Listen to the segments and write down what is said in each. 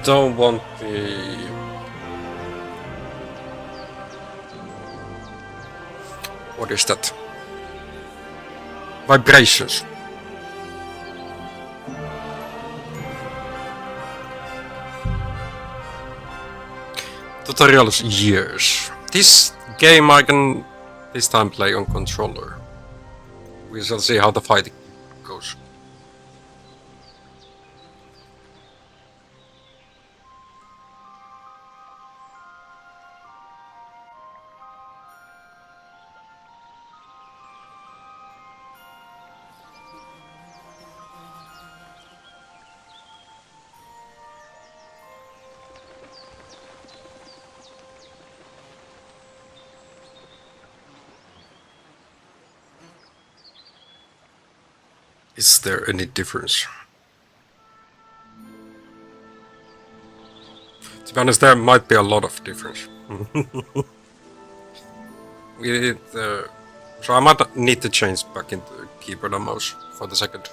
don't want the... What is that? Vibrations. Tutorials, years. This game I can this time play on controller. We shall see how the fight goes. Is there any difference? To be honest, there might be a lot of difference. So I might need to change back into keyboard and mouse for the second.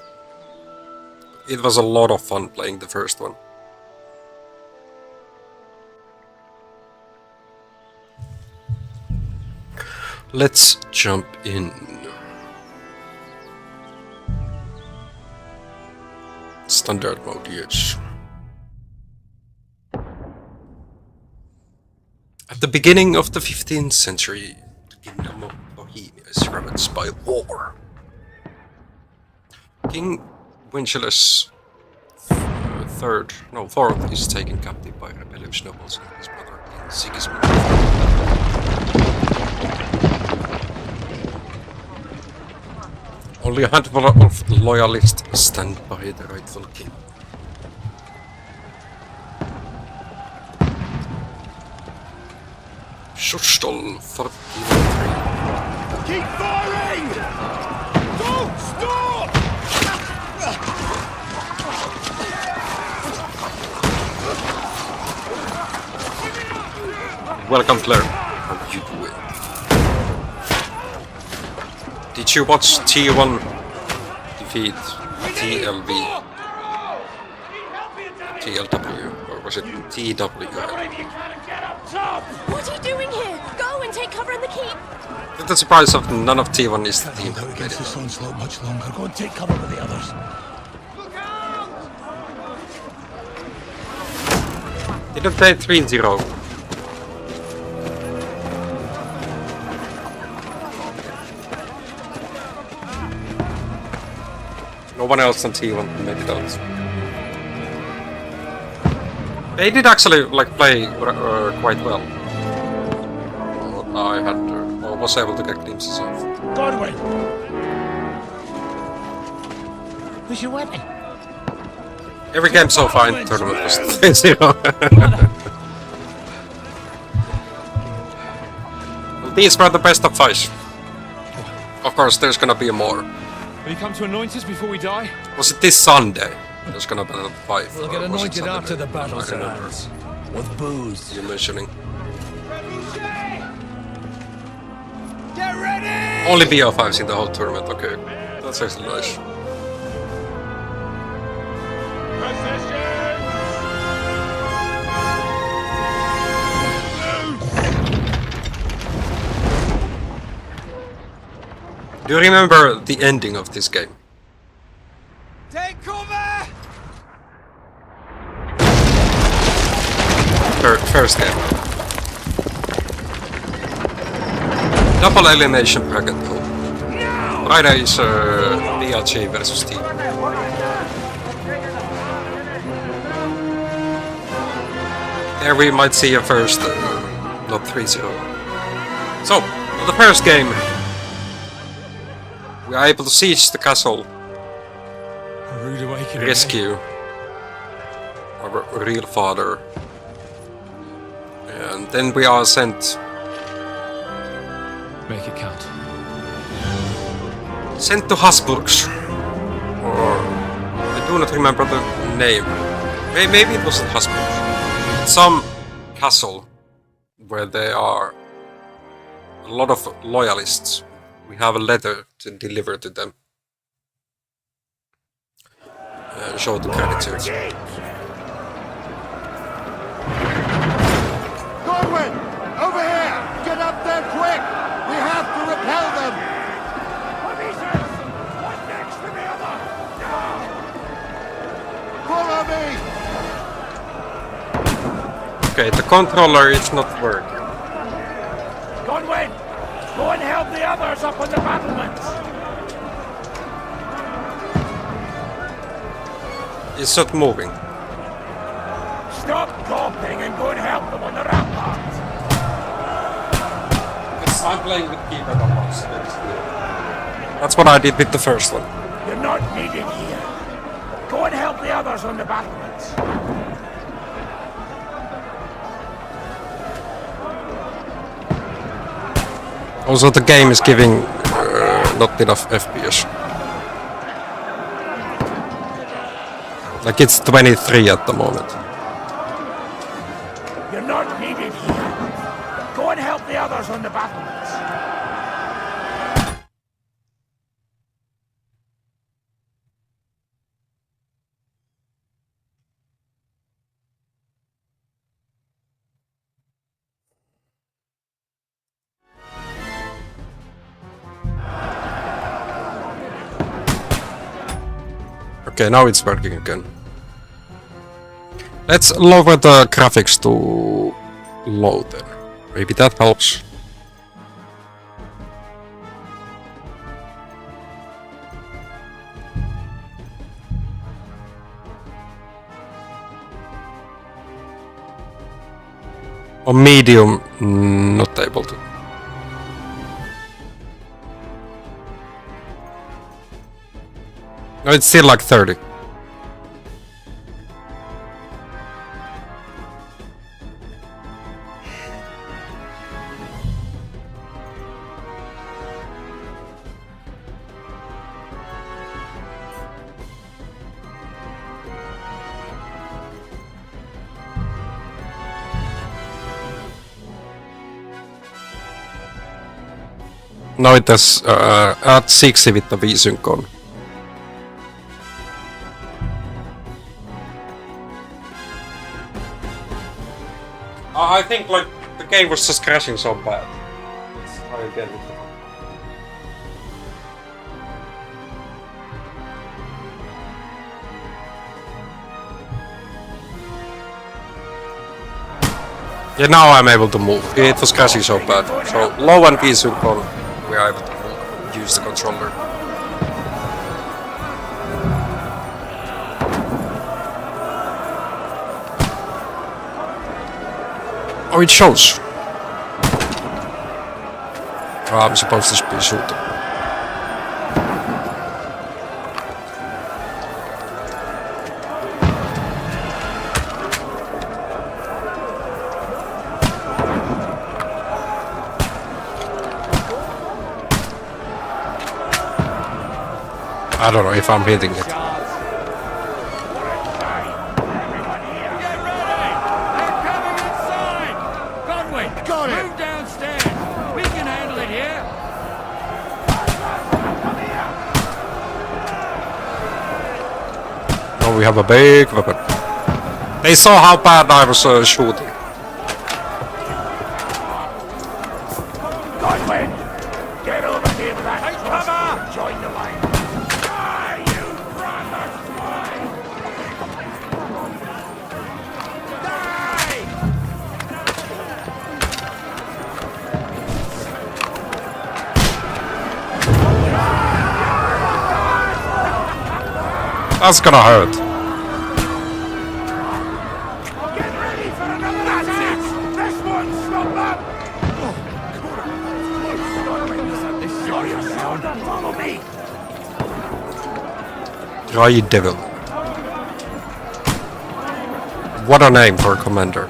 It was a lot of fun playing the first one. Let's jump in. Standard mode, yes. At the beginning of the 15th century, the kingdom of Bohemia is ravaged by war. King Wenceslas IV is taken captive by rebellious nobles and his brother King Sigismund. Only a handful of loyalists stand by the rightful king. Schutzstall 43. Keep firing! Don't stop! Welcome, Claire. How you doing? Did you watch T1 defeat TLV? TLW? Or was it TW? What are you doing here? Go and take cover in the keep! To the surprise of none of T1 is the team. Hold out against this onslaught much longer. Go and take cover with the others. Didn't play 3-0. No one else on T1 made it out. They did actually play quite well. I had or was able to get glimpses of. Godwin! Where's your weapon? Every game so far in the tournament was 3-0. These were the best of 5. Of course, there's gonna be more. Will you come to anoint us before we die? Was it this Sunday? There's gonna be another 5. We'll get anointed after the battle's ends. With booze. You're mentioning. Get ready! Only BO5s in the whole tournament, okay. That's actually nice. Do you remember the ending of this game? Take cover! First game. Double elimination bracket though. Friday is DLG versus team. There we might see a first, not 3-0. So, for the first game, we are able to siege the castle, A rude awakening. rescue our real father, and then we are sent Make it count. to Habsburgs, or I do not remember the name. Maybe it wasn't Habsburgs. Some castle where there are a lot of loyalists. We have a letter to deliver to them. Show the gratitude. Godwin! Over here! Get up there quick! We have to repel them! One next to the other! Follow me! Okay, the controller is not working. Godwin! Go and help the others up on the battlements! It's not moving. Stop gawping and go and help them on the ramparts! I'm playing with keyboard and mouse. That's what I did with the first one. You're not needed here. Go and help the others on the battlements. Also, the game is giving not enough FPS. Like it's 23 at the moment. You're not needed here. Go and help the others on the battlements. Okay, now it's working again. Let's lower the graphics to low then. Maybe that helps. Or medium, not able to. No, it's still like 30. Now it has at 60 with the V-Sync on. I think like the game was just crashing so bad. Let's try again. Yeah, now I'm able to move. It was crashing so bad. So low and V-Sync on, we are able to move, use the controller. Oh, it shows. Oh, I'm supposed to be shooting. I don't know if I'm hitting it. We have a big weapon. They saw how bad I was shooting. Godwin, get over here with that crossbow and join the line. Die, you brother swine! Die! That's gonna hurt. Dry Devil. What a name for a commander.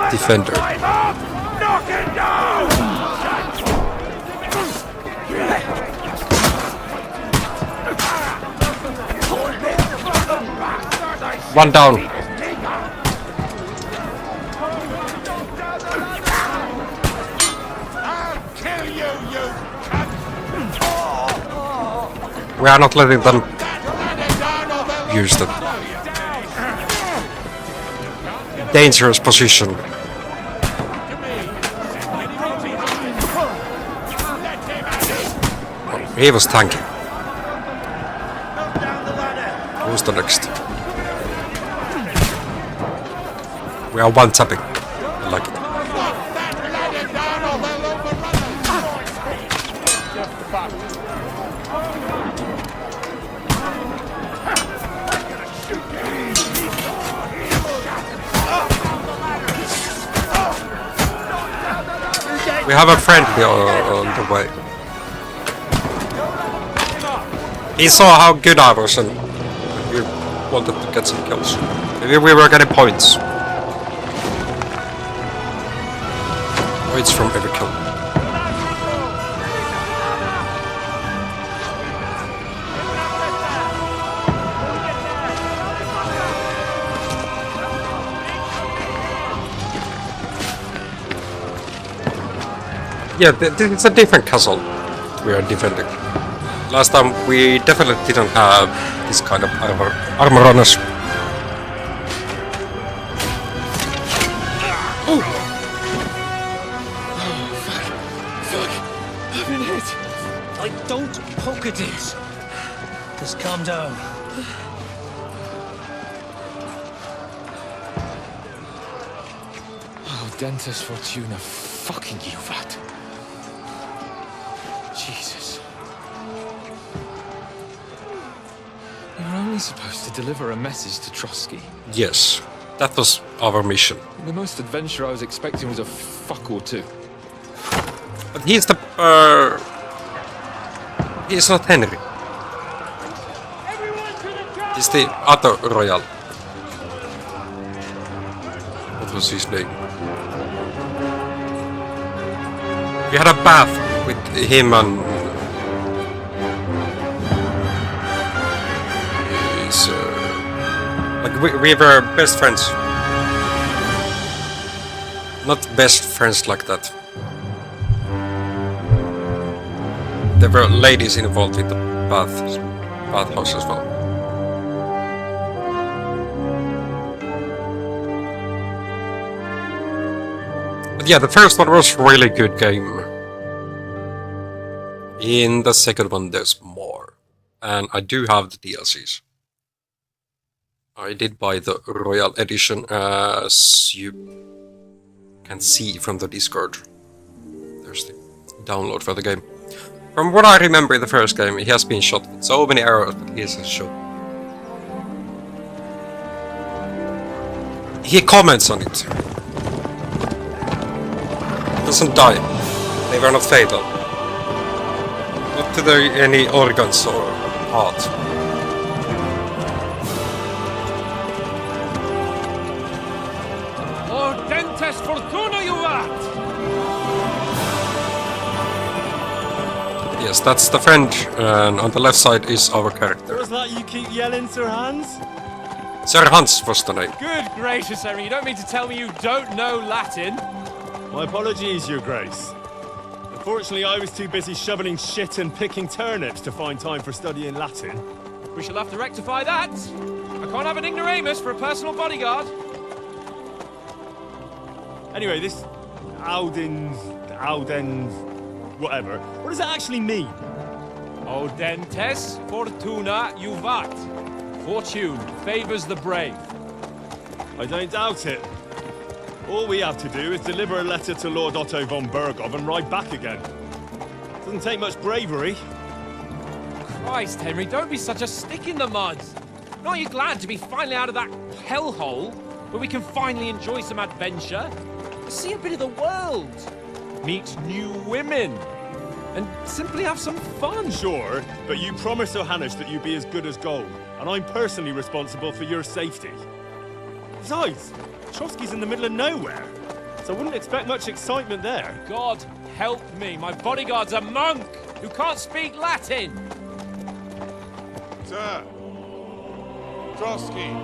Defender. Knock it down! One down. We are not letting them use the dangerous position. Oh, he was tanking. Who's the next? We are one tapping. I like it. We have a friend here on the way. He saw how good I was and we wanted to get some kills. Maybe we were getting points. Points from every kill. Yeah, it's a different castle we are defending. Last time we definitely didn't have this kind of armor on us. Oh! Fuck! I've been hit! Like, don't poke at it. Just calm down. Oh, Dentist Fortuna, fucking you, that. Jesus. We were only supposed to deliver a message to Trotsky. Yes, that was our mission. The most adventure I was expecting was a fuck or two. But he's the he's not Henry. He's the other royal. What was his name? We had a bath with him and his, like we were best friends. Not best friends like that. There were ladies involved in the bathhouse as well. But yeah, the first one was really good game. In the second one there's more. And I do have the DLCs. I did buy the Royal Edition, as you can see from the Discord. There's the download for the game. From what I remember in the first game, he has been shot with so many arrows, but he isn't shot. He comments on it. He doesn't die. They were not fatal. Not to any organs or heart. Oh, Dentist Fortuna, you rat! Yes, that's the friend, and on the left side is our character. What was that you keep yelling, Sir Hans? Sir Hans was the name. Good gracious, Henry, you don't mean to tell me you don't know Latin? My apologies, Your Grace. Unfortunately, I was too busy shoveling shit and picking turnips to find time for studying Latin. We shall have to rectify that. I can't have an ignoramus for a personal bodyguard. Anyway, this Auden, whatever. What does it actually mean? Audentes fortuna juvat. Fortune favors the brave. I don't doubt it. All we have to do is deliver a letter to Lord Otto von Bergov and ride back again. Doesn't take much bravery. Christ, Henry, don't be such a stick in the mud. Aren't you glad to be finally out of that hellhole where we can finally enjoy some adventure? See a bit of the world. Meet new women. And simply have some fun. Sure, but you promised Johannes that you'd be as good as gold, and I'm personally responsible for your safety. Besides, Trotsky's in the middle of nowhere, so I wouldn't expect much excitement there. God help me, my bodyguard's a monk who can't speak Latin. Sir! Trotsky!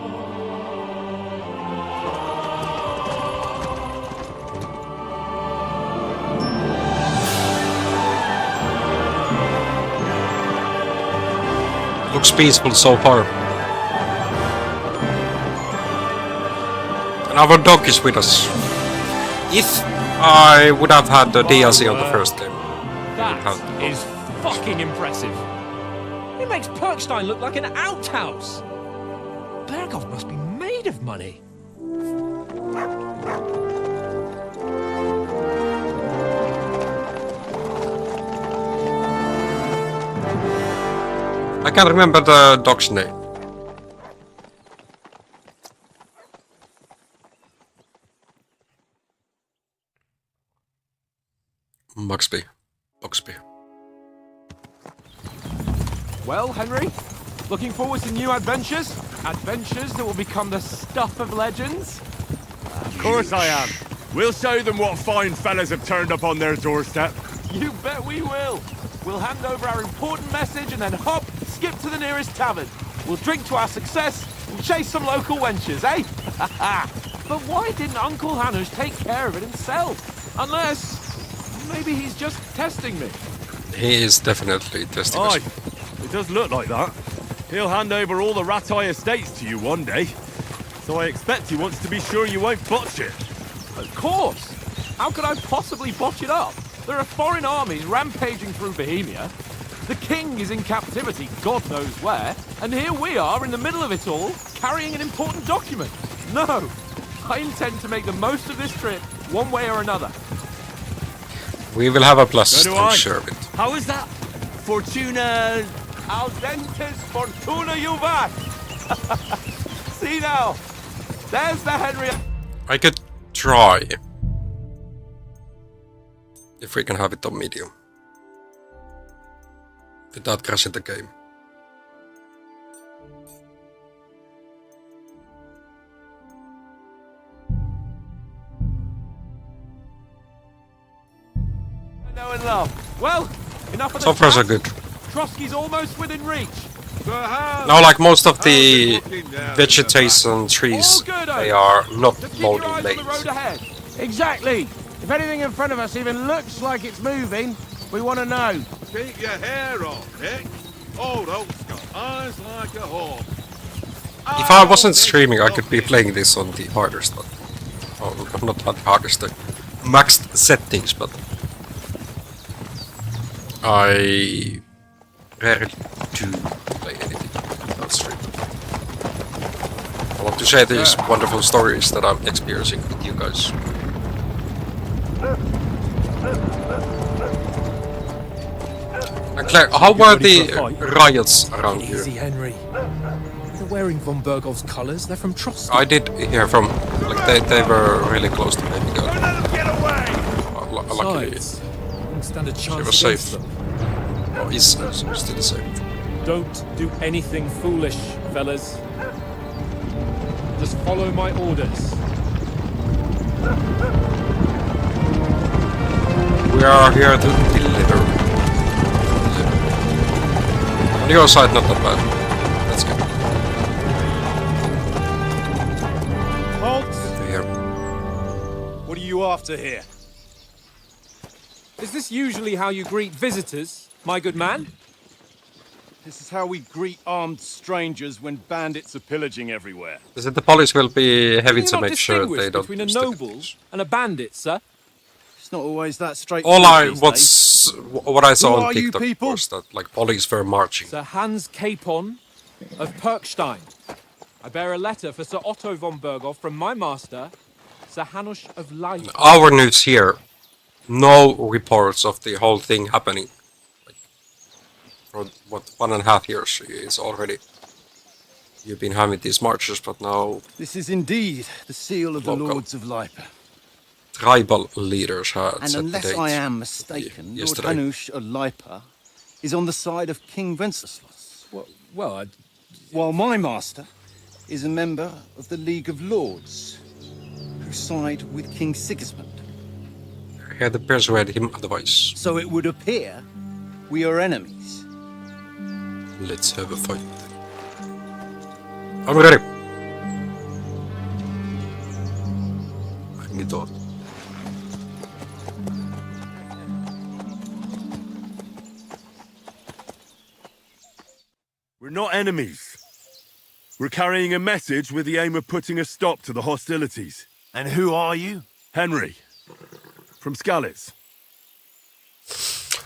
Looks peaceful so far. And our dog is with us. If I would have had the DLC on the first game, That is fucking impressive. It makes Perkstein look like an outhouse. Berghoff must be made of money. I can't remember the dog's name. Buxby. Well, Henry, looking forward to new adventures? Adventures that will become the stuff of legends? Of course I am. We'll show them what fine fellas have turned up on their doorstep. You bet we will. We'll hand over our important message and then hop, skip to the nearest tavern. We'll drink to our success and chase some local wenches, eh? But why didn't Uncle Hanush take care of it himself? Unless, maybe he's just testing me. He is definitely testing us. Aye, it does look like that. He'll hand over all the Ratai estates to you one day. So I expect he wants to be sure you won't botch it. Of course. How could I possibly botch it up? There are foreign armies rampaging through Bohemia. The king is in captivity, God knows where. And here we are in the middle of it all, carrying an important document. No, I intend to make the most of this trip, one way or another. We will have a blast, So do I'm I. sure of it. How is that? Fortuna... Al dentes fortuna juvat. See now, there's the Henry. I could try. If we can have it on medium. Without crashing the game. Know and love. Well, enough of the So far so chat. good. Trotsky's almost within reach. Now, like most of the vegetation trees, All good, they are not So keep your loading eyes on late. the road ahead. Exactly. If anything in front of us even looks like it's moving, we want to know. Keep your hair on, Nick. Old Oak's got eyes like a hawk. If I wasn't streaming, I could be playing this on the hardest, but... Oh, not the hardest, the maxed settings, but... I... rarely do play anything on stream. I want to share these wonderful stories that I'm experiencing with you guys. And Claire, how were the riots around Easy, here? Henry. They're wearing von Bergov's colours. They're from Trotsky. I did hear from, like, they were really close to letting go. Don't let them get away! Luckily, Besides, wouldn't stand a chance was against safe. them. oh, he's still safe. Don't do anything foolish, fellas. Just follow my orders. We are here to deliver. On your side, not that bad. That's good. Halt! To hear. What are you after here? Is this usually how you greet visitors, my good man? This is how we greet armed strangers when bandits are pillaging everywhere. Is it the police will be heavy Can you to not make sure distinguish they don't between a use the noble guns? and a bandit, sir? It's not always that straightforward. All I these days. what I saw Who on are you TikTok people? was that like police were marching. Sir Hans Capon of Perkstein. I bear a letter for Sir Otto von Berghoff from my master, Sir Hanush of Leiden. Our news here, no reports of the whole thing happening. Like, for what 1.5 years it's already. You've been having these marches, but now This is indeed the seal of the Local. Lords of Lipa. tribal leaders had And set the unless date. I am mistaken, Lord yesterday. Hanush of Lipa is on the side of King Wenceslas, Well, while my master is a member of the League of Lords, who side with King Sigismund. I had to persuade him otherwise. So it would appear we are enemies. Let's have a fight. I'm ready. Bring it on. We're not enemies. We're carrying a message with the aim of putting a stop to the hostilities. And who are you? Henry, from Skalitz.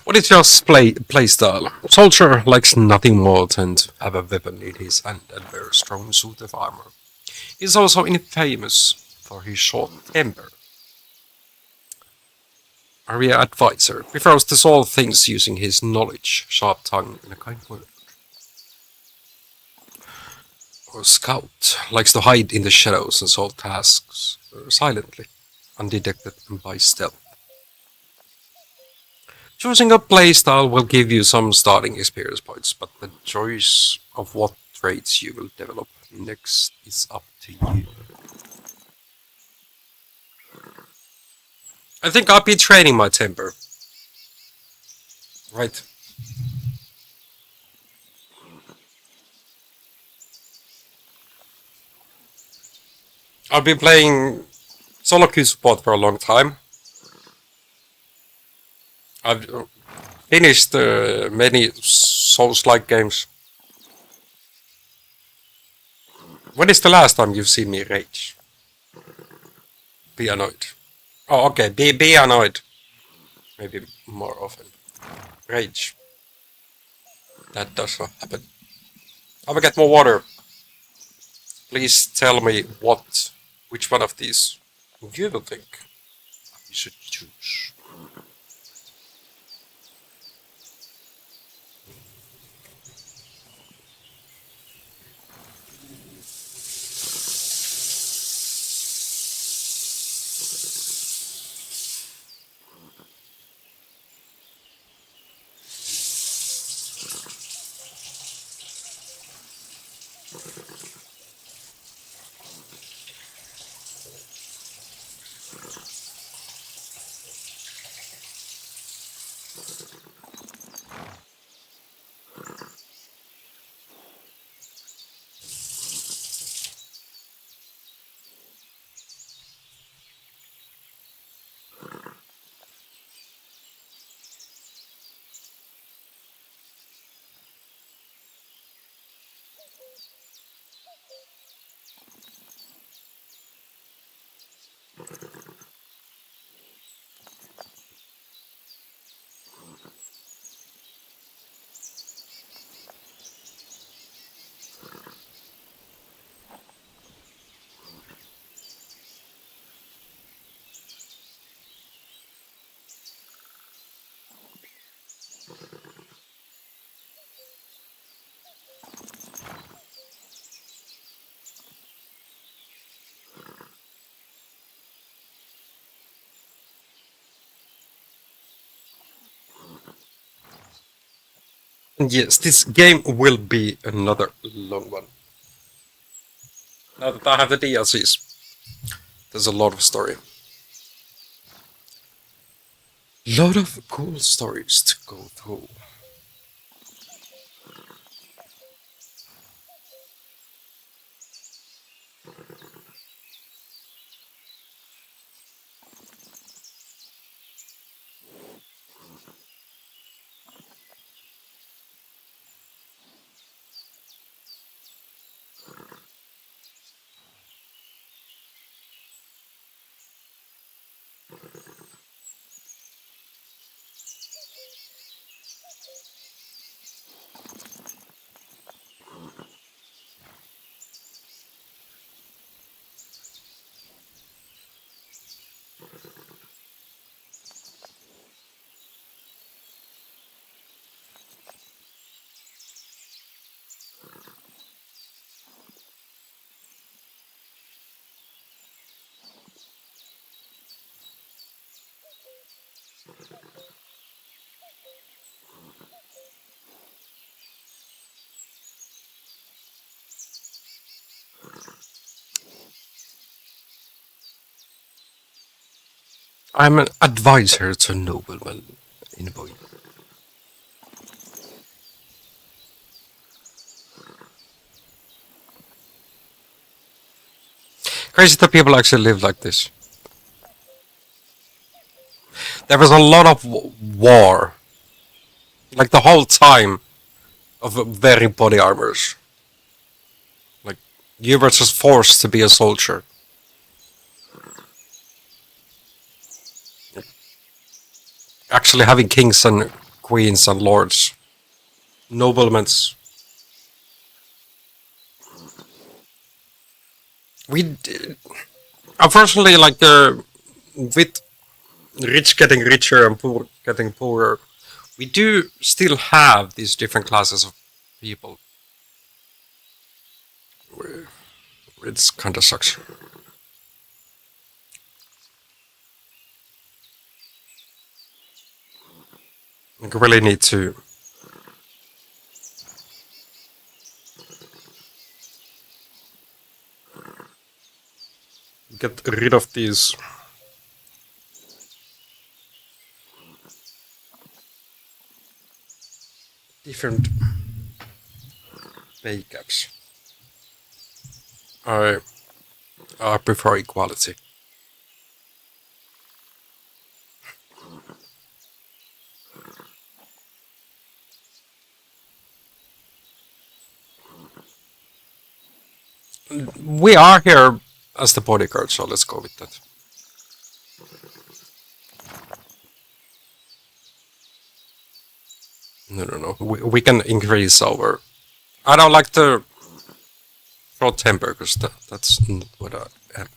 What is your play style? Soldier likes nothing more than to have a weapon in his hand and wear a strong suit of armor. He's also infamous for his short temper. Area advisor prefers to solve things using his knowledge, sharp tongue, and a kind word. Or scout likes to hide in the shadows and solve tasks silently, undetected and by stealth. Choosing a playstyle will give you some starting experience points, but the choice of what traits you will develop next is up to you. I think I'll be training my temper. Right. I've been playing solo queue support for a long time. I've finished many Souls-like games. When is the last time you've seen me rage? Be annoyed. Oh, okay, be annoyed. Maybe more often. Rage. That does not happen. I will get more water. Please tell me which one of these you will think you should choose. Yes, this game will be another long one. Now that I have the DLCs, there's a lot of story. Lot of cool stories to go through. I'm an advisor to noblemen in a boy. Crazy that people actually live like this. There was a lot of war. Like the whole time of wearing body armors. Like, you were just forced to be a soldier. Actually having kings and queens and lords, noblemen. Unfortunately, like, with rich getting richer and poor getting poorer, we do still have these different classes of people. It's kind of sucks. Like, really need to get rid of these different pay gaps. I prefer equality. We are here as the bodyguard, so let's go with that. No. We can increase our. I don't like to throw temper because that's not what I am.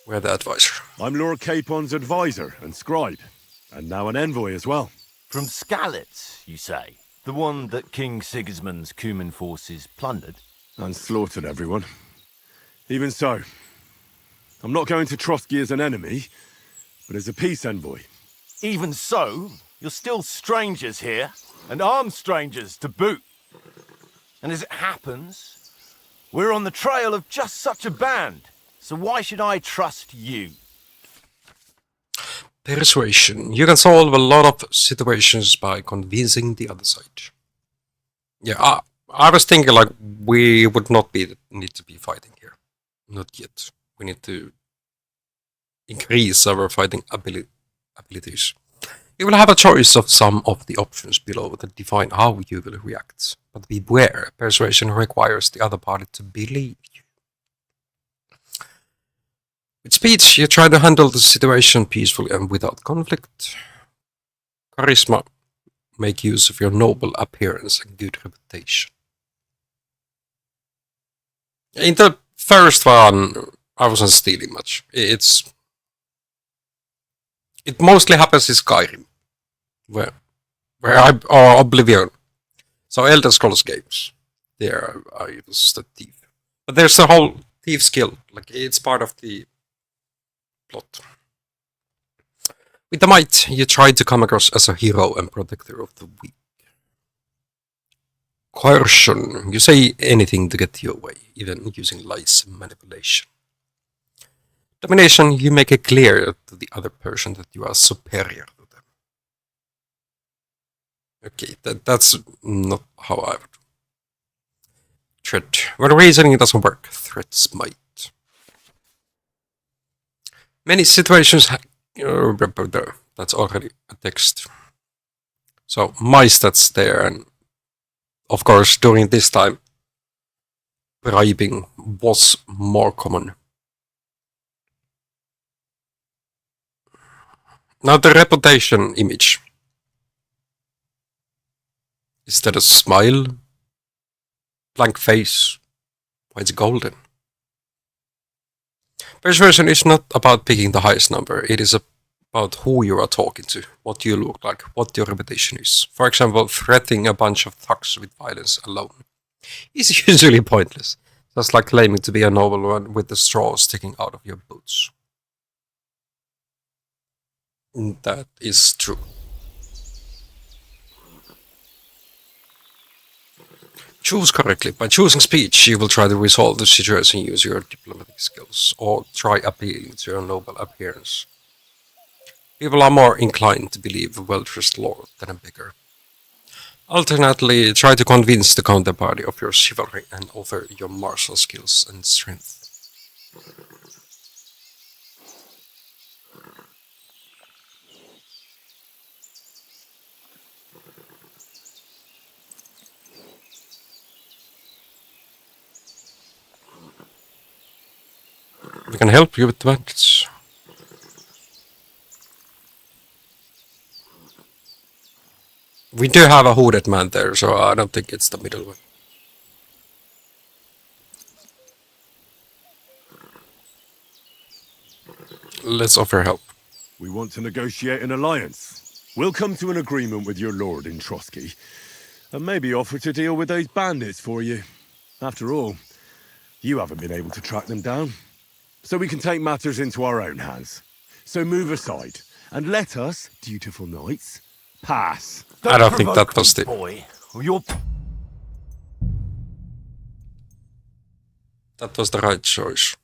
We're the advisor. I'm Lord Capon's advisor and scribe, and now an envoy as well. From Skalitz, you say? The one that King Sigismund's Cuman forces plundered? And slaughtered everyone. Even so, I'm not going to Trotsky as an enemy, but as a peace envoy. Even so, you're still strangers here, and armed strangers to boot. And as it happens, we're on the trail of just such a band, so why should I trust you? Persuasion. You can solve a lot of situations by convincing the other side. Yeah, I was thinking like we would not need to be fighting here. Not yet. We need to increase our fighting abilities. You will have a choice of some of the options below that define how you will react. But beware, persuasion requires the other party to believe you. With speech, you try to handle the situation peacefully and without conflict. Charisma, make use of your noble appearance and good reputation. In the first one, I wasn't stealing much. It mostly happens in Skyrim, where or Oblivion. So Elder Scrolls games, there I was the thief. But there's the whole thief skill, like it's part of the plot. With the might, you try to come across as a hero and protector of the weak. Coercion, you say anything to get your way, even using lies and manipulation. Domination, you make it clear to the other person that you are superior to them. Okay, that's not how I would. Threat. When reasoning doesn't work, threats might. Many situations that's already a text. So my stats there, and of course during this time bribing was more common. Now the reputation image. Is that a smile? Blank face? Why it's golden? Persuasion is not about picking the highest number, it is about who you are talking to, what you look like, what your reputation is. For example, threatening a bunch of thugs with violence alone is usually pointless, just like claiming to be a nobleman with the straw sticking out of your boots. That is true. Choose correctly. By choosing speech, you will try to resolve the situation, use your diplomatic skills, or try appealing to your noble appearance. People are more inclined to believe a well-dressed lord than a beggar. Alternately, try to convince the counterparty of your chivalry and offer your martial skills and strength. can help you with the bandits. We do have a hooded man there, so I don't think it's the middle one. Let's offer help. We want to negotiate an alliance. We'll come to an agreement with your lord in Trotsky, and maybe offer to deal with those bandits for you. After all, you haven't been able to track them down. So we can take matters into our own hands. So move aside, and let us, dutiful knights, pass. I don't think that was the... boy. Or you're... That was the right choice.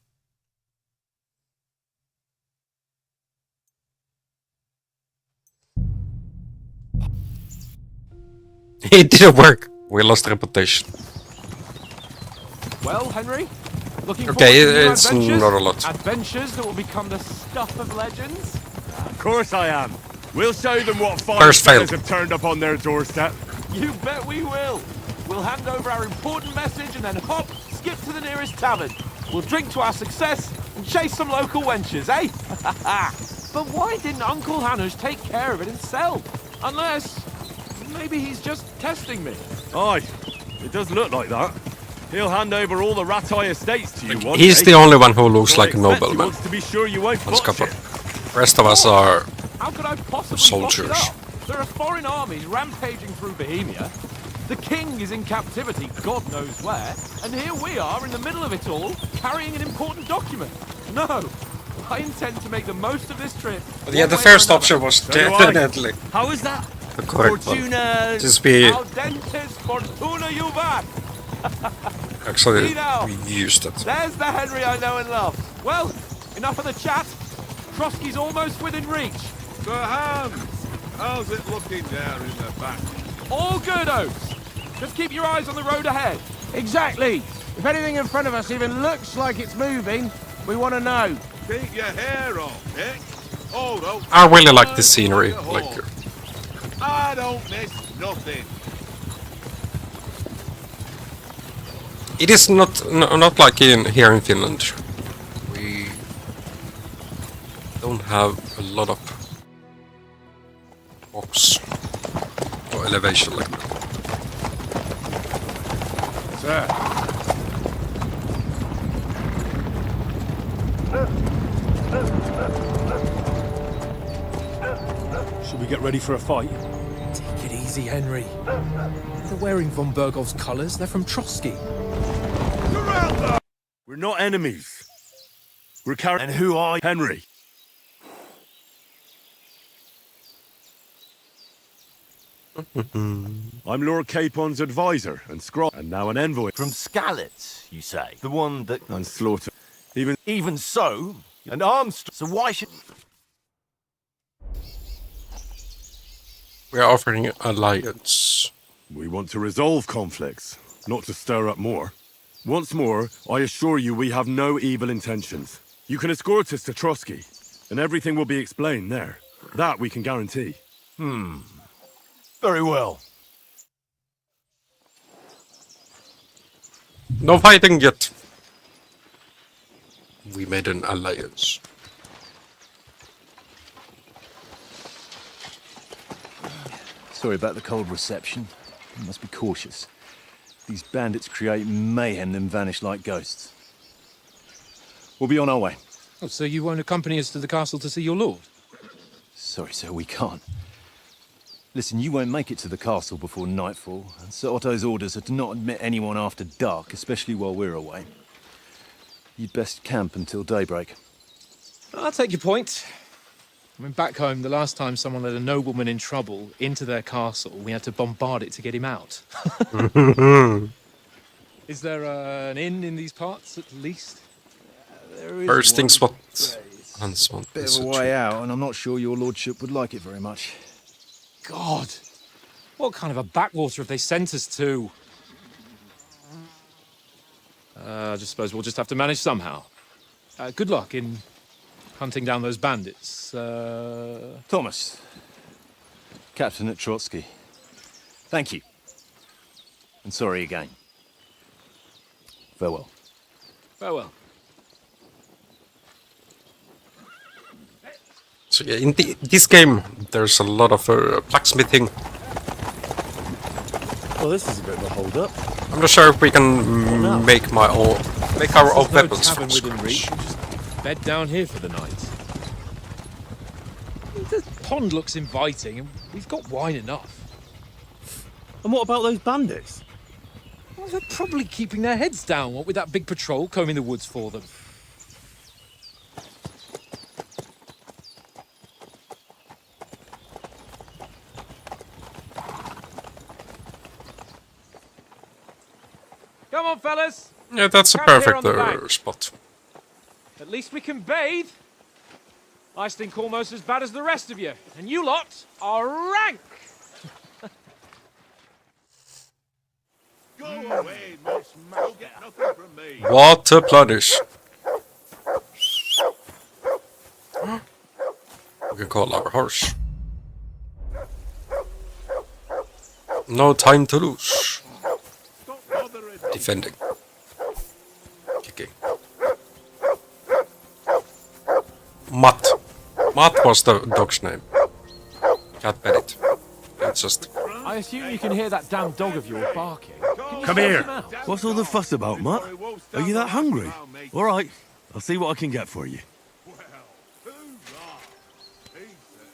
It didn't work. We lost reputation. Well, Henry, looking Okay, forward to new it's adventures? not a lot. Adventures that will become the stuff of legends? Of course I am. We'll show them what fine First failed. fellas have turned up on their doorstep. You bet we will. We'll hand over our important message and then hop, skip to the nearest tavern. We'll drink to our success and chase some local wenches, eh? But why didn't Uncle Hanners take care of it himself? Unless, maybe he's just testing me. Aye, it does look like that. He'll hand over all the Ratai estates to you one He's day. the only one who looks Well, like a I expect he nobleman. wants to be sure you won't On botch Scupper. it. The rest of us are How could I possibly soldiers. botch it up? There are foreign armies rampaging through Bohemia. The king is in captivity, God knows where, and here we are in the middle of it all, carrying an important document. No, I intend to make the most of this trip. But yeah, the one way or first another. option was So do I. definitely How is that? the correct one. Fortuna... Just be Audentes fortuna juvat. actually See now. we used it. There's the Henry I know and love. Well, enough of the chat. Trotsky's almost within reach. Sir Hans, how's it looking there in the back? All good, Oaks. Just keep your eyes on the road ahead. Exactly. If anything in front of us even looks like it's moving, we want to know. Keep your hair on, Nick. Oh, no. I really like the scenery. Like, I don't miss nothing. it is not like here in Finland. We don't have a lot of box or elevation like that. Sir. Should we get ready for a fight? Take it easy, Henry. They're wearing von Bergov's colours. They're from Trotsky. We're not enemies. We're carrying... And who are you? Henry. I'm Lord Capon's advisor and scroll, and now an envoy. From Skalitz, you say? The one that... And slaughter. Even so, and Armstrong... So why should... We are offering alliance. We want to resolve conflicts, not to stir up more. Once more, I assure you we have no evil intentions. You can escort us to Trotsky, and everything will be explained there. That we can guarantee. Very well. No fighting yet. We made an alliance. Sorry about the cold reception. You must be cautious. These bandits create mayhem then vanish like ghosts. We'll be on our way. Oh, so you won't accompany us to the castle to see your lord? Sorry, sir, we can't. Listen, you won't make it to the castle before nightfall, and Sir Otto's orders are to not admit anyone after dark, especially while we're away. You'd best camp until daybreak. I'll take your point. I mean, back home, the last time someone let a nobleman in trouble into their castle, we had to bombard it to get him out. Is there an inn in these parts, at least? There is First one, things what but it's Hans wants. a bit of a way out, and I'm not sure your lordship would like it very much. God! What kind of a backwater have they sent us to? I just suppose we'll just have to manage somehow. Good luck in hunting down those bandits. Thomas, captain at Trotsky. Thank you. And sorry again. Farewell. Farewell. So yeah, in this game, there's a lot of blacksmithing. Well, this is a bit of a hold-up. I'm not sure if we can make our own There's no weapons tavern from within reach. scratch. We'll just bed down here for the night. The pond looks inviting, and we've got wine enough. And what about those bandits? Well, they're probably keeping their heads down, what with that big patrol combing the woods for them. Come on, fellas. Yeah, that's a Camp here perfect on the bank. spot. At least we can bathe. I stink almost as bad as the rest of you, and you lot are rank. Go away, Miss You'll get nothing from me. Water plunge. We can call our horse. No time to lose. Stop bothering me. Defending. Kicking. Matt. Matt was the dog's name. Can't bet it. It's just... I assume you can hear that damn dog of yours barking. Can you Come sort here. him out? What's all the fuss about, Mutt? Are you that hungry? All right, I'll see what I can get for you.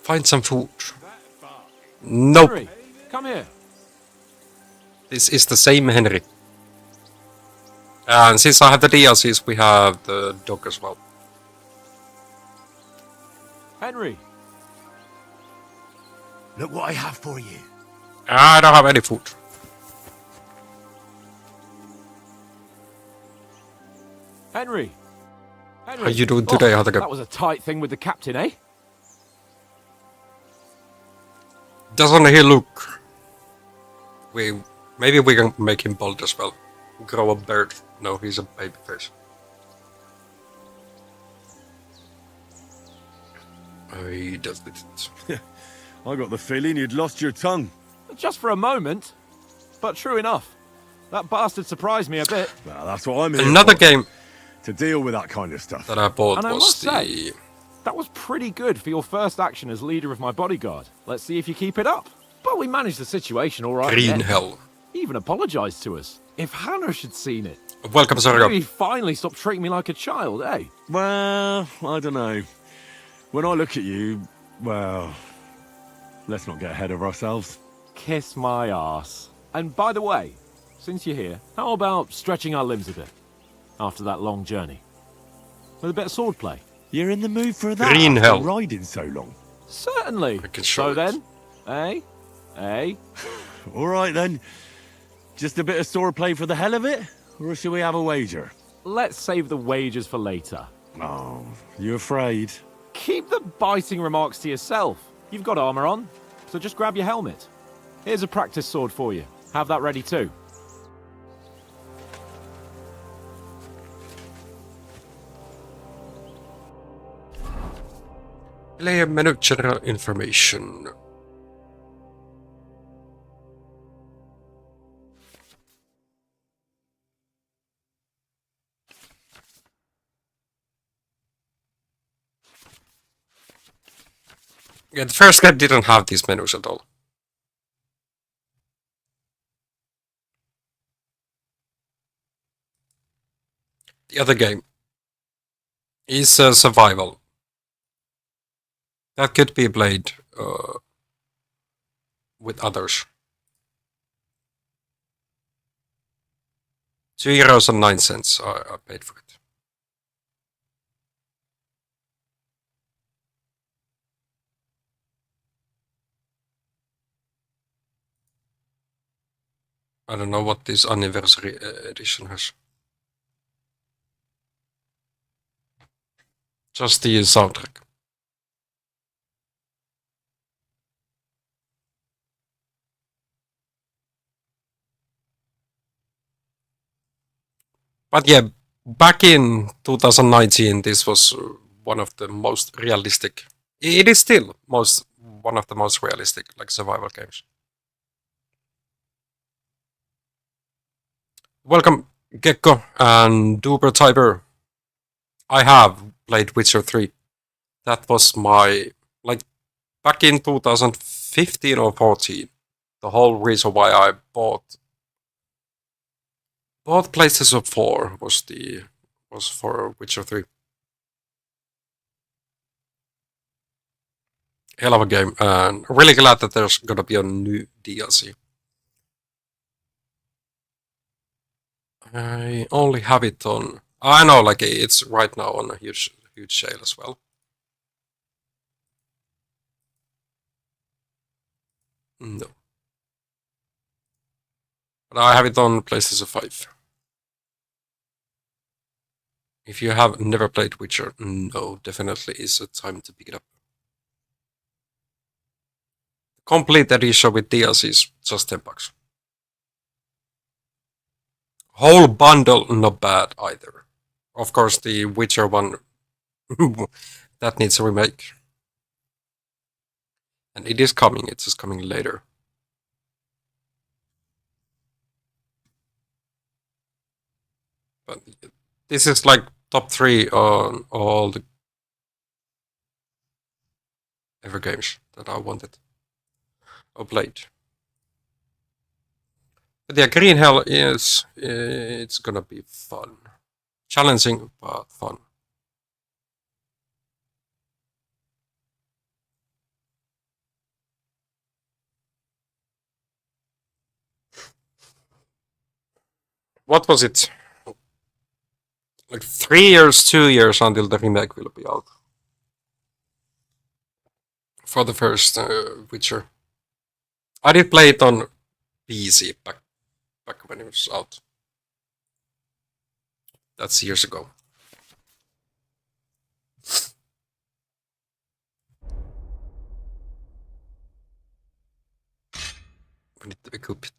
Find some food. Nope. Henry, come here. This is the same Henry. And since I have the DLCs, we have the dog as well. Henry. Look what I have for you. I don't have any food. Henry. Henry. How you doing today, Hadaga? That was a tight thing with the captain, eh? Doesn't he look... Maybe we can make him bald as well. Grow a beard. No, he's a baby face. He does it. I got the feeling you'd lost your tongue. Just for a moment. But true enough. That bastard surprised me a bit. Well, that's what I'm here Another for, game to deal with that kind of stuff. that I bought And I was must the... say, that was pretty good for your first action as leader of my bodyguard. Let's see if you keep it up. But we managed the situation all right. Green again. Hell. He even apologized to us. If Hannah had seen it, Welcome, maybe Sorry. he finally stopped treating me like a child, eh? Well, I don't know. When I look at you, well, let's not get ahead of ourselves. Kiss my arse. And by the way, since you're here, how about stretching our limbs a bit after that long journey? With a bit of swordplay? You're in the mood for that Green after Hell. riding so long. Certainly. I can show So it. then, eh? Eh? All right, then. Just a bit of swordplay for the hell of it? Or shall we have a wager? Let's save the wagers for later. Oh, you afraid? Keep the biting remarks to yourself. You've got armor on, so just grab your helmet. Here's a practice sword for you. Have that ready too. Player menu general information. Yeah, the first game didn't have these menus at all. The other game is survival. That could be played with others. €2.09 I paid for it. I don't know what this anniversary edition has. Just the soundtrack. But yeah, back in 2019, this was one of the most realistic. It is still one of the most realistic like survival games. Welcome, Gecko and Duber Tiber. I have played Witcher 3. That was my like back in 2015 or 14, the whole reason why I bought PlayStation 4 was for Witcher 3. Hell of a game, and I'm really glad that there's gonna be a new DLC. I only have it on. I know, like it's right now on a huge sale as well. No, but I have it on PlayStation 5. If you have never played Witcher, no, definitely is a time to pick it up. Complete edition with DLC is just $10. Whole bundle, not bad either. Of course, the Witcher one that needs a remake, and it is coming. It's just coming later. But this is like top 3 on all the ever games that I wanted or played. But yeah, Green Hell is it's gonna be fun, challenging but fun. What was it? Like 3 years, 2 years until the remake will be out for the first Witcher. I did play it on PC back when it was out. That's years ago. We need to equip it.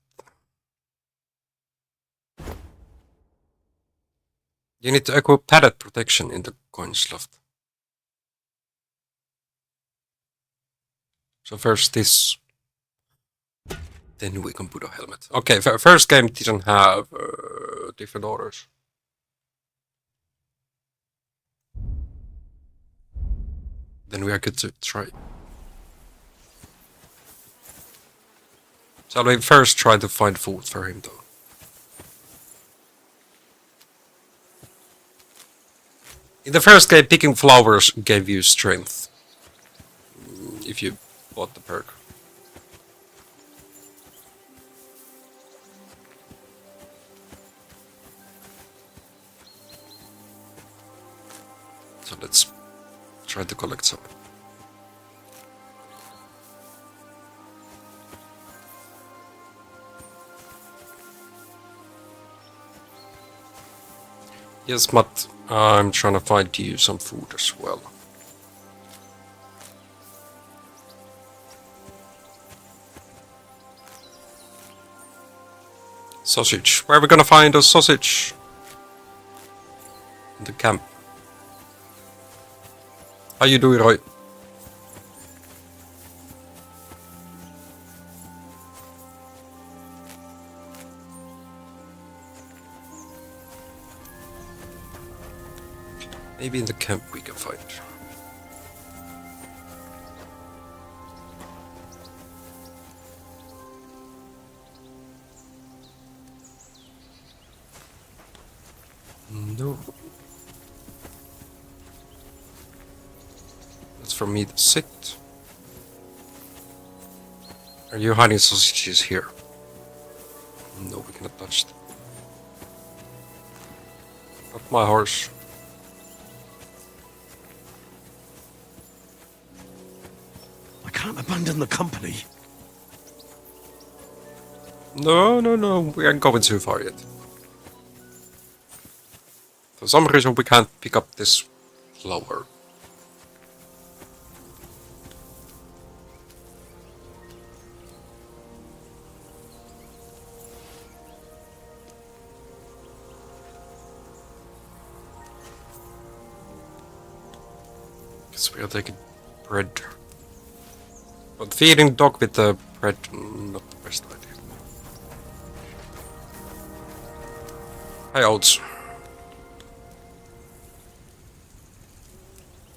You need to equip padded protection in the coin slot. So first this, then we can put a helmet. Okay, first game didn't have different orders. Then we are good to try. Shall we first try to find food for him though? In the first game, picking flowers gave you strength. If you bought the perk. So let's try to collect some. Yes, Matt, I'm trying to find you some food as well. Sausage. Where are we gonna find a sausage? In the camp. How you doing, Roy? Maybe in the camp we can find. No. That's for me to sit. Are you hiding sausages here? No, we cannot touch them. Not my horse. I can't abandon the company. No, we aren't going too far yet. For some reason we can't pick up this flower. Guess we are taking bread. But feeding dog with the bread, not the best idea. Hi, Oats.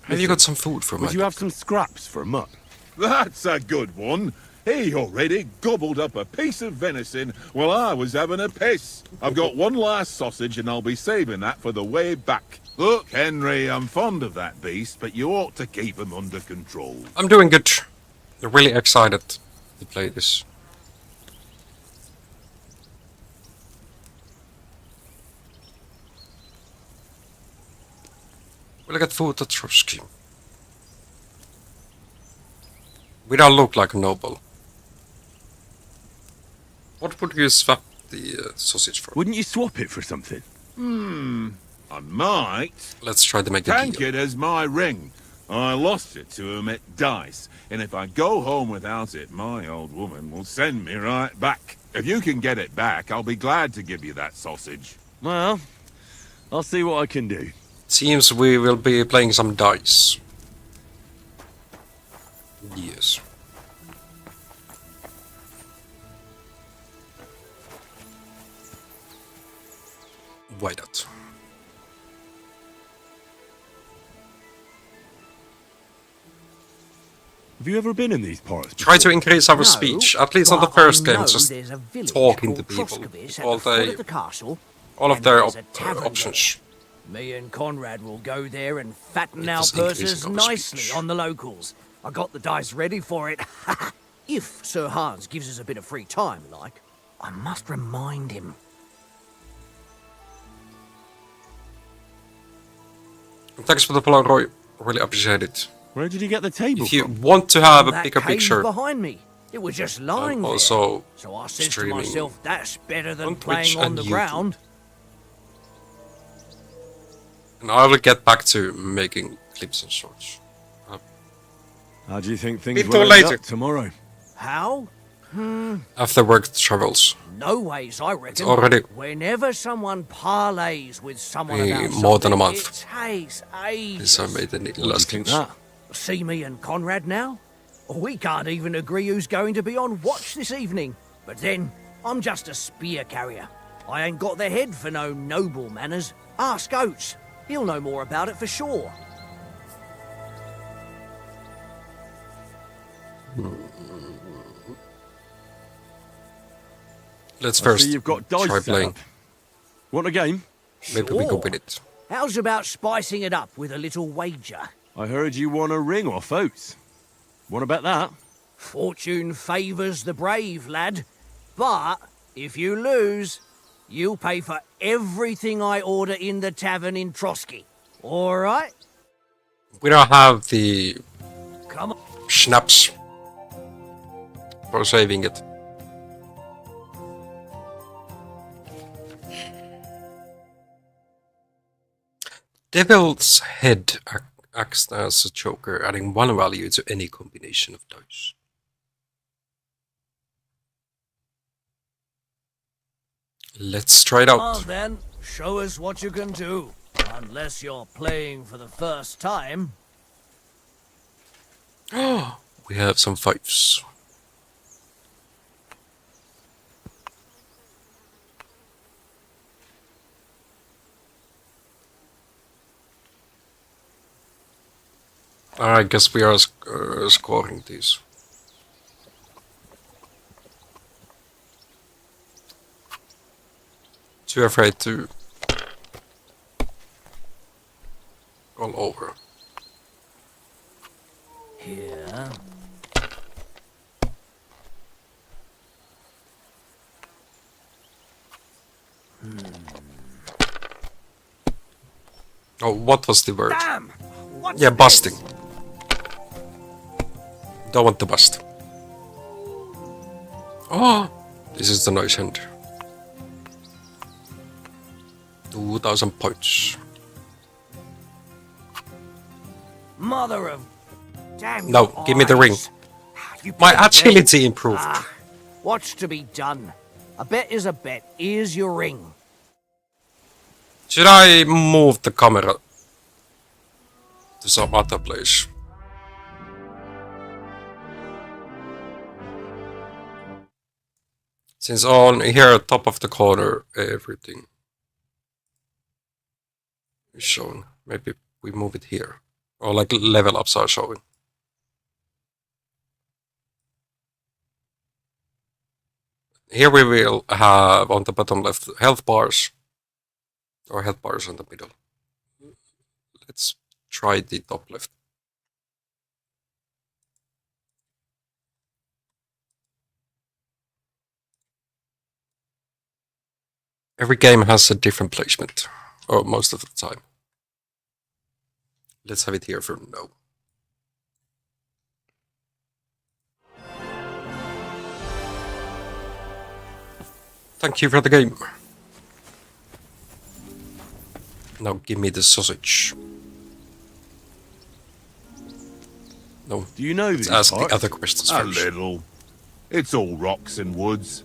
Have you got some food for me? Would you have some scraps for a mutt? That's a good one. He already gobbled up a piece of venison while I was having a piss. I've got one last sausage and I'll be saving that for the way back. Look, Henry, I'm fond of that beast, but you ought to keep him under control. I'm doing good. I'm really excited to play this. Will I get food at Trotsky? We don't look like a noble. What would you swap the sausage for? Wouldn't you swap it for something? I might. Let's try to make a Tank deal. it as my ring. I lost it to him at dice, and if I go home without it, my old woman will send me right back. If you can get it back, I'll be glad to give you that sausage. Well, I'll see what I can do. Seems we will be playing some dice. Yes. Why not? Have you ever been in these parts? Try to before? increase our No, speech, at least on the but first I game, know just there's a village talking to called people. Troskovich at All the foot they, of the castle, all of and their there's a tavern options. Me and Conrad will go there and fatten It our was purses increasing our nicely speech. on the locals. I got the dice ready for it. If Sir Hans gives us a bit of free time, like, I must remind him. Thanks for the Polaroid, really appreciate it. Where did you get the table If you from? want to have a That bigger cave picture, behind me. It was just lying there. also So I said to streaming myself, that's better than on Twitch playing on and the YouTube. ground. and I will get back to making clips and shorts. How do you think things Bit will end later. up tomorrow? How? After work travels. No ways, I reckon. already Whenever someone parlays with someone be about more than a something, month. it takes ages. This I made the What do you last think clips. that? See me and Conrad now? We can't even agree who's going to be on watch this evening. But then, I'm just a spear carrier. I ain't got the head for no noble manners. Ask Oates. He'll know more about it for sure. Let's I first see you've got dice try set playing. up. Want a game? Maybe we go Sure. with it. How's about spicing it up with a little wager? I heard you won a ring off Oates. Want to bet that? Fortune favours the brave, lad. But if you lose, you'll pay for everything I order in the tavern in Trotsky. All right? We don't have the Come on. schnapps for saving it. Devil's Head acts as a joker, adding one value to any combination of dice. Let's try it Well out. then, show us what you can do. Unless you're playing for the first time. We have some fives. I guess we are scoring these. Too afraid to roll over. Here. Oh, what was the word? Damn! What's Yeah, this? busting. Don't want to bust. Oh, this is the nice hand. 2,000 points. Mother of... Damn No, your give me the ring. eyes. You My played agility dead. improved. Ah, what's to be done? A bet is a bet. Here's your ring. Should I move the camera to some other place? Since on here, top of the corner, everything is shown. Maybe we move it here. Or like level ups are showing. Here we will have on the bottom left health bars. Or health bars in the middle. Let's try the top left. Every game has a different placement. Or most of the time. Let's have it here for now. Thank you for the game. Now give me the sausage. No. Do you know Let's these ask parts? the other questions A first. little. It's all rocks and woods.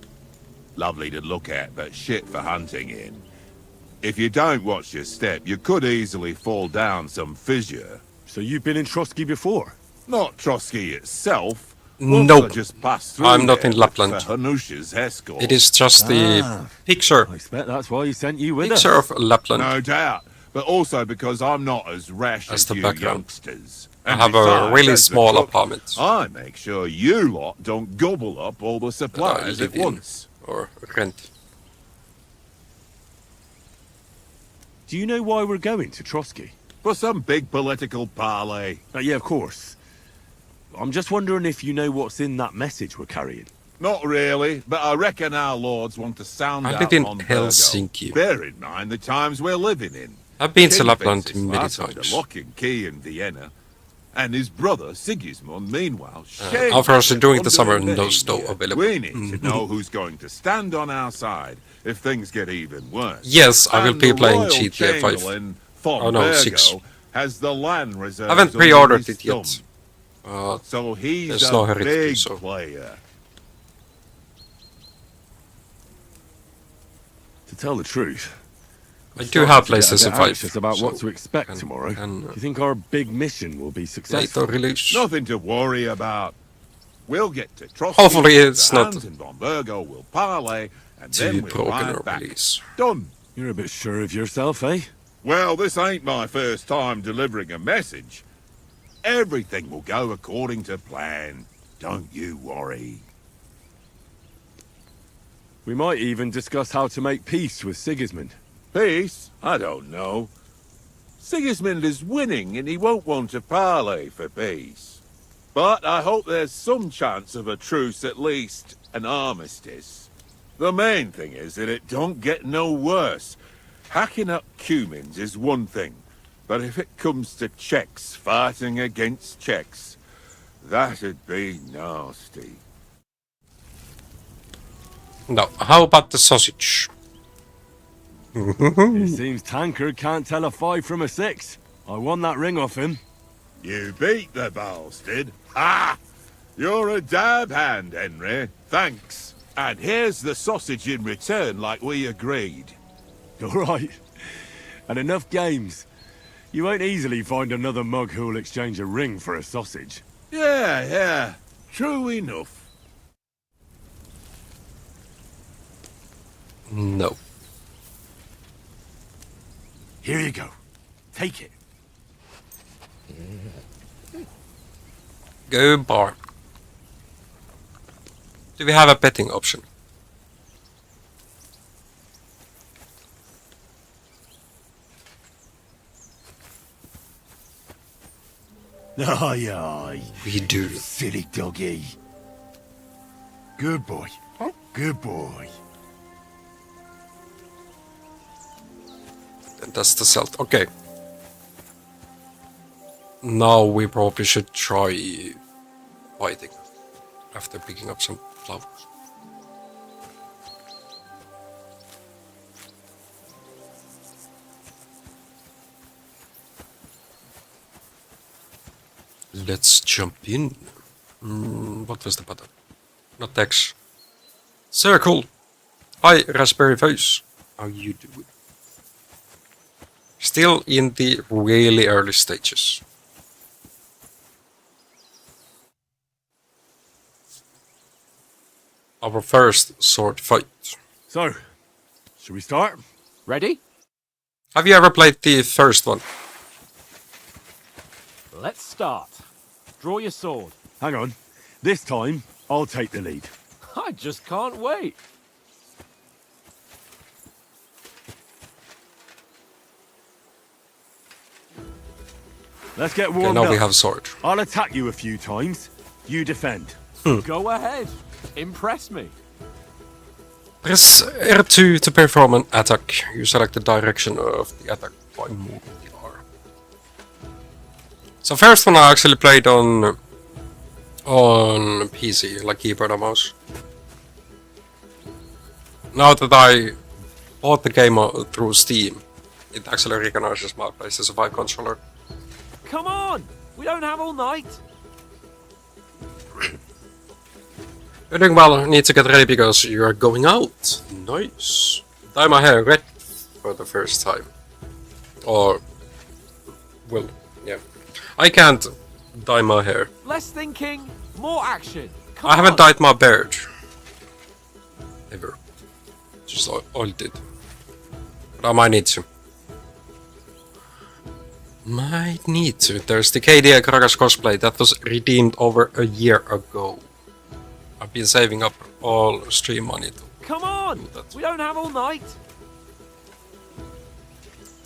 Lovely to look at, but shit for hunting in. If you don't watch your step, you could easily fall down some fissure. So you've been in Trotsky before? Not Trotsky itself. Nope. Just passed through I'm not there in Lapland. with Hanusha's escort. It is just the picture. I expect that's why he sent you with Picture us. of Lapland. No doubt. But also because I'm not as rash That's as the you background. youngsters. I And have a besides, really as the small cook, apartment. I make sure you lot don't gobble up all the I supplies live at in, once. or rent. Do you know why we're going to Trotsky? For some big political parley. Yeah, of course. I'm just wondering if you know what's in that message we're carrying. Not really, but I reckon our lords want to sound I out live in on Helsinki. Virgo. Bear in mind the times we're living in. I've been to King Lapland thinks many it's last times. under lock and key in Vienna. And his brother, Sigismund, meanwhile, After us during the summer, under no the stove Bohemia. available. We need to know who's going to stand on our side if things get even worse. Yes, I will And be the playing Royal GTA 5. Chamberlain, von Oh no, Virgo, 6. has the land reserves I haven't under pre-ordered his it yet. thumb. So he's there's a no hurry to do big so. player. To tell the truth, I do have starting to get a PlayStation bit 5. anxious about what so to expect can- tomorrow. can, Do you think our big mission will be successful? later release. Nothing to worry about. We'll get to Trotsky. Hopefully it's the not Hans and von Virgo will parley, and too then we'll broken ride or back. release. Done. You're a bit sure of yourself, eh? Well, this ain't my first time delivering a message. Everything will go according to plan. Don't you worry. We might even discuss how to make peace with Sigismund. Peace? I don't know. Sigismund is winning and he won't want to parley for peace. But I hope there's some chance of a truce, at least an armistice. The main thing is that it don't get no worse. Hacking up Cumans is one thing, but if it comes to Czechs fighting against Czechs, that'd be nasty. No, how about the sausage? It seems Tankard can't tell a 5 from a 6. I won that ring off him. You beat the bastard. Ha! You're a dab hand, Henry. Thanks. And here's the sausage in return like we agreed. All right. And enough games. You won't easily find another mug who'll exchange a ring for a sausage. Yeah. True enough. No. Here you go. Take it. Go bar. Do we have a betting option? Aye, aye. We do. Silly doggy. Good boy. Good boy. And that's the celt. Okay. Now we probably should try fighting after picking up some flowers. Let's jump in. What was the button? Not X. Circle. Hi, Raspberry Face. How you doing? Still in the really early stages. Our first sword fight. So, should we start? Ready? Have you ever played the first one? Let's start. Draw your sword. Hang on. This time, I'll take the lead. I just can't wait. Let's get Okay, warmed now up. we have sword. I'll attack you a few times. You defend. Go ahead. Impress me. Press R2 to perform an attack. You select the direction of the attack by moving the R. So first one I actually played on PC, like keyboard and mouse. Now that I bought the game through Steam, it actually recognizes my PlayStation 5 controller. Come on! We don't have all night. You're doing well, I need to get ready because you are going out. Nice. Dye my hair red for the first time. Or, well, yeah. I can't dye my hair. Less thinking, more action. Come I haven't on. dyed my beard. Ever. Just oiled it. But I might need to. Might need to. There's the KDA Kragas cosplay that was redeemed over a year ago. I've been saving up all stream money to Come on! do that. We don't have all night.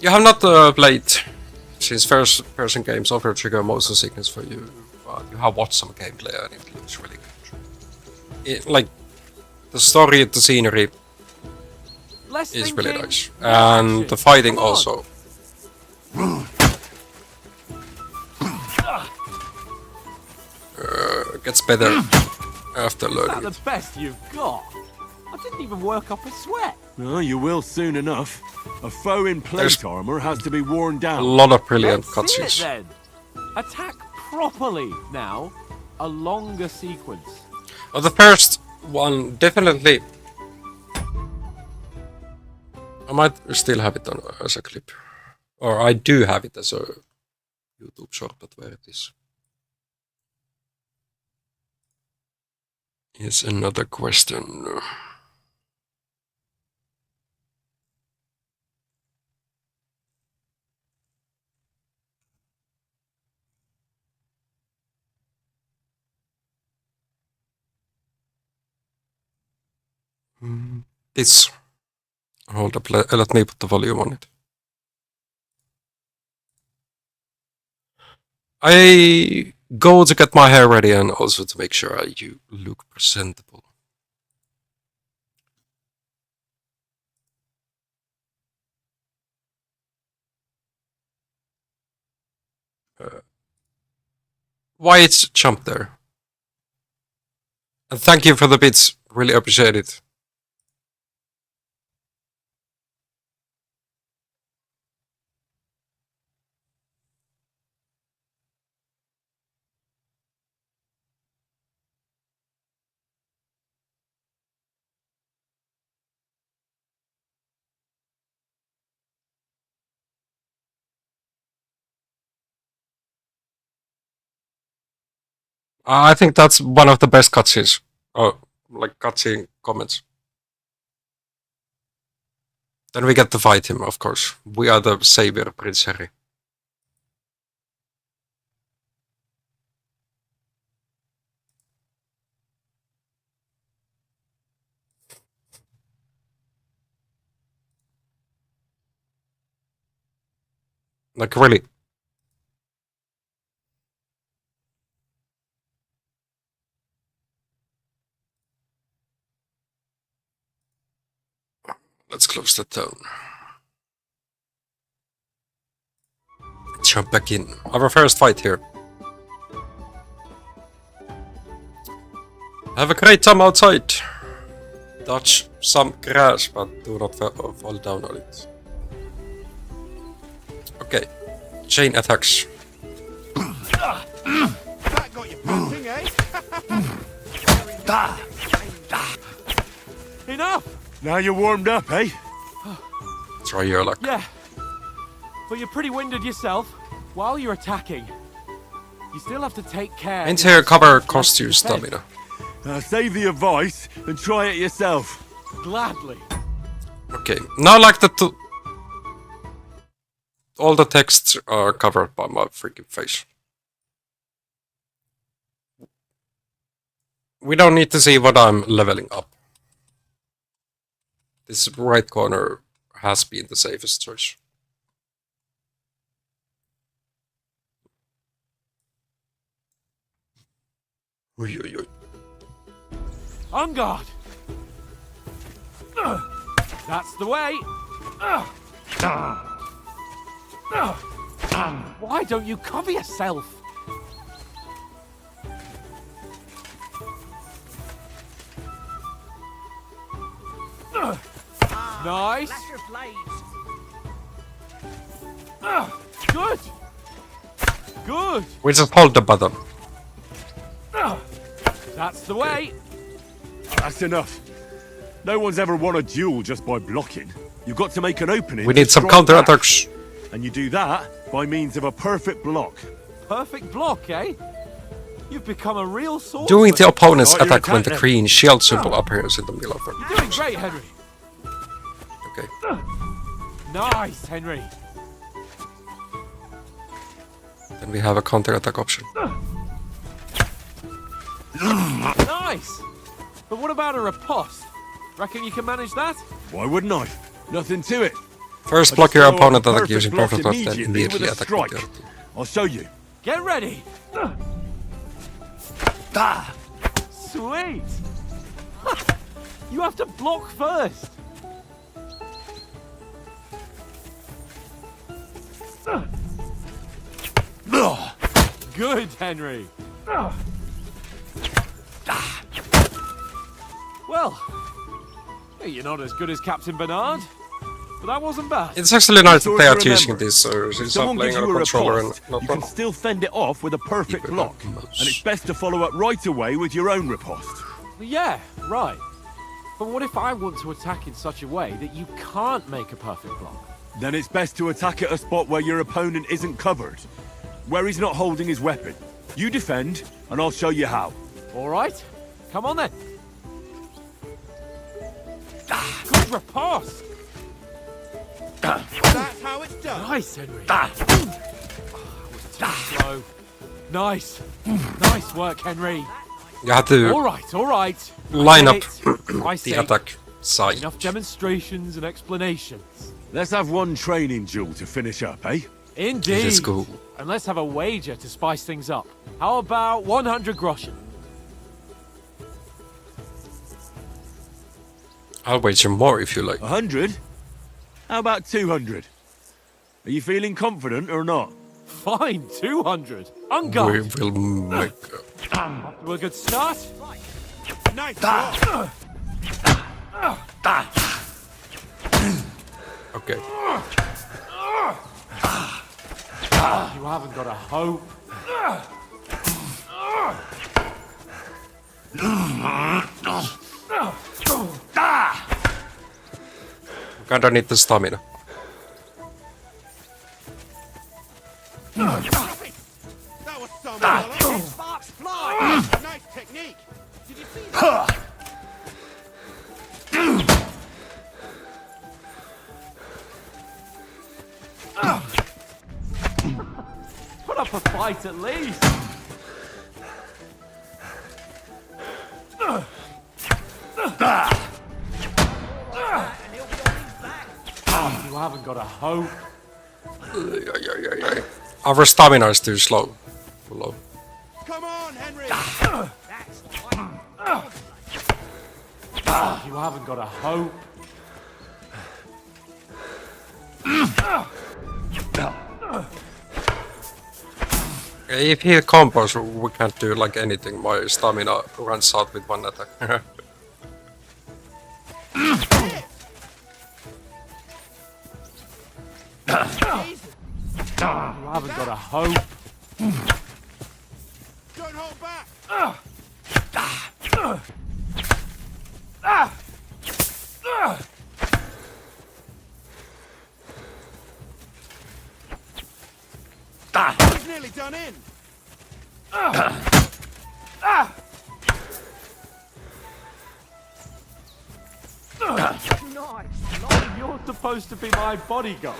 You have not played since first person games offer trigger motion sickness for you, but you have watched some gameplay and it looks really good. Like, the story, the scenery Less is thinking, really nice. more And action. the fighting Come on. also. Gets better after Is that learning the it. best you've got? I didn't even work up a sweat. Well, you will soon enough. A foe in plate There's armor has to be worn A down. lot of brilliant Let's see it cutscenes. then. Attack properly now. A longer sequence. Oh, the first one, definitely. I might still have it on as a clip. Or I do have it as a YouTube short, but where it is another question. This. Hold up, let me put the volume on it. I go to get my hair ready and also to make sure you look presentable. Why it's jumped there? And thank you for the bits, really appreciate it. I think that's one of the best cutscenes. Oh, like cutscene comments. Then we get to fight him, of course. We are the savior, Prince Harry. Like, really. Let's close that down. Jump back in. Our first fight here. Have a great time outside. Touch some grass, but do not fall down on it. Okay. Chain attacks. That got you panting, eh? Enough! Now you're warmed up, eh? Try your luck. Yeah. But you're pretty winded yourself. While you're attacking, you still have to take care. Entire cover costs you Defense. stamina. Save the advice and try it yourself. Gladly. Okay, now like all the texts are covered by my freaking face. we don't need to see what I'm leveling up. This right corner has been the safest choice. Oi, oi, oi. On guard! That's the way! Why don't you cover yourself? Nice! Flash of blades. Good! Good! We just hold the button. That's the way! That's enough. No one's ever won a duel just by blocking. You've got to make an opening. We to need some strike back. counterattacks. And you do that by means of a perfect block. Perfect block, eh? You've become a real swordsman. Doing the opponent's Start your attack when the attack green shield symbol appears in the middle of it. You're doing great, Henry. Okay. Nice, Henry. Then we have a counterattack option. Nice! But what about a riposte? Reckon you can manage that? Why wouldn't I? Nothing to it. First I block just your follow up opponent a attack perfect using block perfect block, then with immediately a attack strike. with the other. I'll show you. Get ready! Sweet! You have to block first! Good, Henry! Well, you're not as good as Captain Bernard, but that wasn't bad. It's actually nice that Sort they of are choosing remember, this, since I'm Someone playing gives on you a a controller and riposte, not you can on. still fend it off with a perfect Keep it block. on mouse. And it's best to follow up right away with your own riposte. Yeah, right. But what if I want to attack in such a way that you can't make a perfect block? Then it's best to attack at a spot where your opponent isn't covered. Where he's not holding his weapon. You defend, and I'll show you how. All right, come on then. Good riposte. That's how it's done. Nice, Henry. That was too slow. Nice. Nice work, Henry. You have to All right. line up I the say, attack side. enough demonstrations and explanations. Let's have one training duel to finish up, eh? Indeed. Let's go. And let's have a wager to spice things up. How about 100 groschen? I'll wager more if you like. 100? How about 200? Are you feeling confident or not? Fine, 200. On We guard. will make. To a good start. Nice. Okay. You haven't got a hope. Kinda need the stamina. That was some fella. Sparks fly. Nice technique. Did you see that? Put up a fight at least. You haven't got a hope. Our stamina is too slow. Low. Come on, Henry. You haven't got a hope. If he combos, we can't do like anything. My stamina runs out with one attack. You haven't got a hope. Don't hold back. He's nearly done in. You're supposed to be my bodyguard.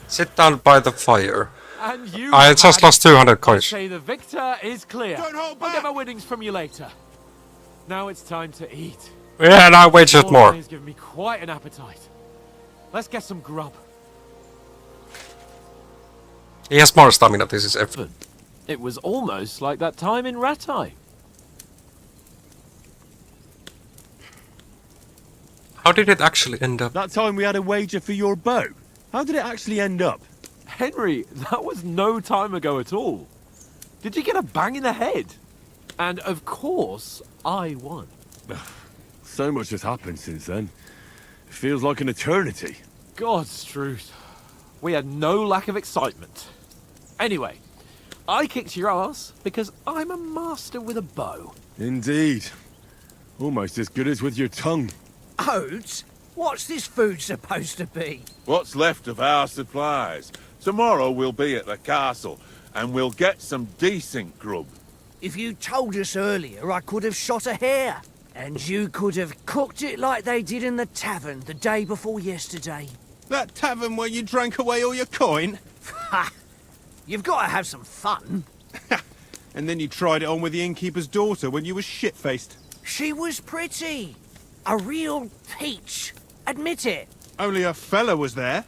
Sit down by the fire. And you I just had- lost 200 I coins. say the victor is clear. Don't hold I'll get back. my winnings from you later. Now it's time to eat. Yeah, now wait just more. It's given me quite an appetite. Let's get some grub. He has more stamina, this is effort. It was almost like that time in Ratai. How did it actually end up? That time we had a wager for your bow. How did it actually end up? Henry, that was no time ago at all. Did you get a bang in the head? And of course, I won. So much has happened since then. It feels like an eternity. God's truth. We had no lack of excitement. Anyway, I kicked your ass because I'm a master with a bow. Indeed. Almost as good as with your tongue. Oats? What's this food supposed to be? What's left of our supplies. Tomorrow we'll be at the castle, and we'll get some decent grub. If you told us earlier, I could have shot a hare. And you could have cooked it like they did in the tavern the day before yesterday. That tavern where you drank away all your coin? Ha! You've got to have some fun. And then you tried it on with the innkeeper's daughter when you were shit-faced. She was pretty. A real peach. Admit it. Only a fella was there.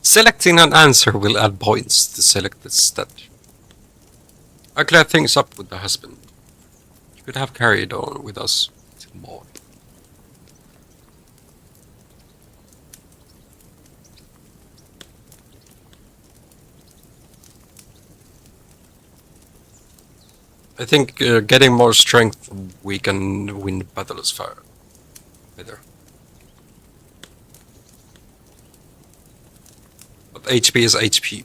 Selecting an answer will add points to selected stat. I cleared things up with the husband. You could have carried on with us till morning. I think getting more strength, we can win battles better. But HP is HP.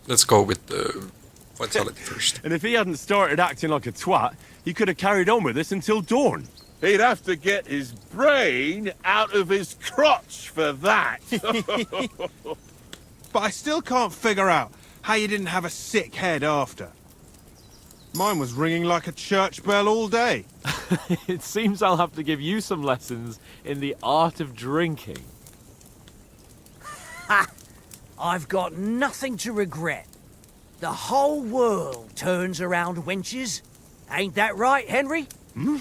Let's go with the vitality first. And if he hadn't started acting like a twat, he could have carried on with us until dawn. He'd have to get his brain out of his crotch for that. But I still can't figure out how you didn't have a sick head after. Mine was ringing like a church bell all day. It seems I'll have to give you some lessons in the art of drinking. Ha! I've got nothing to regret. The whole world turns around wenches. Ain't that right, Henry? Hmm?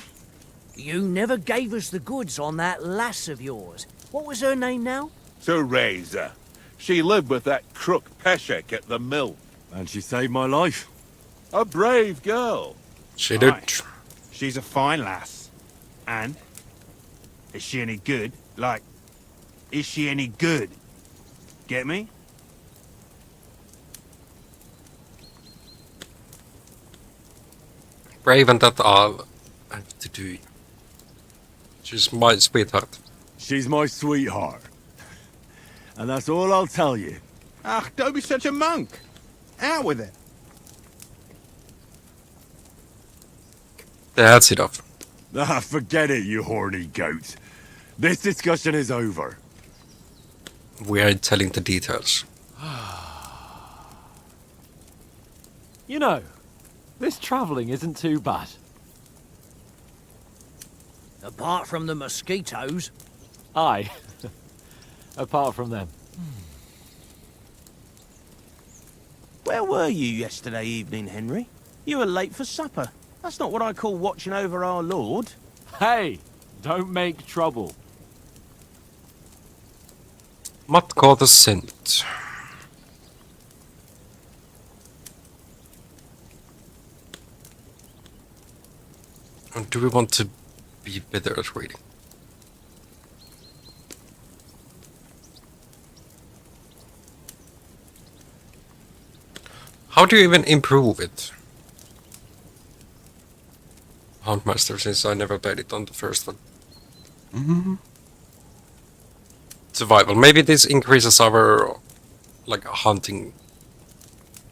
You never gave us the goods on that lass of yours. What was her name now? Teresa. She lived with that crook Peshek at the mill. And she saved my life. A brave girl. She did. Aye. She's a fine lass. And? Is she any good? Like, is she any good? Get me? Brave and that all I have to do. She's my sweetheart. She's my sweetheart. And that's all I'll tell you. Ah, don't be such a monk. Out with it. That's enough. Ah, forget it, you horny goat. This discussion is over. We are telling the details. You know, this travelling isn't too bad. Apart from the mosquitoes. Aye. Apart from them. Where were you yesterday evening, Henry? You were late for supper. That's not what I call watching over our Lord. Hey, don't make trouble. Matka the scent. And do we want to be better at reading? How do you even improve it? Houndmaster, since I never played it on the first one. Survival. Maybe this increases our like hunting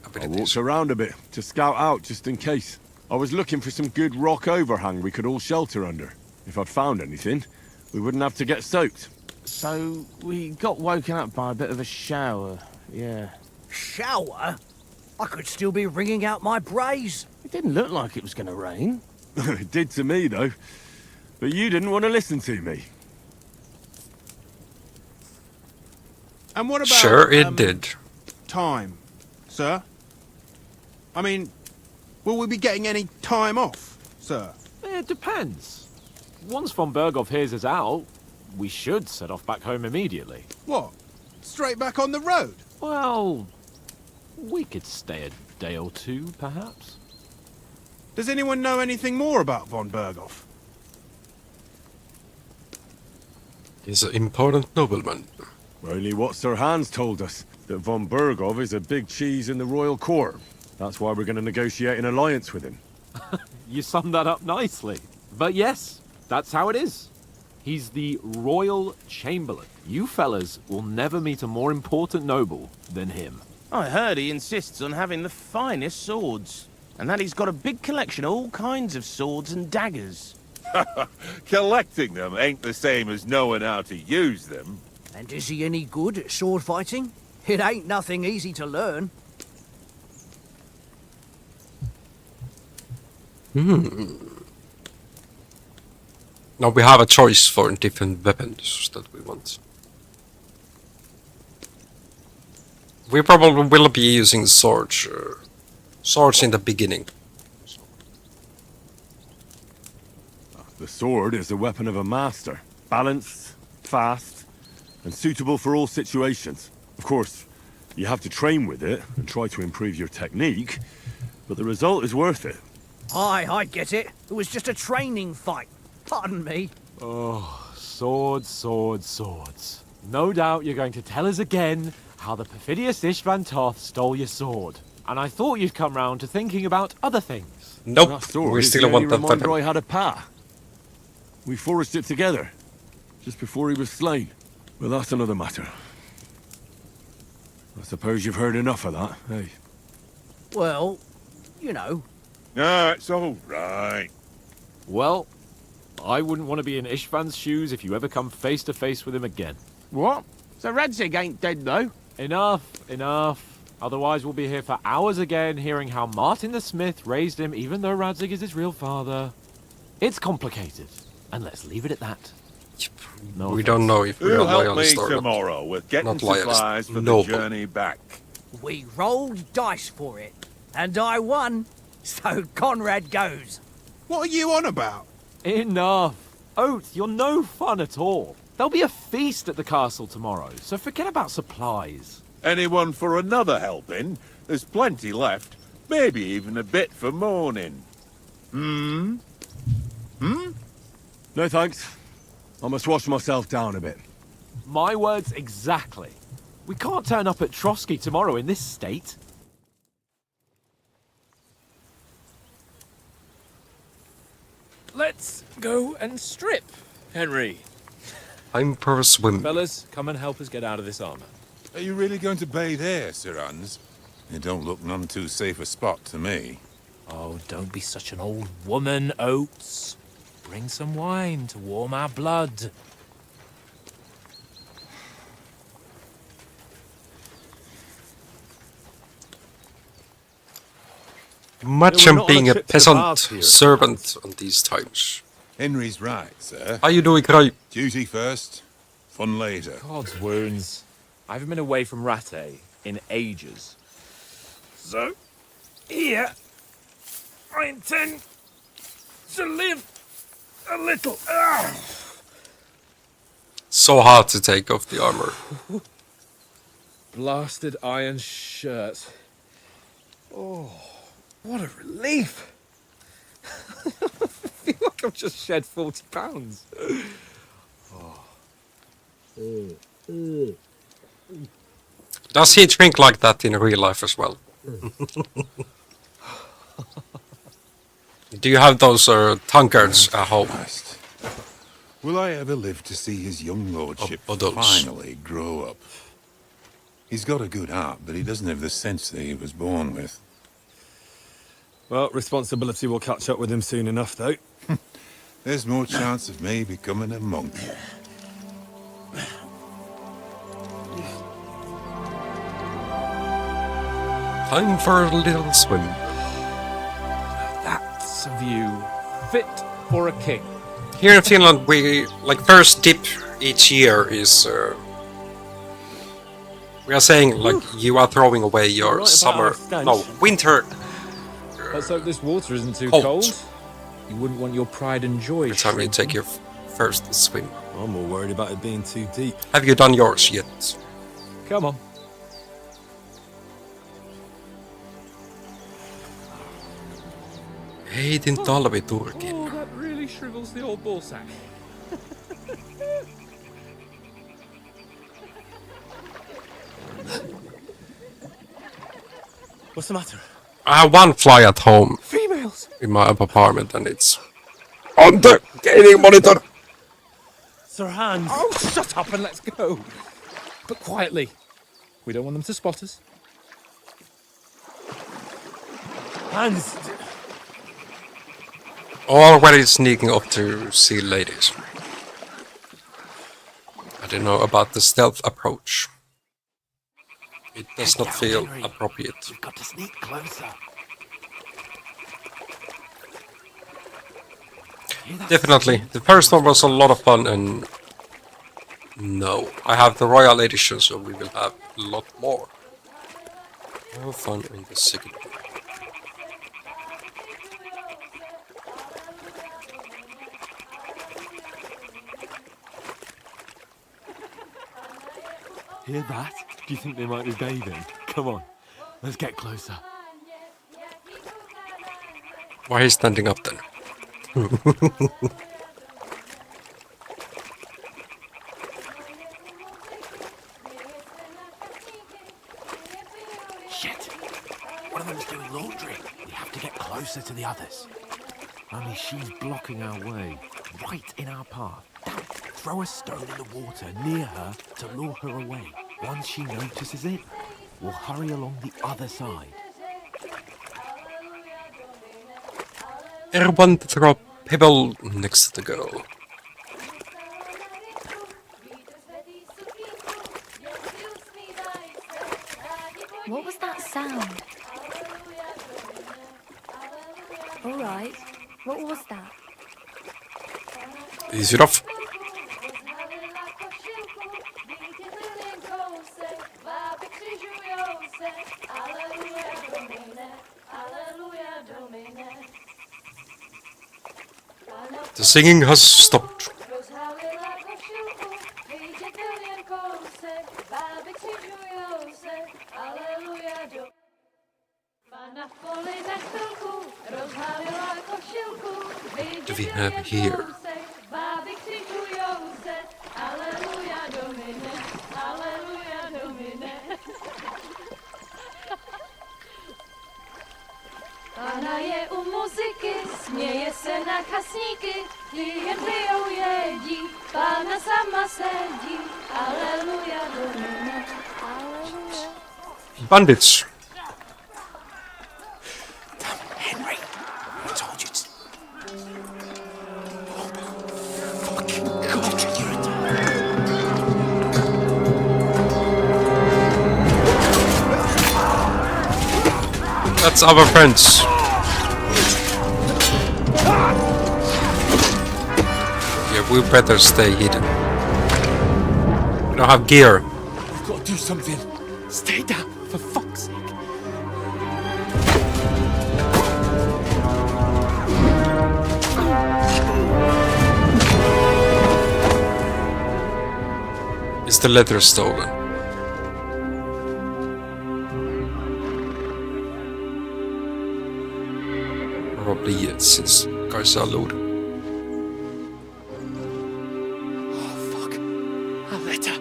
I abilities. walked around a bit to scout out just in case. I was looking for some good rock overhang we could all shelter under. If I'd found anything, we wouldn't have to get soaked. So, we got woken up by a bit of a shower, yeah. Shower? I could still be wringing out my brays. It didn't look like it was going to rain. It did to me, though. But you didn't want to listen to me. And what about... Sure, it did. time, sir? I mean, will we be getting any time off, sir? It depends. Once von Berghoff hears us out, we should set off back home immediately. What? Straight back on the road? Well, we could stay a day or two, perhaps. Does anyone know anything more about von Berghoff? He's an important nobleman. Only what Sir Hans told us, that von Berghoff is a big cheese in the royal court. That's why we're going to negotiate an alliance with him. You summed that up nicely. But yes, that's how it is. He's the Royal Chamberlain. You fellas will never meet a more important noble than him. I heard he insists on having the finest swords, and that he's got a big collection of all kinds of swords and daggers. Collecting them ain't the same as knowing how to use them. And is he any good at sword fighting? It ain't nothing easy to learn. Now we have a choice for different weapons that we want. We probably will be using swords in the beginning. The sword is the weapon of a master. Balanced, fast, and suitable for all situations. Of course, you have to train with it and try to improve your technique, but the result is worth it. Aye, I get it. It was just a training fight. Pardon me. Oh, swords, swords, swords. No doubt you're going to tell us again how the perfidious Istvan Toth stole your sword. And I thought you'd come round to thinking about other things. Nope, That sword we is still the want only that reminder weapon. I had a pa. We forged it together, just before he was slain. But that's another matter. I suppose you've heard enough of that, eh? Well, you know. No, it's all right. Well, I wouldn't want to be in Istvan's shoes if you ever come face to face with him again. What? So Radzig ain't dead, though? Enough, enough. Otherwise we'll be here for hours again hearing how Martin the Smith raised him even though Radzig is his real father. It's complicated, and let's leave it at that. No We offense. don't know if we are Who'll help me loyalist or not. tomorrow with getting Not loyalist, supplies for noble. the journey back? We rolled dice for it, and I won. So Conrad goes. What are you on about? Enough. Oath, you're no fun at all. There'll be a feast at the castle tomorrow, so forget about supplies. Anyone for another helping? There's plenty left. Maybe even a bit for morning. No thanks. I must wash myself down a bit. My words exactly. We can't turn up at Trotsky tomorrow in this state. Let's go and strip, Henry. I'm for a swim. Fellas, come and help us get out of this armor. Are you really going to bathe here, Sir Hans? It don't look none too safe a spot to me. Oh, don't be such an old woman, Oates. Bring some wine to warm our blood. Imagine not on being a a trip to the peasant baths here. servant on these times. Henry's right, sir. How you doing, right? Duty first, fun later. God's wounds. I haven't been away from Rattay in ages. So, here, I intend to live a little. So hard to take off the armor. Blasted iron shirt. Oh, what a relief. I feel like I've just shed 40 pounds. Does he drink like that in real life as well? Do you have those tankards at home? Christ. Will I ever live to see his young lordship those. finally grow up? He's got a good heart, but he doesn't have the sense that he was born with. Well, responsibility will catch up with him soon enough, though. There's more chance of me becoming a monk. Time for a little swim. That's a view fit for a king. Here in Finland, we like first dip each year is We are saying, like, you are throwing away your Right about summer... our stench. No, winter... Let's hope this water isn't too Cold. cold. You wouldn't want your pride and joy Every time you shrinking. take your first swim. I'm more worried about it being too deep. Have you done yours yet? Come on. Heitin talviturkin. Oh, that really shrivels the old ballsack. What's the matter? I have one fly at home Females! in my apartment and it's on the gaming monitor. Sir Hans. Oh, shut up and let's go. But quietly. We don't want them to spot us. Hans. Already sneaking up to see ladies. I don't know about the stealth approach. It does not feel appropriate. You've got to sneak closer. Definitely. The first one was a lot of fun and... No. I have the Royal Edition, so we will have a lot more. More fun in the second one. Hear that? Do you think they might be bathing? Come on, let's get closer. Why are you standing up then? Shit! One of them's doing laundry. We have to get closer to the others. Only she's blocking our way, right in our path. Damn it. Throw a stone in the water near her to lure her away. Once she notices it, we'll hurry along the other side. Everyone to throw a pebble next to the girl. What was that sound? All right. What was that? Is it off? The singing has stopped. Do we have here? Pána je u muziky, směje se na kasníky, ty jen pijou jedí, Pána sama sedí, aleluja, domine, aleluja. Bandits. Henry, I told you to... Fucking God, you're a... That's our friends. Yeah, we better stay hidden. We don't have gear. We've got to do something. Stay down, for fuck's sake. Is the letter stolen? Probably yes, since guys are loaded. Oh, fuck. A letter.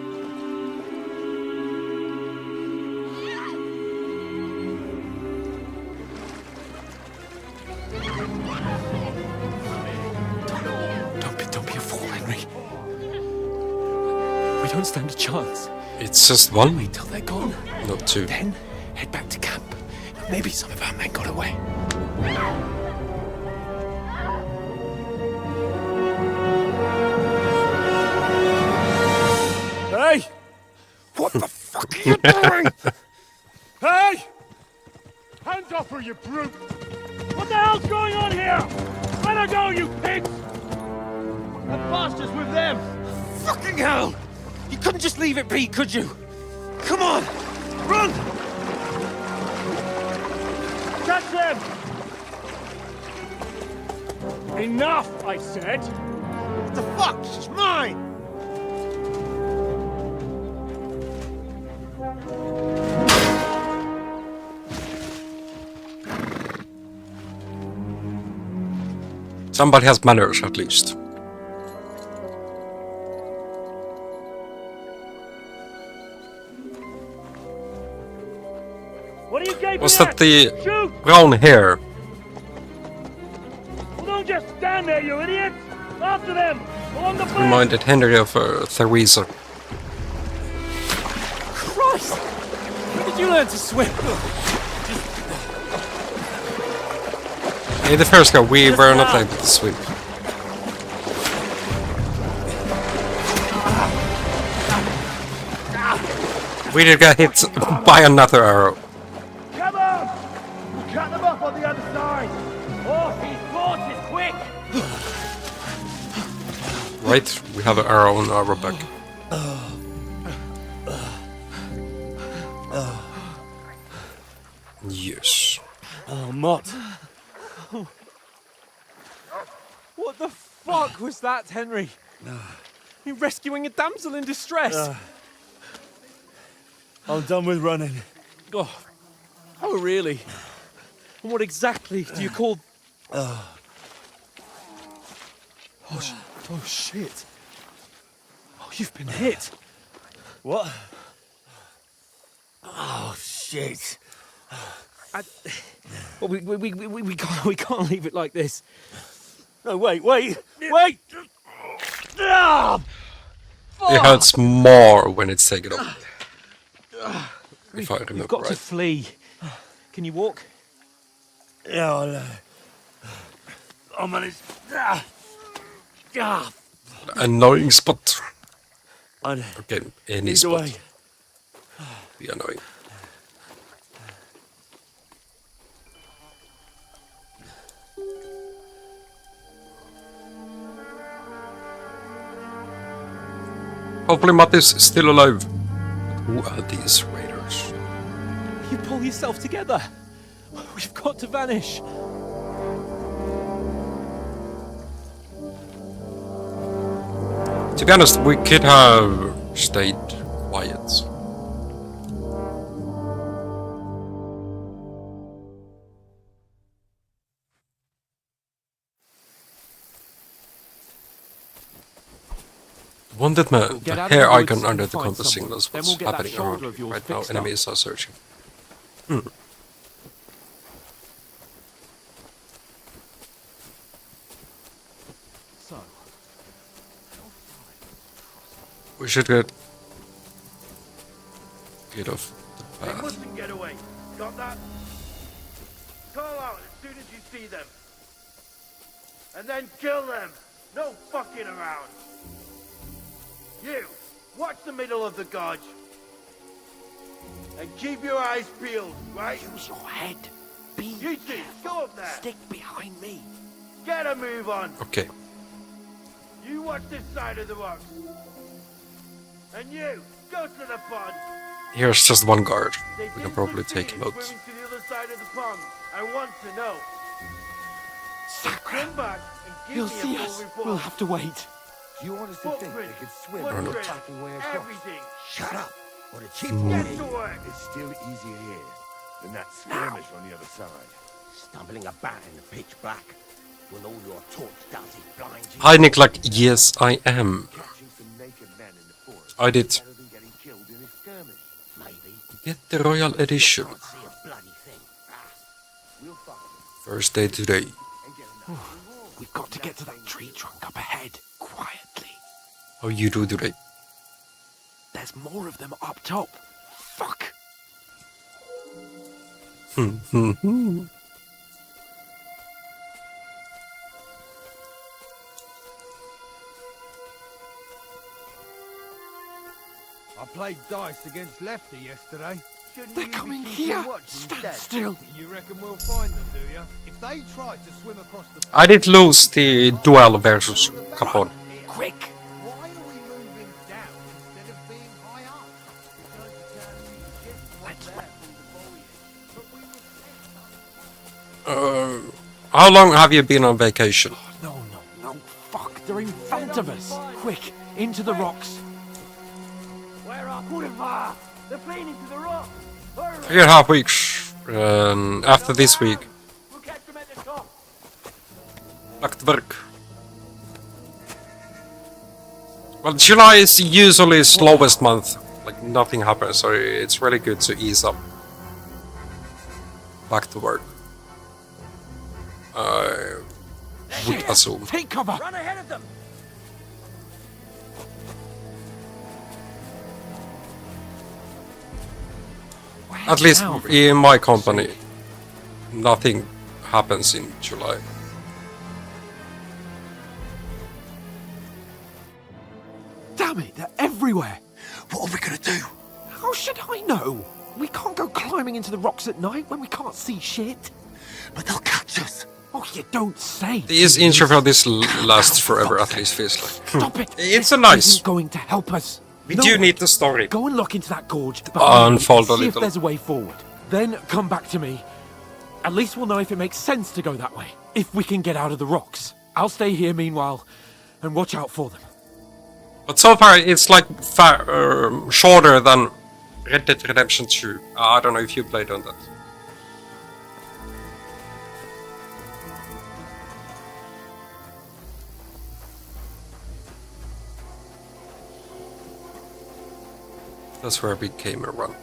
Don't be a fool, Henry. We don't stand a chance. It's just one? Wait till they're gone. Not two. Then head back to camp. Maybe some of our men got away. Hey! What the fuck are you doing? Hey! Hands off her, you brute! What the hell's going on here? Let her go, you pigs! That bastard's with them! Fucking hell! You couldn't just leave it be, could you? Come on! Run! Catch them! Enough, I said! What the fuck? She's mine! Somebody has manners, at least. What are you gaping Was at? that the Shoot! brown hair? Well, don't just stand there, you idiot! After them! Along the bank! Reminded Henry of Theresa. Christ! When did you learn to swim? In the first go, we were not able to swim. We did get hit by another arrow. Come on! We'll cut them up on the other side! Oh, these horses, quick! Right, we have an arrow on our back. Yes. Oh, Mott. What the fuck was that, Henry? You rescuing a damsel in distress? I'm done with running. Oh, really? And what exactly do you call... Oh, shit. Oh, you've been hit. What? Oh, shit. Well, we can't leave it like this. No, wait! Ah! It hurts more when it's taken off. If I remember We've got to right. flee. Can you walk? Yeah, I'll manage. Ah! Annoying spot. I'd Okay, any lead the spot. way. Be annoying. Hopefully Matt is still alive. But who are these raiders? You pull yourself together. We've got to vanish. To be honest, we could have stayed quiet. Wanted man, Get the out of hair the woods icon and under the find compass someone. signals Then what's we'll get that happening shoulder around of yours right now. fixed up. Enemies are searching. So, We should get off the They path. mustn't get away. Got that? Call out as soon as you see them. And then kill them. No fucking around. You, watch the middle of the gorge. And keep your eyes peeled, right? Use your head. Be You two, go up there. Stick behind me. Get a move on. Okay. You watch this side of the rocks. And you, go to the pond. Here's just one guard. They We can did probably succeed take in him out. swimming to the other side of the pond. I want to know. Sacra. Come back and give he'll me see a full us. report. We'll have to wait. Do you honestly think they Footprint, could swim footprint, tracking way across? everything. Shut up! Or the chief Get to work. It's still easier here than that skirmish on the other side. Stumbling about in the pitch black. When all your torch does is blind you. Hi Nick, like, yes I am. Catching some naked men in the forest I did. is better than getting killed in a skirmish. Maybe. Get the Royal Edition. Can't see a bloody thing. We'll find them First day today. and get enough reward. We've got to get to that tree trunk up ahead. Quietly. How you do today? There's more of them up top. Fuck. I played dice against Lefty yesterday. They're coming here. Stand still. You reckon we'll find them, do you? If they try to swim across the... I did lose the duel versus Capone. Quick. Why are we moving down instead of being high up? How long have you been on vacation? No, fuck, they're in front of us. Quick, into the rocks. Where are Kurva? They're playing into the rock. 3.5 weeks. After this week. We'll catch them at the top. Back to work. Well, July is usually slowest month. Like nothing happens, so it's really good to ease up. Back to work. Would assume. Take cover. Run ahead of them. At least in my company, nothing happens in July. Damn it, they're everywhere. What are we gonna do? How should I know? We can't go climbing into the rocks at night when we can't see shit. But they'll catch us. Oh, you don't say. This interval this lasts forever, at least feels like. Stop it. It's a This nice. isn't going to help us. We do need the story. Go and look into that gorge. Unfold a See if little. there's a way forward. Then come back to me. At least we'll know if it makes sense to go that way. If we can get out of the rocks. I'll stay here meanwhile and watch out for them. But so far, it's like shorter than Red Dead Redemption 2. I don't know if you played on that. That's where we came and run.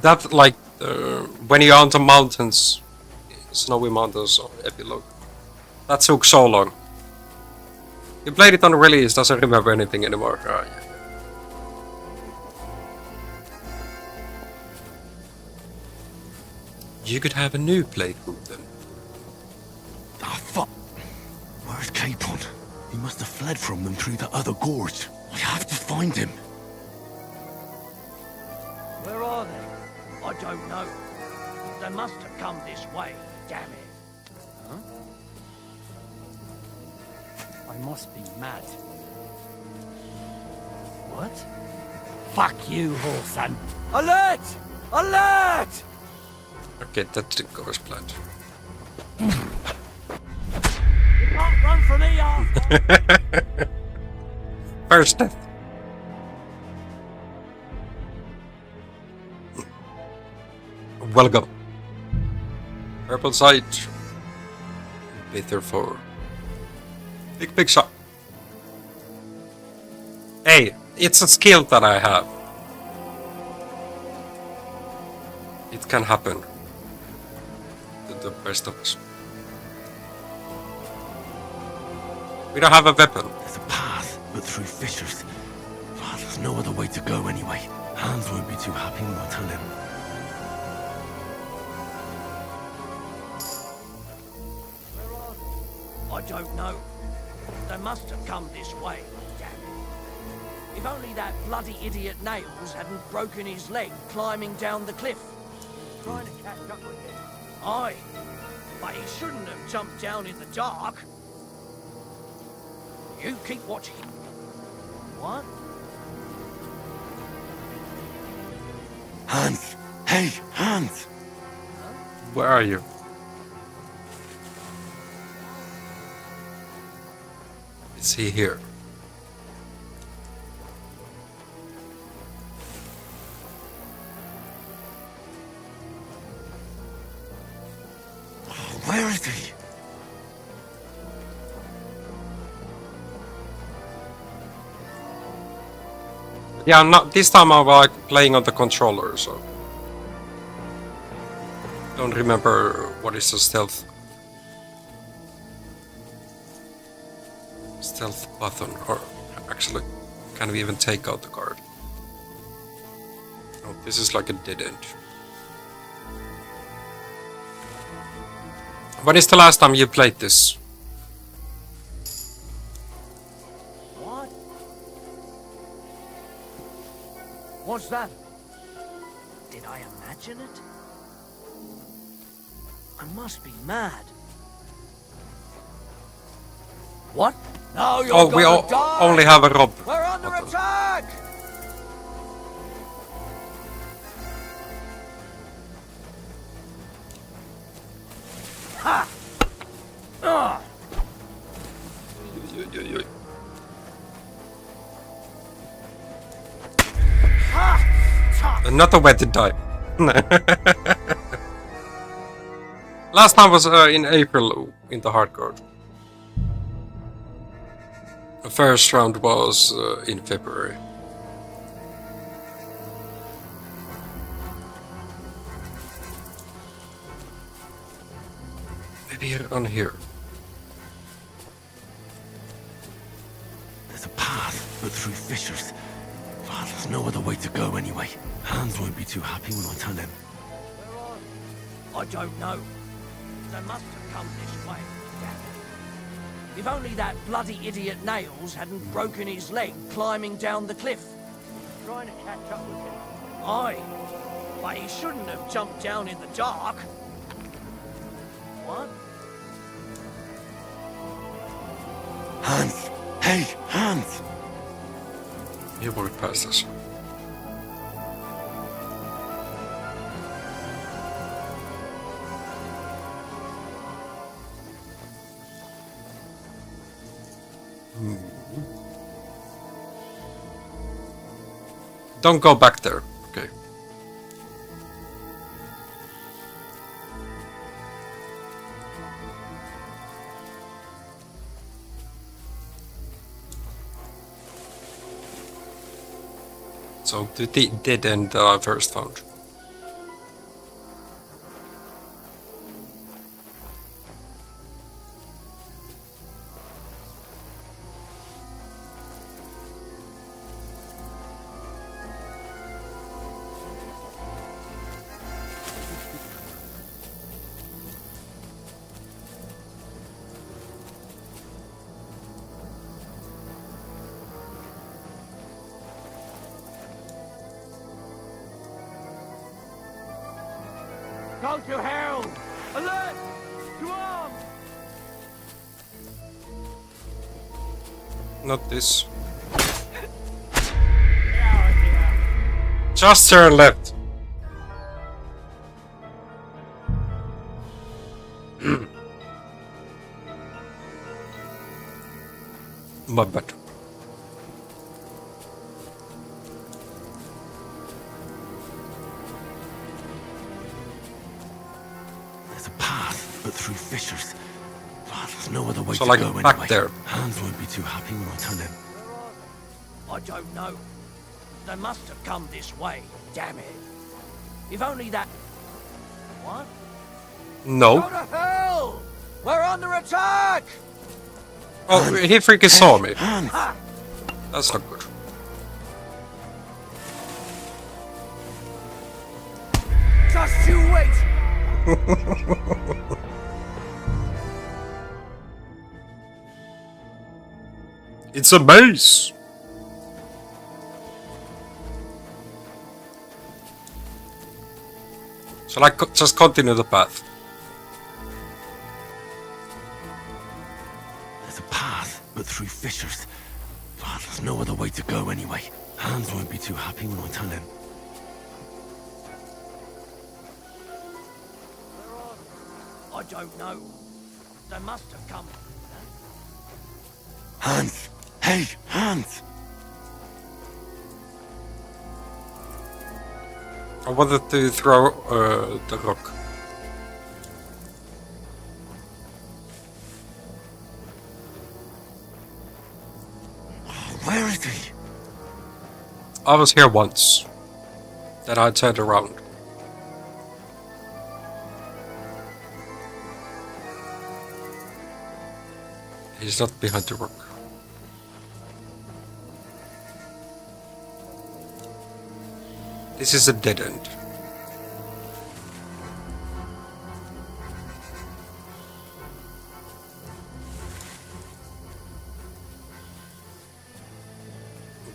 That, like, when you're on the mountains, snowy mountains or epilogue, that took so long. You played it on release, doesn't remember anything anymore. Yeah. You could have a new playthrough then. Ah, fuck. Where's Capon? He must have fled from them through the other gorge. I have to find him. Where are they? I don't know. They must have come this way. Damn it. Huh? I must be mad. What? Fuck you, Horson. Alert! Alert! Okay, that didn't go as planned. You can't run from me, arsehole! First death. Welcome. Purple sight. Bitter 4. Big shot. Hey, it's a skill that I have. It can happen to the best of us. We don't have a weapon. There's a path, but through fissures. Ah, there's no other way to go anyway. Hans won't be too happy when I tell him. I don't know. They must have come this way. Damn it. If only that bloody idiot Nails hadn't broken his leg climbing down the cliff. Trying to catch up with him. Aye. But he shouldn't have jumped down in the dark. You keep watching. What? Hans! Hey, Hans! Where are you? Is he here? Where is he? Yeah, not this time. I'm like playing on the controller, so don't remember what is the stealth button, or actually, can we even take out the card? Oh, this is like a dead end. When is the last time you played this? What? What's that? Did I imagine it? I must be mad. What? No, you're Oh, we only have a Rob. We're under button. attack! not a way to die. Last time was in April in the hardcore. The first round was in February. Maybe on here. There's a path, but through fissures. Well, there's no other way to go anyway. Hans won't be too happy when I tell him. I don't know. They must have come this way. If only that bloody idiot Nails hadn't broken his leg climbing down the cliff. Trying to catch up with him. Aye. But he shouldn't have jumped down in the dark. What? Hans! Hey, Hans! He walked past us. Don't go back there. Okay. So the dead end that I first found. Go to hell! Alert! To arms! Not this. Just turn left. My bad. There's a path, but through fissures. Well, there's no other way So to like go back anyway. there. Hans won't be too happy when I tell him. I don't know. They must have come this way. Damn it. If only that... What? No. Go to hell! We're under attack! Oh, he freaking saw me. Ha! That's not good. Just you wait! It's a maze. Shall I just continue the path? There's a path, but through fissures. Well, there's no other way to go anyway. Hans won't be too happy when I tell him. I don't know. They must have come. Hans! Hey, Hans! I wanted to throw the rock. Where is he? I was here once. Then I turned around. He's not behind the rock. This is a dead end.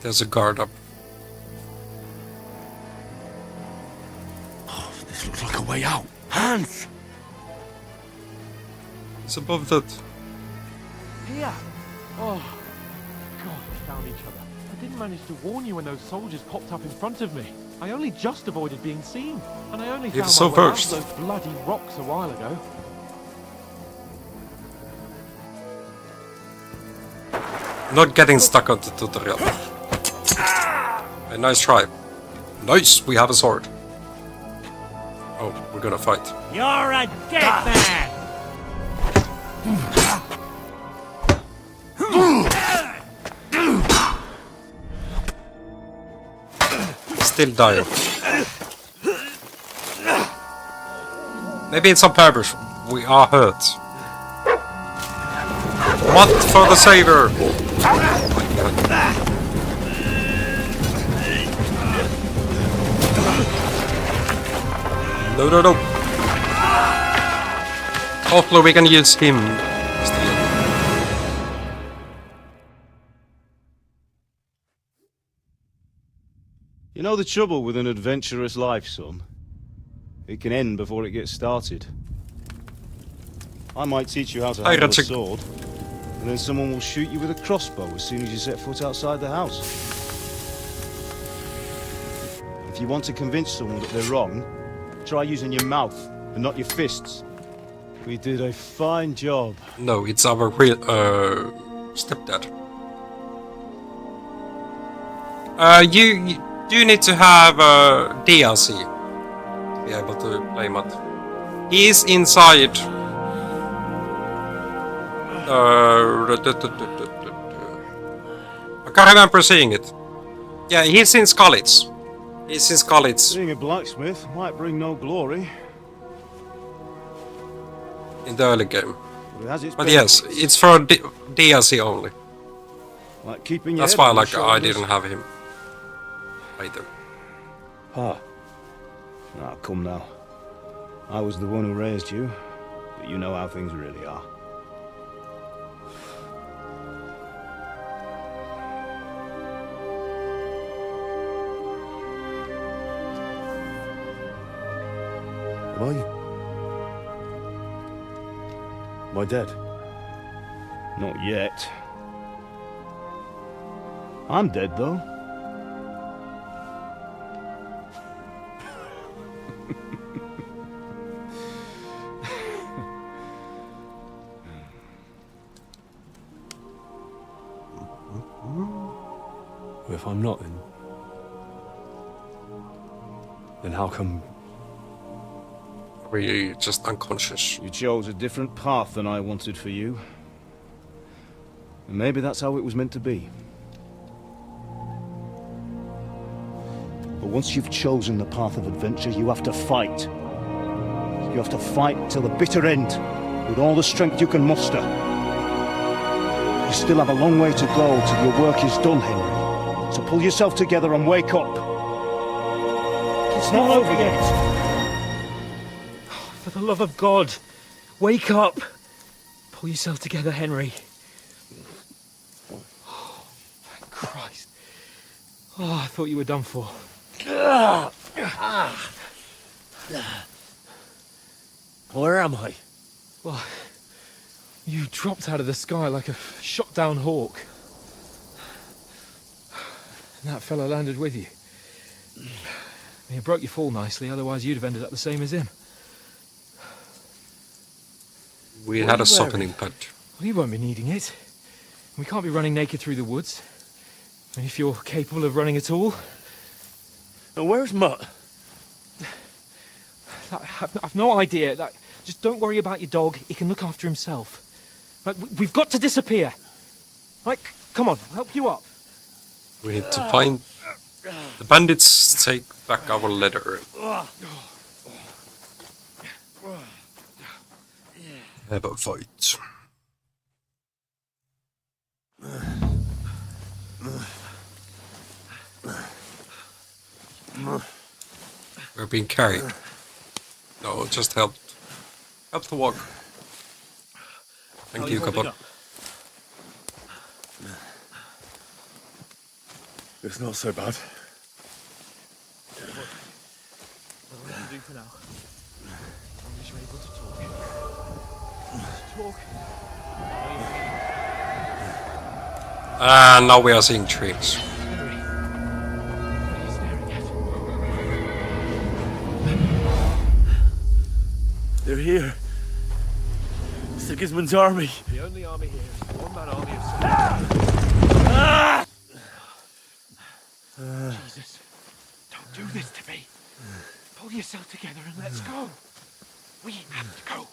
There's a guard up. Oh, this looks like a way out. Hans! It's above that. Here! Oh, God, we found each other. I didn't manage to warn you when those soldiers popped up in front of me. I only just avoided being seen. And I only You're found so my way out first. of those bloody rocks a while ago. Not getting stuck on the tutorial. A nice try. Nice, we have a sword. Oh, we're gonna fight. You're a dead man! Still dying. Maybe in some purpose we are hurt. What for the savior? No, no, no. Hopefully we can use him. You know the trouble with an adventurous life, son? It can end before it gets started. I might teach you how to handle a sword, and then someone will shoot you with a crossbow as soon as you set foot outside the house. If you want to convince someone that they're wrong, try using your mouth and not your fists. We did a fine job. No, it's our real stepdad. You do need to have DLC to be able to play mod. He is inside. I can't remember seeing it. Yeah, he's in Scarlet's. He's in Scarlet's. Being a blacksmith might bring no glory. In the early game. But But yes, it's for DLC only. Like keeping your That's head why on your I shoulders. didn't have him either. Ah. Ah, come now. I was the one who raised you, but you know how things really are. Am I? Am I dead? Not yet. I'm dead, though. Well, if I'm not, then how come? Were you just unconscious? You chose a different path than I wanted for you. And maybe that's how it was meant to be. But once you've chosen the path of adventure, you have to fight. You have to fight till the bitter end, with all the strength you can muster. You still have a long way to go till your work is done, Henry. So pull yourself together and wake up. It's not over yet. For the love of God, wake up! Pull yourself together, Henry. Oh, thank Christ. Oh, I thought you were done for. Where am I? Well, you dropped out of the sky like a shot-down hawk. And that fella landed with you. He broke your fall nicely, otherwise you'd have ended up the same as him. We had a softening punch. Well, you won't be needing it. We can't be running naked through the woods. And if you're capable of running at all... And where's Mutt? I've no idea. Just don't worry about your dog. He can look after himself. Right, we've got to disappear. Right, come on, I'll help you up. We need to find the bandits. Take back our letter. Have a fight. We're being carried. No, just help. Help to walk. Thank you, Kabot. It's not so bad. What we can do for now? I'm just able to talk. And now we are seeing trees. They're here. Sigismund's army. The only army here is a one-man army of soldiers. Jesus. Don't do this to me. Pull yourself together and let's go. We have to go.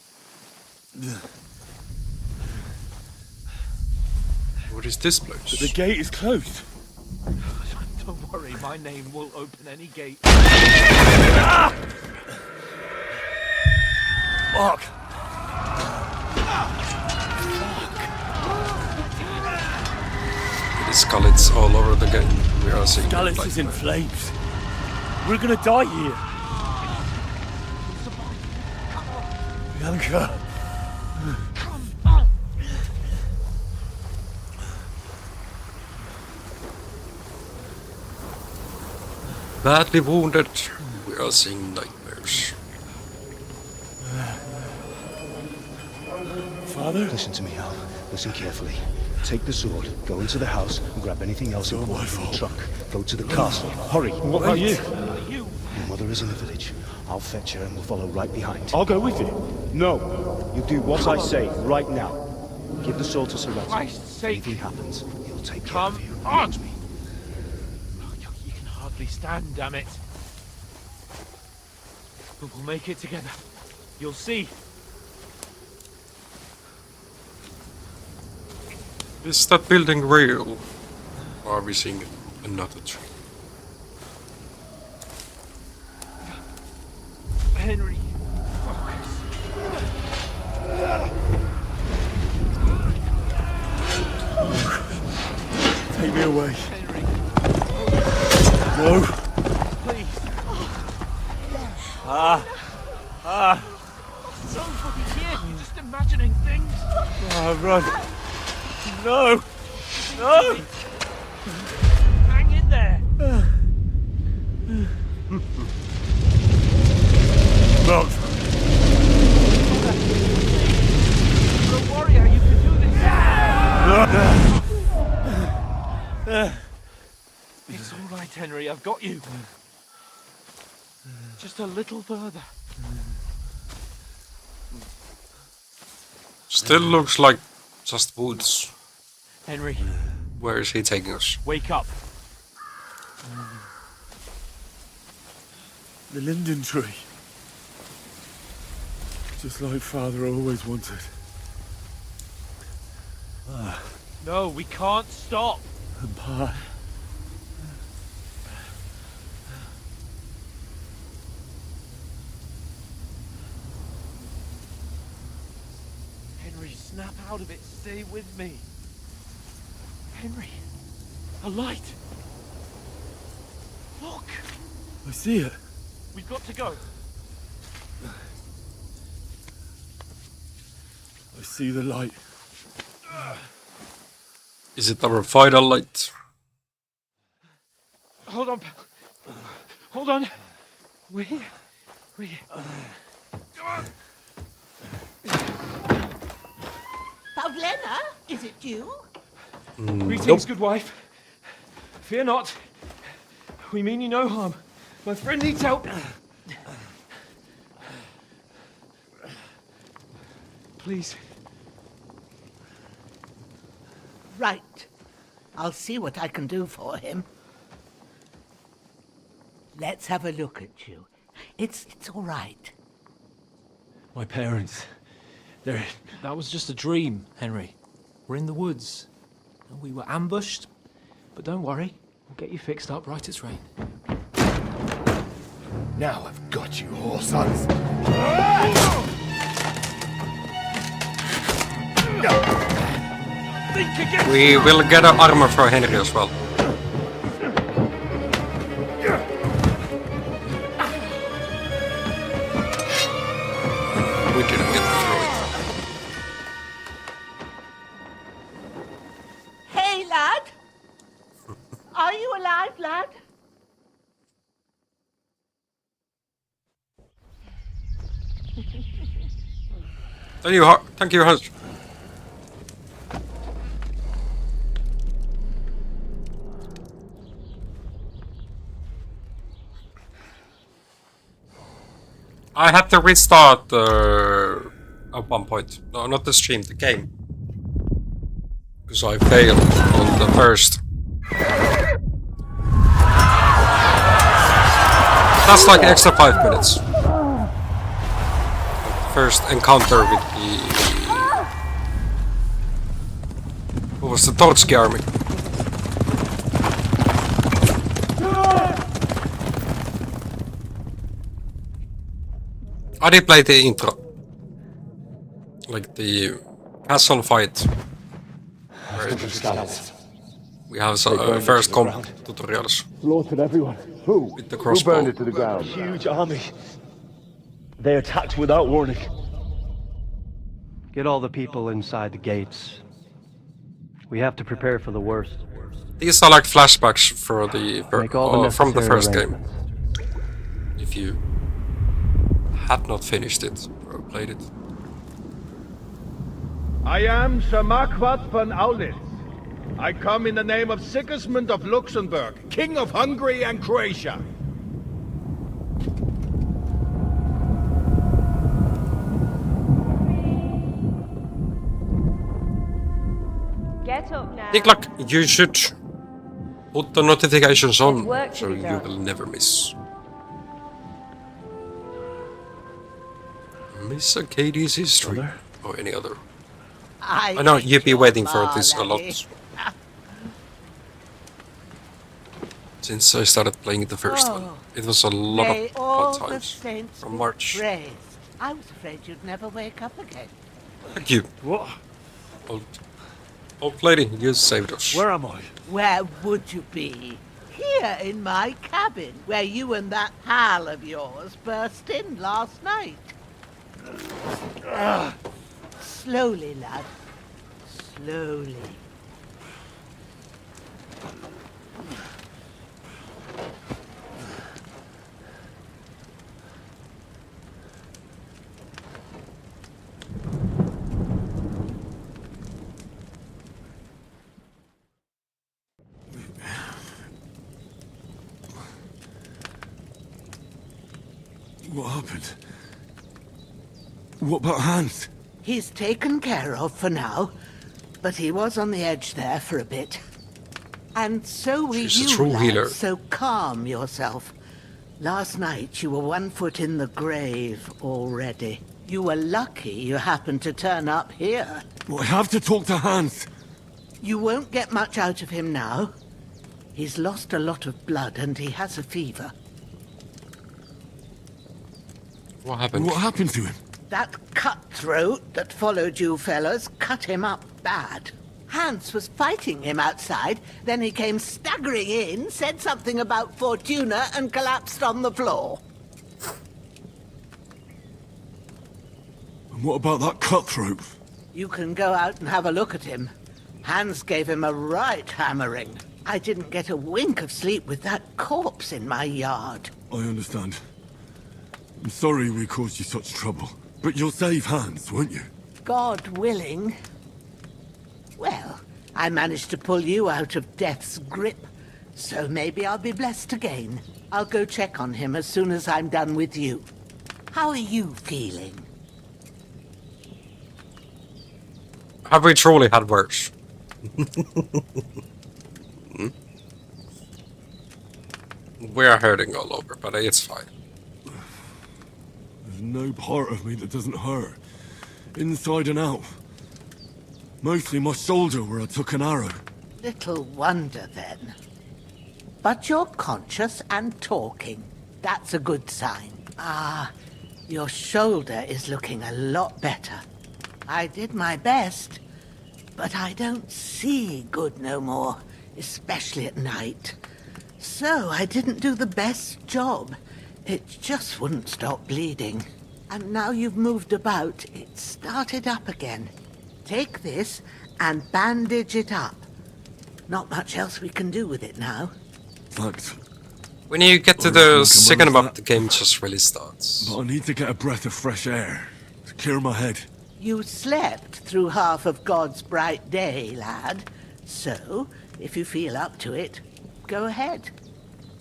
What is this place? The gate is closed. Don't worry, my name will open any gate. Fuck. It is skeletons all over the game. We are seeing Dallas is in flames. We're gonna die here. Bianca. Badly wounded. We are seeing nightmares. Father? Listen to me, Al. Listen carefully. Take the sword, go into the house, and grab anything else important from the truck. Go to the castle. Hurry. What about you? Your mother is in the village. I'll fetch her and we'll follow right behind. I'll go with you. No. You do what I say right now. Give the sword to Sir Rattle. Christ's sake. If anything happens, he'll take care Come of you. on! You can hardly stand, damn it. But we'll make it together. You'll see. Is that building real? Or are we seeing another tree? Henry. Take me away. Henry. No. Please. So fucking kid. You're just imagining things. Run. No. No. Hang in there. Run. You're a warrior. You can do this. It's all right, Henry. I've got you. Just a little further. Still looks like just woods. Henry. Where is he taking us? Wake up. The linden tree. Just like Father always wanted. No, we can't stop. And Pa. Henry, snap out of it. Stay with me. Henry, a light. Look. I see it. We've got to go. I see the light. Is it our final light? Hold on. Hold on. We're here. We're here. Pavlena, is it you? Greetings, good wife. Fear not. We mean you no harm. My friend needs help. Please. Right. I'll see what I can do for him. Let's have a look at you. It's all right. My parents, they're... That was just a dream, Henry. We're in the woods. We were ambushed, but don't worry. We'll get you fixed up right as rain. Now I've got you, whore sons. We will get our armor for Henry as well. We didn't get through it. Hey, lad! Are you alive, lad? Thank you, Hans. I had to restart at one point. No, not the stream, the game. Because I failed on the first. That's like extra 5 minutes. First encounter with the... What was the Trotsky army? I did play the intro. Like the castle fight. Where we have some first combat tutorials. Slaughtered everyone. Who? With the crossbow. Who burned it to the ground? Huge army. They attacked without warning. Get all the people inside the gates. We have to prepare for the worst. These are like flashbacks for the from the necessary first game. arrangements. If you had not finished it or played it. I am Sir Marquardt von Aulitz. I come in the name of Sigismund of Luxembourg, King of Hungary and Croatia. Get up now. Niklak, you should put the notifications on work to so be you done. will never miss. Miss Acadia's history or any other. I know you'd be waiting for this a lot. Since I started playing the first one. It was a lot May of all fun the times saints from be March. praised. I was afraid you'd never wake up again. Thank you. What? Old lady, you saved us. Where am I? Where would you be? Here in my cabin, where you and that pal of yours burst in last night. Slowly, lad. Slowly. What happened? What about Hans? He's taken care of for now, but he was on the edge there for a bit. And so were She's a you, true lad, healer. so calm yourself. Last night you were 1 foot in the grave already. You were lucky you happened to turn up here. Well, I have to talk to Hans. You won't get much out of him now. He's lost a lot of blood and he has a fever. What happened? What happened to him? That cutthroat that followed you fellas cut him up bad. Hans was fighting him outside, then he came staggering in, said something about Fortuna, and collapsed on the floor. And what about that cutthroat? You can go out and have a look at him. Hans gave him a right hammering. I didn't get a wink of sleep with that corpse in my yard. I understand. I'm sorry we caused you such trouble. But you'll save Hans, won't you? God willing. Well, I managed to pull you out of death's grip, so maybe I'll be blessed again. I'll go check on him as soon as I'm done with you. How are you feeling? Have we truly had worse? We're hurting all over, but it's fine. There's no part of me that doesn't hurt. Inside and out. Mostly my shoulder where I took an arrow. Little wonder then. But you're conscious and talking. That's a good sign. Ah, your shoulder is looking a lot better. I did my best, but I don't see good no more, especially at night. So I didn't do the best job. It just wouldn't stop bleeding. And now you've moved about, it started up again. Take this and bandage it up. Not much else we can do with it now. Thanks. When you get to the second map, the game just really starts. But I need to get a breath of fresh air to clear my head. You slept through half of God's bright day, lad. So, if you feel up to it, go ahead.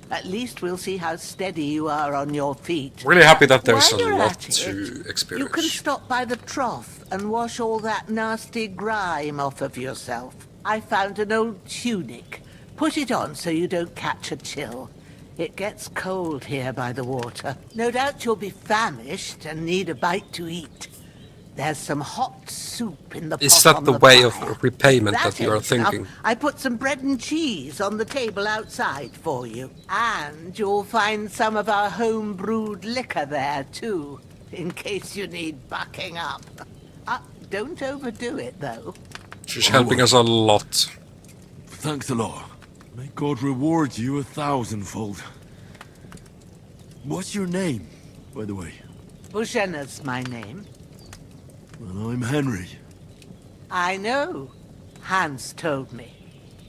At least we'll see how steady you are on your feet. Really happy that there's While a you're lot at to it, experience. You can stop by the trough and wash all that nasty grime off of yourself. I found an old tunic. Put it on so you don't catch a chill. It gets cold here by the water. No doubt you'll be famished and need a bite to eat. There's some hot soup in the Is pot that on the the way fire. of repayment If that you are ain't enough, thinking? I put some bread and cheese on the table outside for you. And you'll find some of our home-brewed liquor there, too, in case you need bucking up. Don't overdo it, though. She's helping us a lot. Thanks a lot. May God reward you 1,000-fold. What's your name, by the way? Bushena's my name. Well, I'm Henry. I know. Hans told me.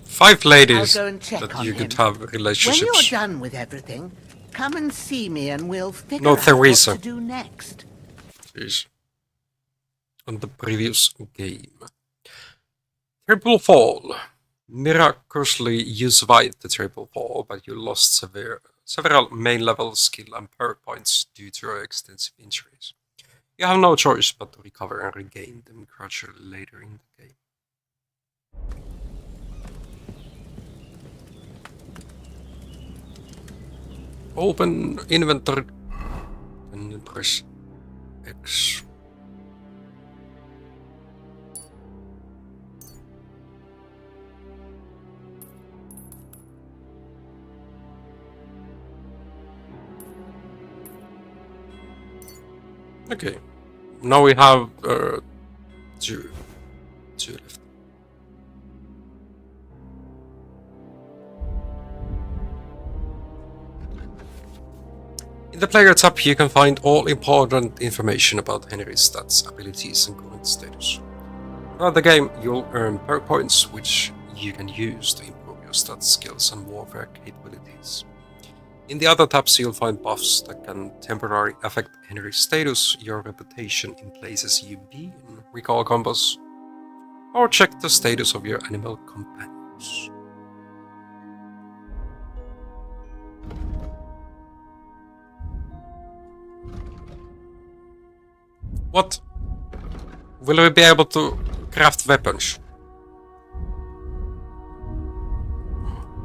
5 ladies I'll go and check that on you him. could have When relationships. you're done with everything, come and see me and we'll figure No, out Theresa. what to do next. Jeez. On the previous game. Triple Fall. Miraculously you survived the triple fall, but you lost several main level skill and perk points due to your extensive injuries. You have no choice but to recover and regain them gradually later in the game. Open inventory and press X. Okay, now we have two left. In the player tab, you can find all important information about Henry's stats, abilities, and current status. Throughout the game, you'll earn perk points, which you can use to improve your stats, skills, and warfare capabilities. In the other tabs, you'll find buffs that can temporarily affect Henry's status, your reputation in places you've been, recall combos, or check the status of your animal companions. What? Will we be able to craft weapons?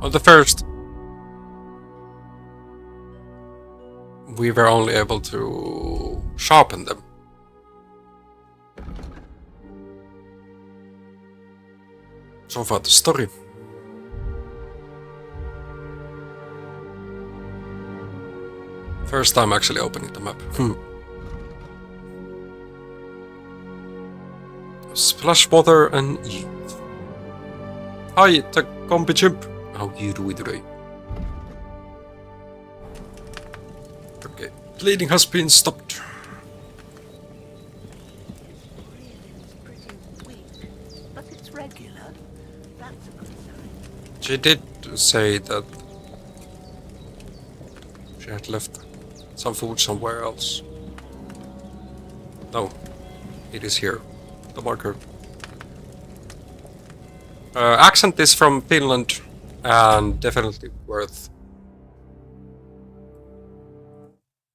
On the first, we were only able to sharpen them. So far the story. First time actually opening the map. Splash water and eat. Hi, the combi chimp. How you doing today? Okay, bleeding has been stopped. But it's regular. That's a good sign. She did say that she had left some food somewhere else. No, it is here. The marker. Accent is from Finland and definitely worth.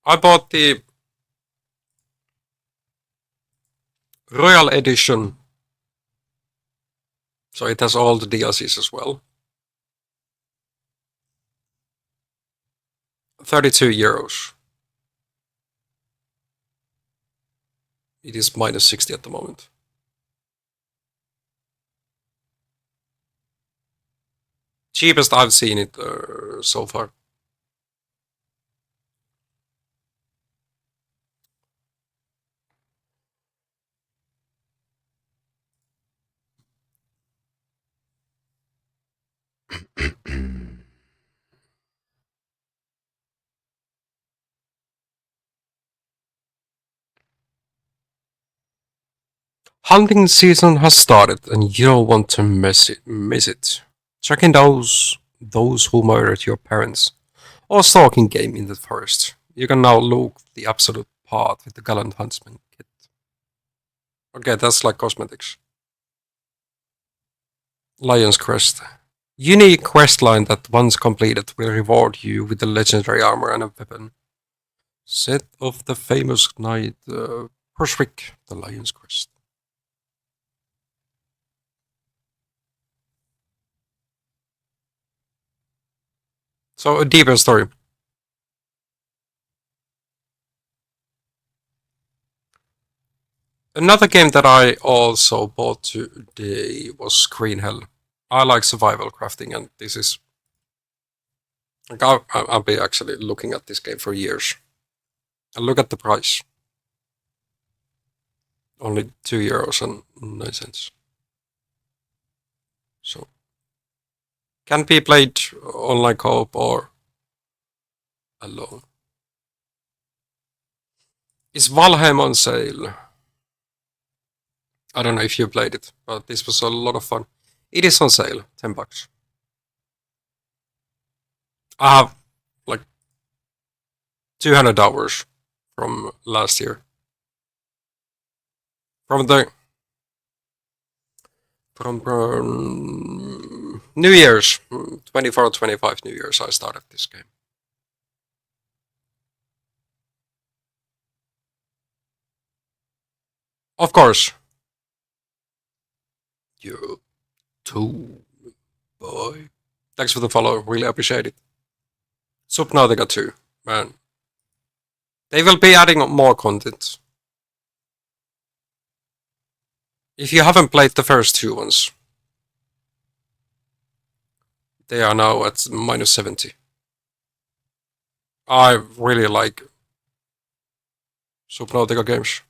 I bought the Royal Edition, so it has all the DLCs as well. 32 euros. It is minus 60 at the moment. Cheapest I've seen it so far. Hunting season has started and you don't want to miss it. Tracking those who murdered your parents, or stalking game in the forest. You can now look the absolute part with the Gallant Huntsman kit. Okay, that's like cosmetics. Lion's Crest. Unique quest line that once completed will reward you with the legendary armor and a weapon. Set of the famous knight Bushwick, the Lion's Crest. So a deeper story. Another game that I also bought today was Green Hell. I like survival crafting, and this is... Like, I'll be actually looking at this game for years. And look at the price. Only €2.09. So, can be played online co-op or alone. Is Valheim on sale? I don't know if you played it, but this was a lot of fun. It is on sale, $10. I have like 200 hours from last year. From New Year's, 24 or 25 New Year's, I started this game. Of course. You too, boy. Thanks for the follow, really appreciate it. Subnautica 2, man. They will be adding more content. If you haven't played the first two ones, they are now at -70. I really like Subnautica games.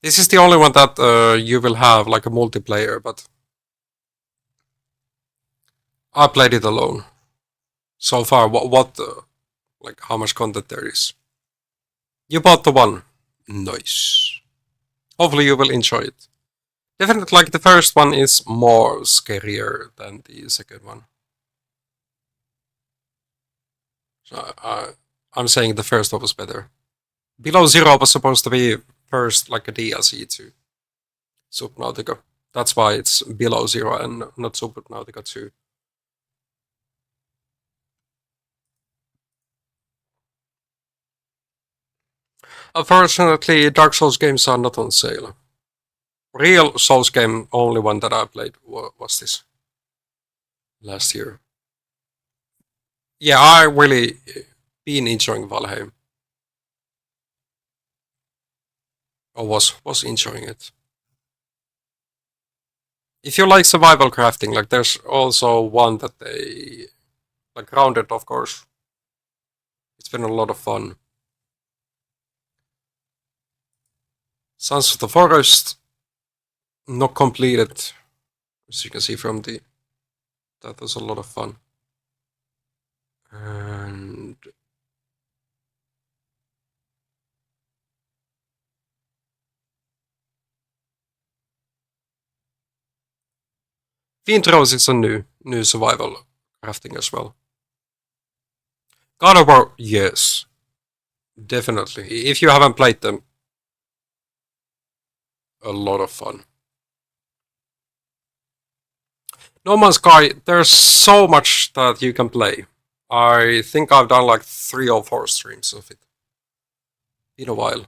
This is the only one that you will have like a multiplayer, but I played it alone. So far, like how much content there is. You bought the one. Nice. Hopefully you will enjoy it. Definitely, like the first one is more scarier than the second one. So I'm saying the first one was better. Below Zero was supposed to be first like a DLC to Subnautica. That's why it's Below Zero and not Subnautica 2. Unfortunately, Dark Souls games are not on sale. Real Souls game, only one that I played was this last year. Yeah, I really been enjoying Valheim. Or was enjoying it. If you like survival crafting, like there's also one that they like Grounded, of course. It's been a lot of fun. Sons of the Forest, not completed, as you can see from that was a lot of fun. And Windrose is a new survival crafting as well. God of War, yes, definitely. If you haven't played them, a lot of fun. No Man's Sky, there's so much that you can play. I think I've done like 3 or 4 streams of it. In a while.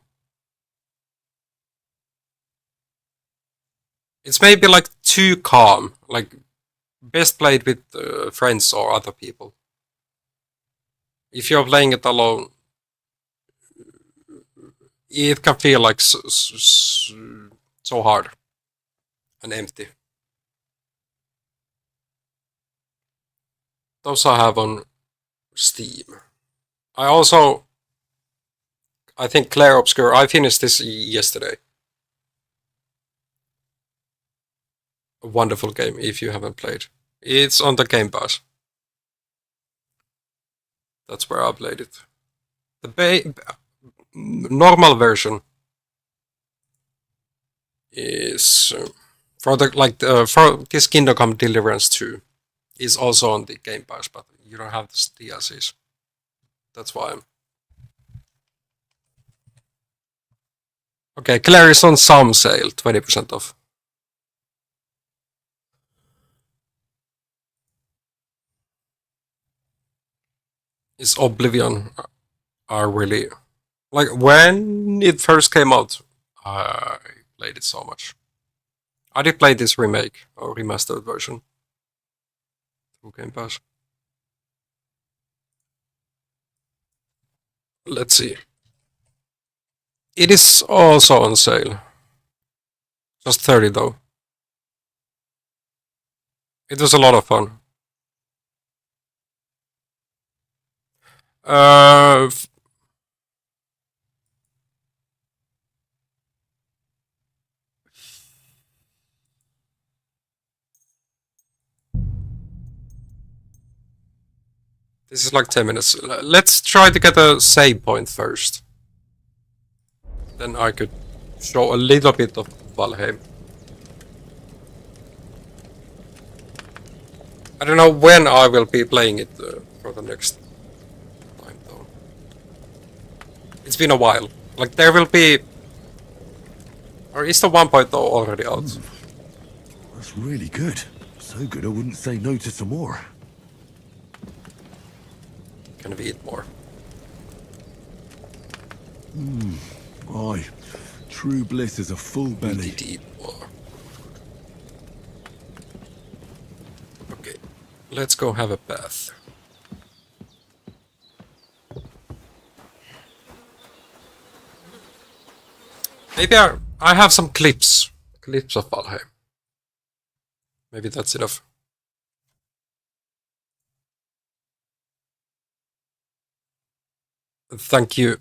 It's maybe like too calm. Like, best played with friends or other people. If you're playing it alone, it can feel like so hard and empty. Those I have on Steam. I think Claire Obscure, I finished this yesterday. A wonderful game if you haven't played. It's on the Game Pass. That's where I played it. The normal version is for this Kingdom Come Deliverance 2 is also on the Game Pass, but you don't have the DLCs. That's why I'm... Okay, Claire is on some sale, 20% off. Is Oblivion are really... Like, when it first came out, I played it so much. I did play this remake, or remastered version. Through Game Pass. Let's see. It is also on sale. Just 30 though. It was a lot of fun. Uh, this is like 10 minutes. Let's try to get a save point first. Then I could show a little bit of Valheim. I don't know when I will be playing it for the next time though. It's been a while. Like there will be... Or is the 1.0 already out? That's really good. So good I wouldn't say no to some more. Can we eat more? Aye. True bliss is a full belly. Eat more. Okay. Let's go have a bath. Maybe I have some clips. Clips of Valheim. Maybe that's enough. Thank you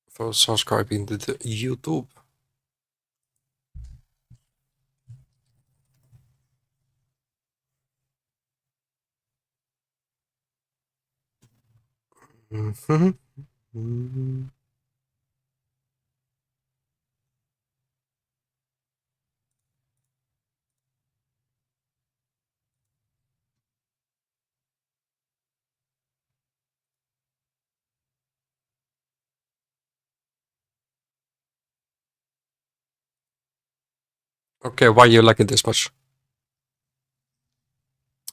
for subscribing to the YouTube. Okay, why you like it this much?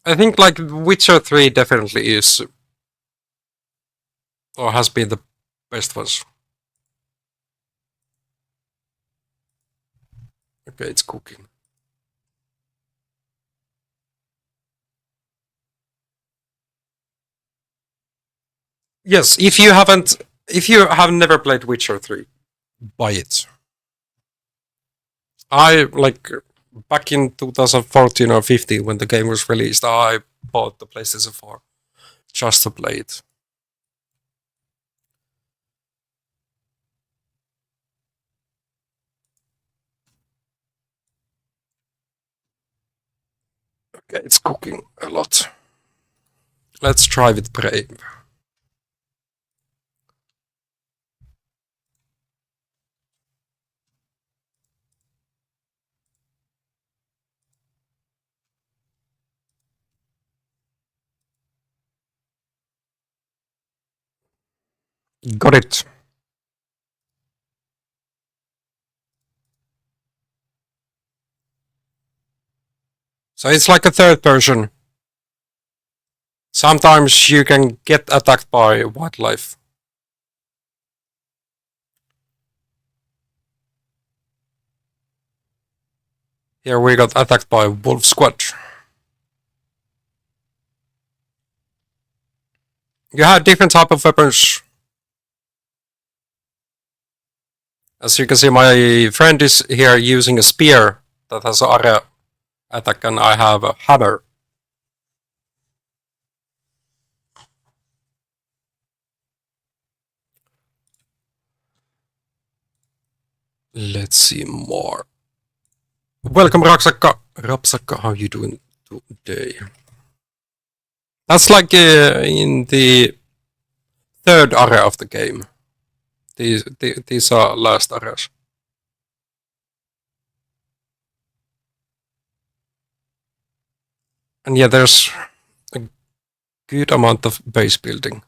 I think like Witcher 3 definitely is, or has been the best ones. Okay, it's cooking. Yes, if you have never played Witcher 3, buy it. I like back in 2014 or 15 when the game was released, I bought the PlayStation 4 just to play it. Okay, it's cooking a lot. Let's try with Brave. Got it. So it's like a third person. Sometimes you can get attacked by wildlife. Here we got attacked by wolf squad. You have different type of weapons. As you can see, my friend is here using a spear that has area attack, and I have a hammer. Let's see more. Welcome, Rapsakka. Rapsakka, how you doing today? That's like in the third area of the game. These are last areas. And yeah, there's a good amount of base building.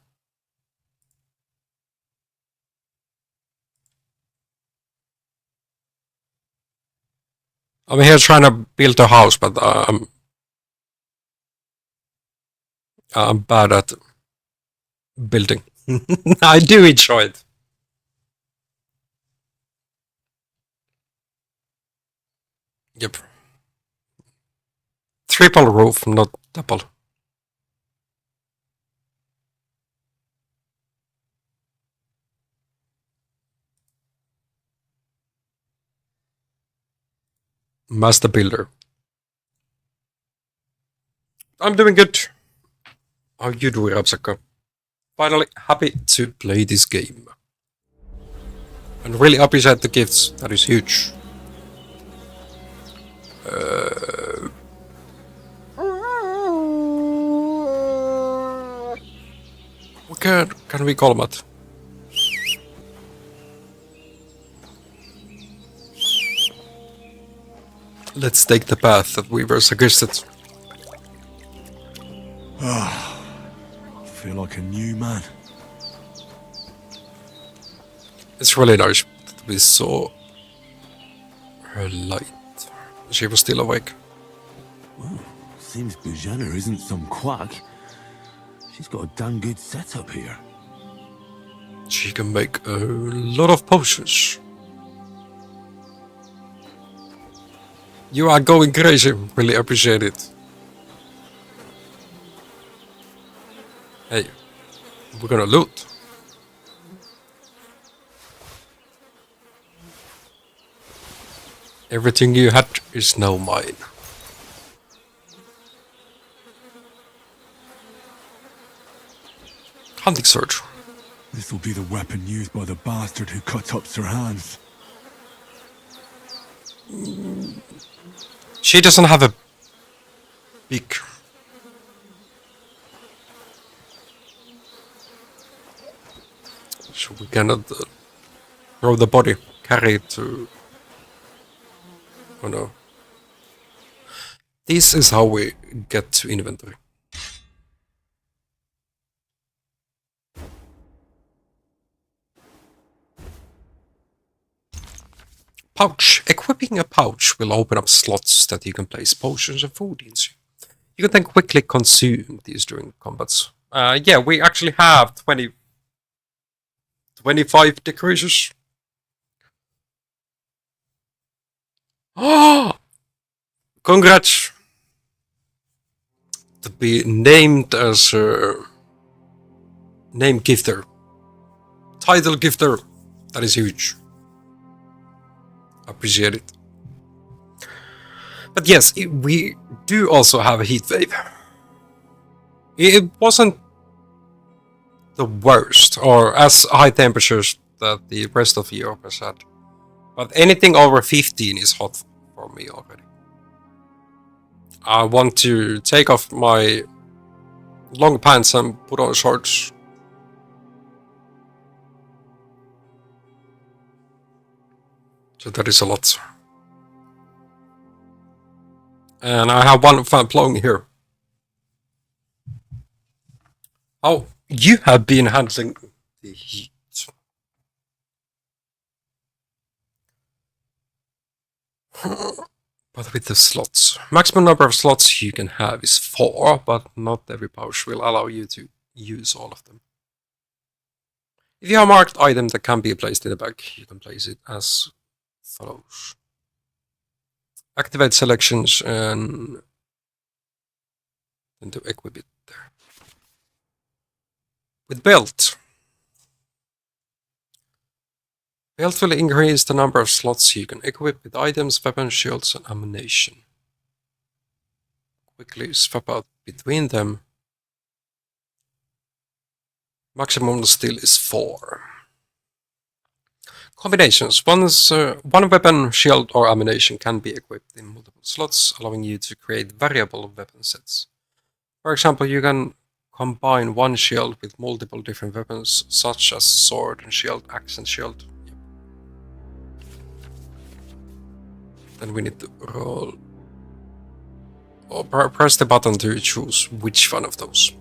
I'm here trying to build a house, but I'm bad at building. I do enjoy it. Yep. Triple roof, not double. Master Builder. I'm doing good. How you doing, Rapsaka? Finally happy to play this game. And really appreciate the gifts, that is huge. What can we call that? Let's take the path that we were suggested. I feel like a new man. It's really nice that we saw her light. She was still awake. Well, seems Bujana isn't some quack. She's got a damn good setup here. She can make a lot of potions. You are going crazy. Really appreciate it. Hey, we're gonna loot. Everything you had is now mine. Hunting sword. This will be the weapon used by the bastard who cut up Sir Hans. She doesn't have a beak. So we cannot throw the body, carry it to... Oh no. This is how we get to inventory. Pouch. Equipping a pouch will open up slots that you can place potions and food into. You can then quickly consume these during combats. Yeah, we actually have 25 decreases. Oh! Congrats! To be named as a name gifter. Title gifter. That is huge. Appreciate it. But yes, we do also have a heat wave. It wasn't the worst, or as high temperatures that the rest of Europe has had. But anything over 15 is hot for me already. I want to take off my long pants and put on shorts. So that is a lot. And I have one fan blowing here. Oh, you have been handling the heat. But with the slots. Maximum number of slots you can have is 4, but not every pouch will allow you to use all of them. If you have a marked item that can be placed in the bag, you can place it as follows. Activate selections and then to equip it there. With belt. Belt will increase the number of slots you can equip with items, weapons, shields, and ammunition. Quickly swap out between them. Maximum still is 4. Combinations. One weapon, shield, or ammunition can be equipped in multiple slots, allowing you to create variable weapon sets. For example, you can combine one shield with multiple different weapons, such as sword and shield, axe and shield. Yep. Then we need to roll or press the button to choose which one of those.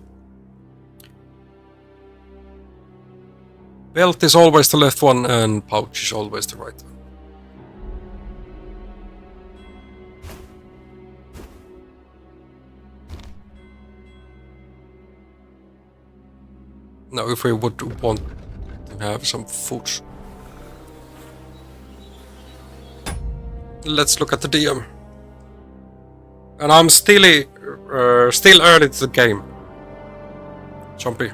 Belt is always the left one and pouch is always the right one. Now if we would want to have some food. Let's look at the DM. And I'm still early to the game. Jumpy.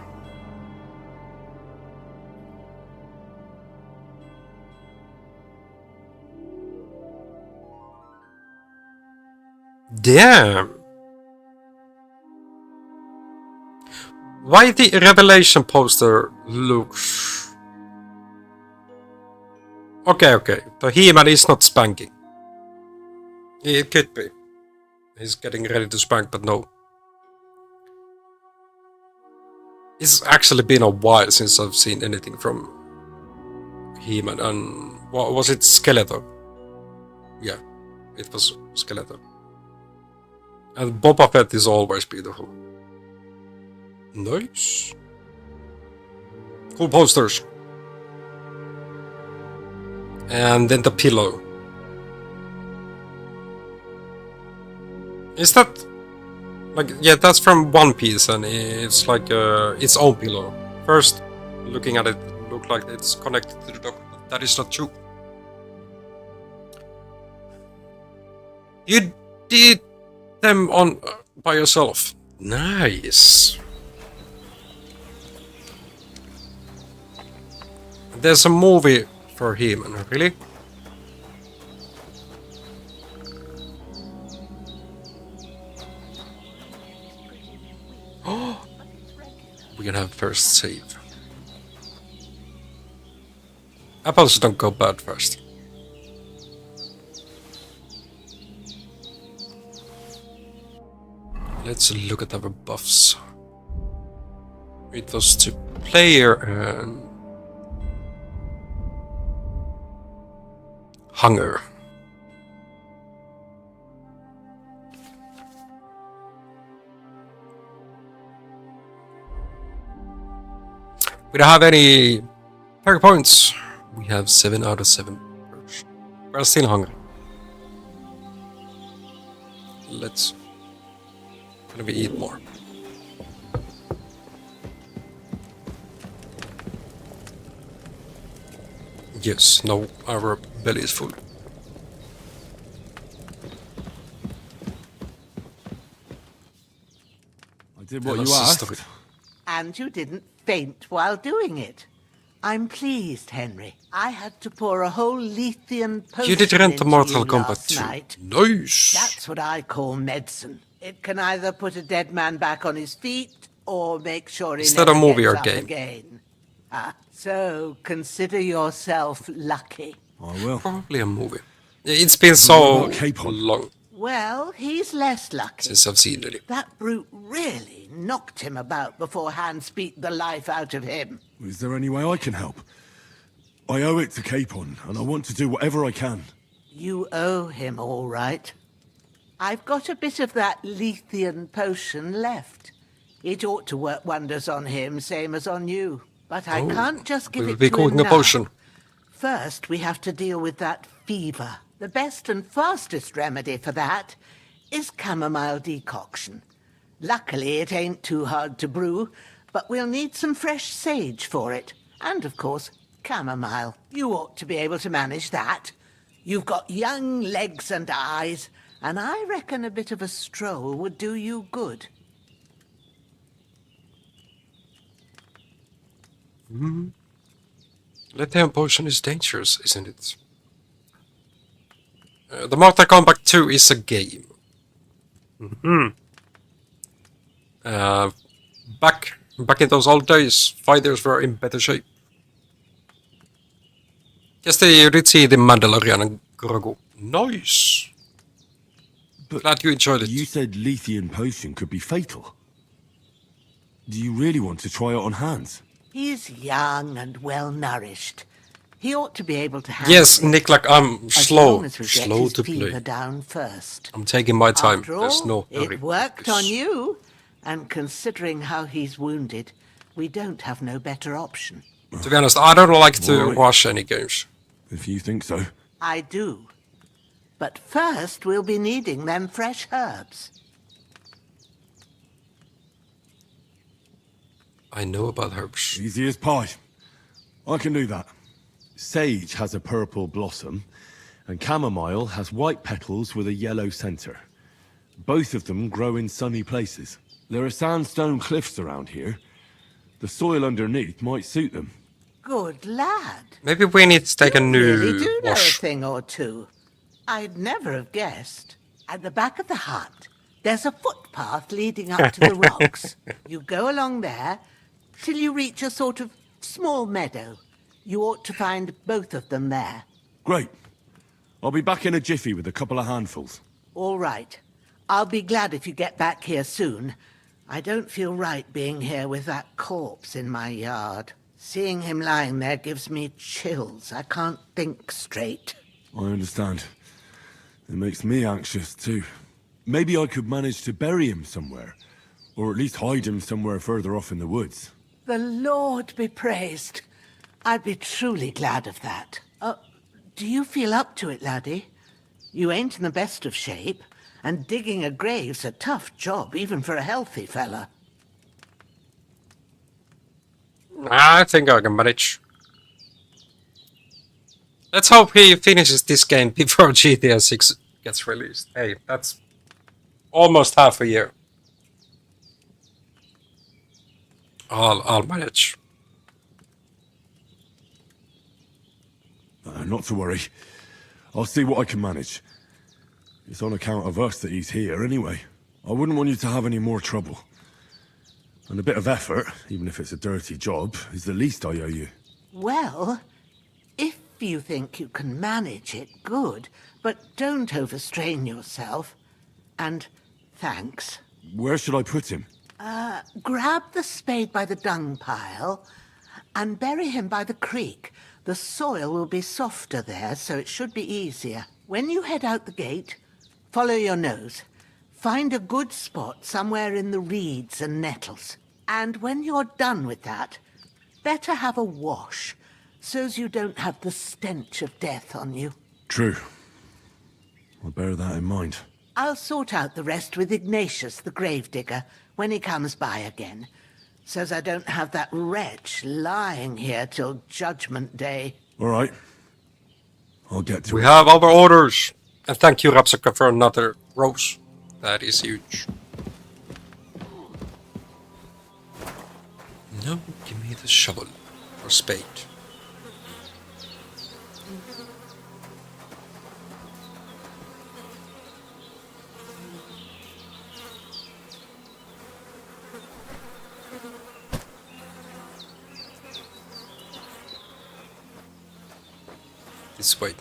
Damn. Why the Revelation poster looks... Okay. The He-Man is not spanking. It could be. He's getting ready to spank, but no. It's actually been a while since I've seen anything from He-Man, and what was it, Skeletor? Yeah, it was Skeletor. And Boba Fett is always beautiful. Nice. Cool posters. And then the pillow. Is that... like, yeah, that's from One Piece, and it's like its own pillow. First, looking at it, looked like it's connected to the dog. That is not true. You did them on by yourself. Nice. There's a movie for him, really? Oh, we can have first save. Apples don't go bad first. Let's look at our buffs. It was to player and hunger. We don't have any target points. We have 7 out of 7. We're still hungry. Let's maybe eat more. Yes, now our belly is full. I did what you asked. And you didn't faint while doing it. I'm pleased, Henry. I had to pour a whole Lethean potion You did rent the into Mortal you Kombat last 2. night. Nice. That's what I call medicine. It can either put a dead man back on his feet or make sure he Is that never a movie gets or up game? again. So consider yourself lucky. I will. Probably a movie. It's been so long Well, he's less lucky. since I've seen it. That brute really knocked him about before Hans beat the life out of him. Is there any way I can help? I owe it to Capon, and I want to do whatever I can. You owe him, all right. I've got a bit of that Lethean potion left. It ought to work wonders on him, same as on you. But I can't just give we will it be to him cooking a now. potion. First, we have to deal with that fever. The best and fastest remedy for that is chamomile decoction. Luckily, it ain't too hard to brew, but we'll need some fresh sage for it. And, of course, chamomile. You ought to be able to manage that. You've got young legs and eyes, and I reckon a bit of a stroll would do you good. Lithium potion is dangerous, isn't it? The Mortal Kombat 2 is a game. Back in those old days, fighters were in better shape. Yes, you did see the Mandalorian and Grogu. Nice. But glad you enjoyed it. You said Lethean potion could be fatal. Do you really want to try it on Hans? He's young and well-nourished. He ought to be able to handle Yes, it. Nick, like I'm As slow long as we get to his play. fever down first. I'm taking my time. After There's all, no hurry. it worked on you, and considering how he's wounded, we don't have no better option. To be honest, I don't like to Right. rush any games. If you think so. I do. But first, we'll be needing them fresh herbs. I know about herbs. Easy as pie. I can do that. Sage has a purple blossom, and chamomile has white petals with a yellow center. Both of them grow in sunny places. There are sandstone cliffs around here. The soil underneath might suit them. Good lad. Maybe we need to take a You new really do know a wash. thing or two. I'd never have guessed. At the back of the hut, there's a footpath leading up to the rocks. You go along there till you reach a sort of small meadow. You ought to find both of them there. Great. I'll be back in a jiffy with a couple of handfuls. All right. I'll be glad if you get back here soon. I don't feel right being here with that corpse in my yard. Seeing him lying there gives me chills. I can't think straight. I understand. It makes me anxious, too. Maybe I could manage to bury him somewhere. Or at least hide him somewhere further off in the woods. The Lord be praised. I'd be truly glad of that. Do you feel up to it, laddie? You ain't in the best of shape, and digging a grave's a tough job, even for a healthy fella. I think I can manage. Let's hope he finishes this game before GTA 6 gets released. Hey, that's almost half a year. I'll manage. Not to worry. I'll see what I can manage. It's on account of us that he's here anyway. I wouldn't want you to have any more trouble. And a bit of effort, even if it's a dirty job, is the least I owe you. Well, if you think you can manage it, good. But don't overstrain yourself. And thanks. Where should I put him? Grab the spade by the dung pile and bury him by the creek. The soil will be softer there, so it should be easier. When you head out the gate, follow your nose. Find a good spot somewhere in the reeds and nettles. And when you're done with that, better have a wash, so's you don't have the stench of death on you. True. I'll bear that in mind. I'll sort out the rest with Ignatius, the gravedigger, when he comes by again, so's I don't have that wretch lying here till Judgment Day. All right. I'll get to it. We have our orders. And thank you, Rapsaka, for another rose. That is huge. No, give me the shovel or spade. This way.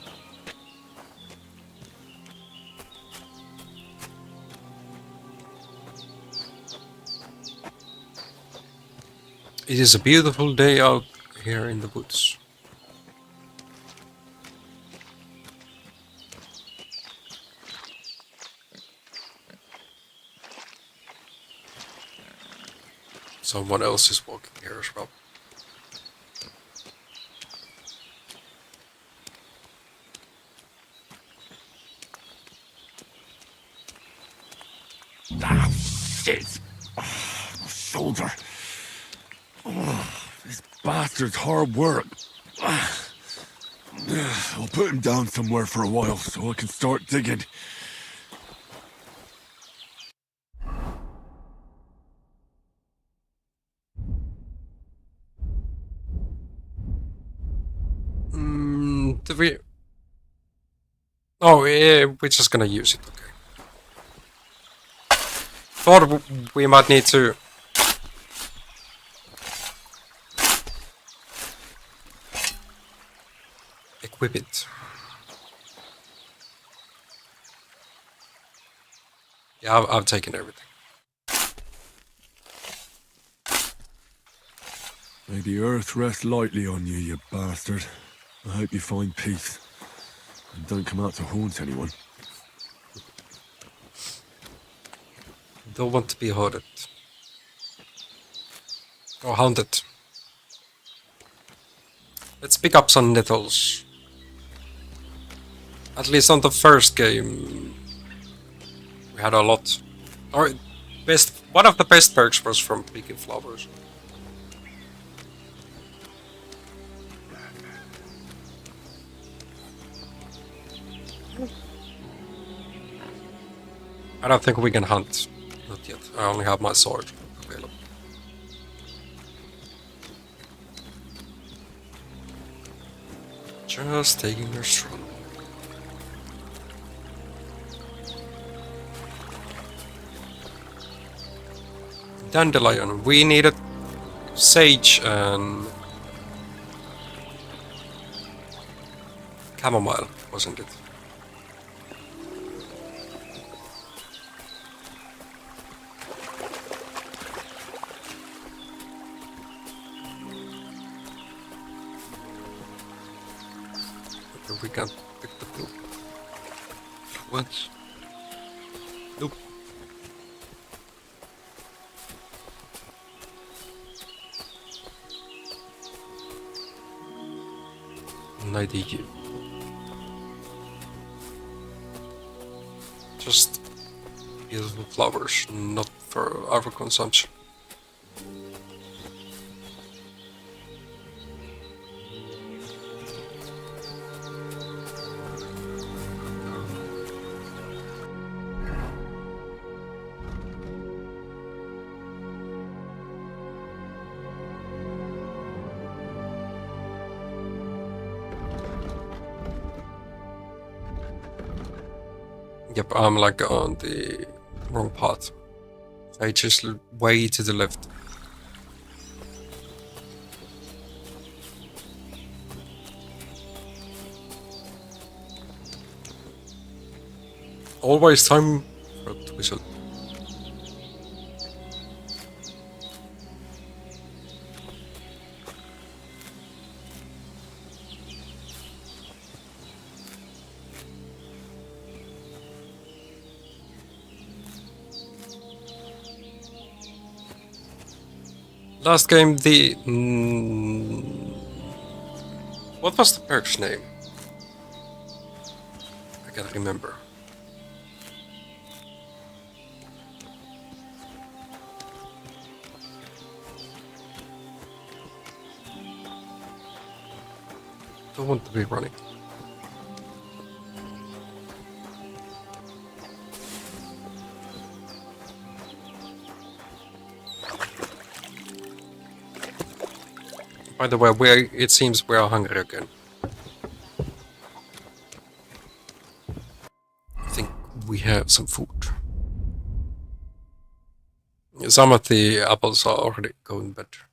It is a beautiful day out here in the woods. Someone else is walking here as well. Ah, shit! Oh, my shoulder. Oh, this bastard's hard work. I'll put him down somewhere for a while so I can start digging. Do we... Oh, yeah, we're just gonna use it, okay. Thought we might need to... equip it. Yeah, I've taken everything. May the earth rest lightly on you, you bastard. I hope you find peace. And don't come out to haunt anyone. Don't want to be haunted. Or haunted. Let's pick up some nettles. At least on the first game, we had a lot. Or one of the best perks was from picking flowers. I don't think we can hunt. Not yet. I only have my sword available. Just taking a stroll. Dandelion. We needed sage and chamomile, wasn't it? We can't pick the blue. What? Nope. No idea. Just beautiful flowers, not for our consumption. Yep, I'm like on the wrong path. I just way to the left. Always time for a whistle. Last game, the... what was the perk's name? I can't remember. Don't want to be running. By the way, it seems we are hungry again. I think we have some food. Some of the apples are already going better.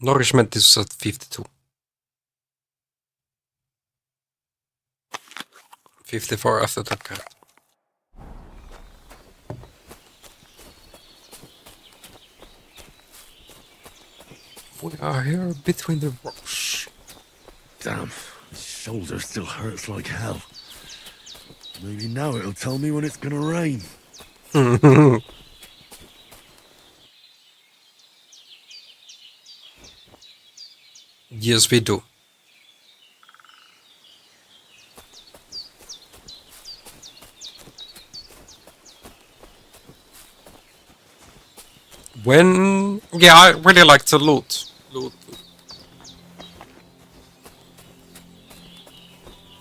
Nourishment is at 52. 54 after that cat. We are here between the rocks. Damn, his shoulder still hurts like hell. Maybe now it'll tell me when it's gonna rain. Yes, we do. When... yeah, I really like to loot.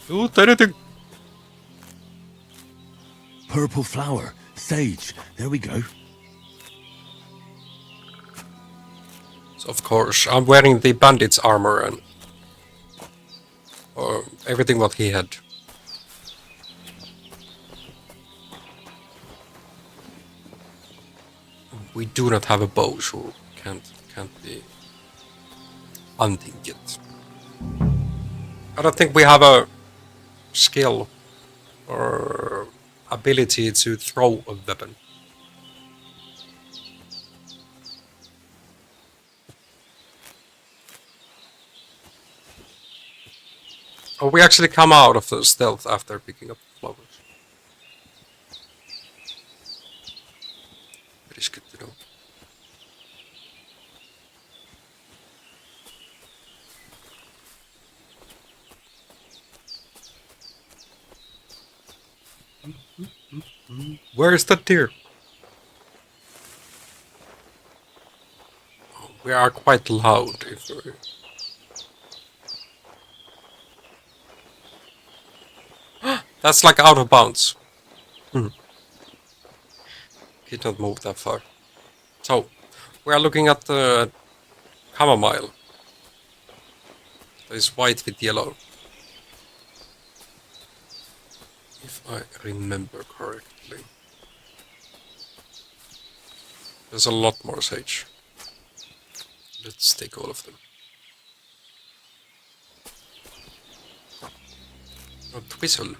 Loot anything. Purple flower, sage, there we go. So of course, I'm wearing the bandit's armor and... or everything what he had. We do not have a bow, so can't be hunting yet. I don't think we have a skill or ability to throw a weapon. Oh, we actually come out of the stealth after picking up the flowers. That is good to know. Where is that deer? Oh, we are quite loud if we're... That's like out of bounds. Okay, don't move that far. So, we are looking at the chamomile. That is white with yellow. If I remember correctly. There's a lot more sage. Let's take all of them. Oh, Twistle.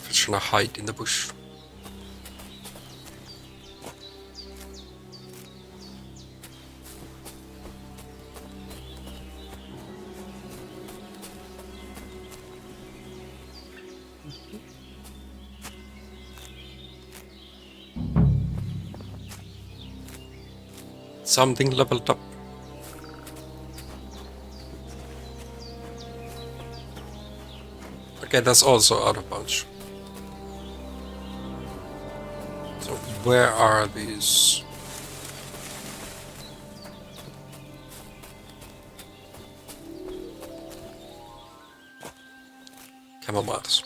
Just gonna hide in the bush. Something leveled up. Okay, that's also out of bounds. So where are these? Camomiles.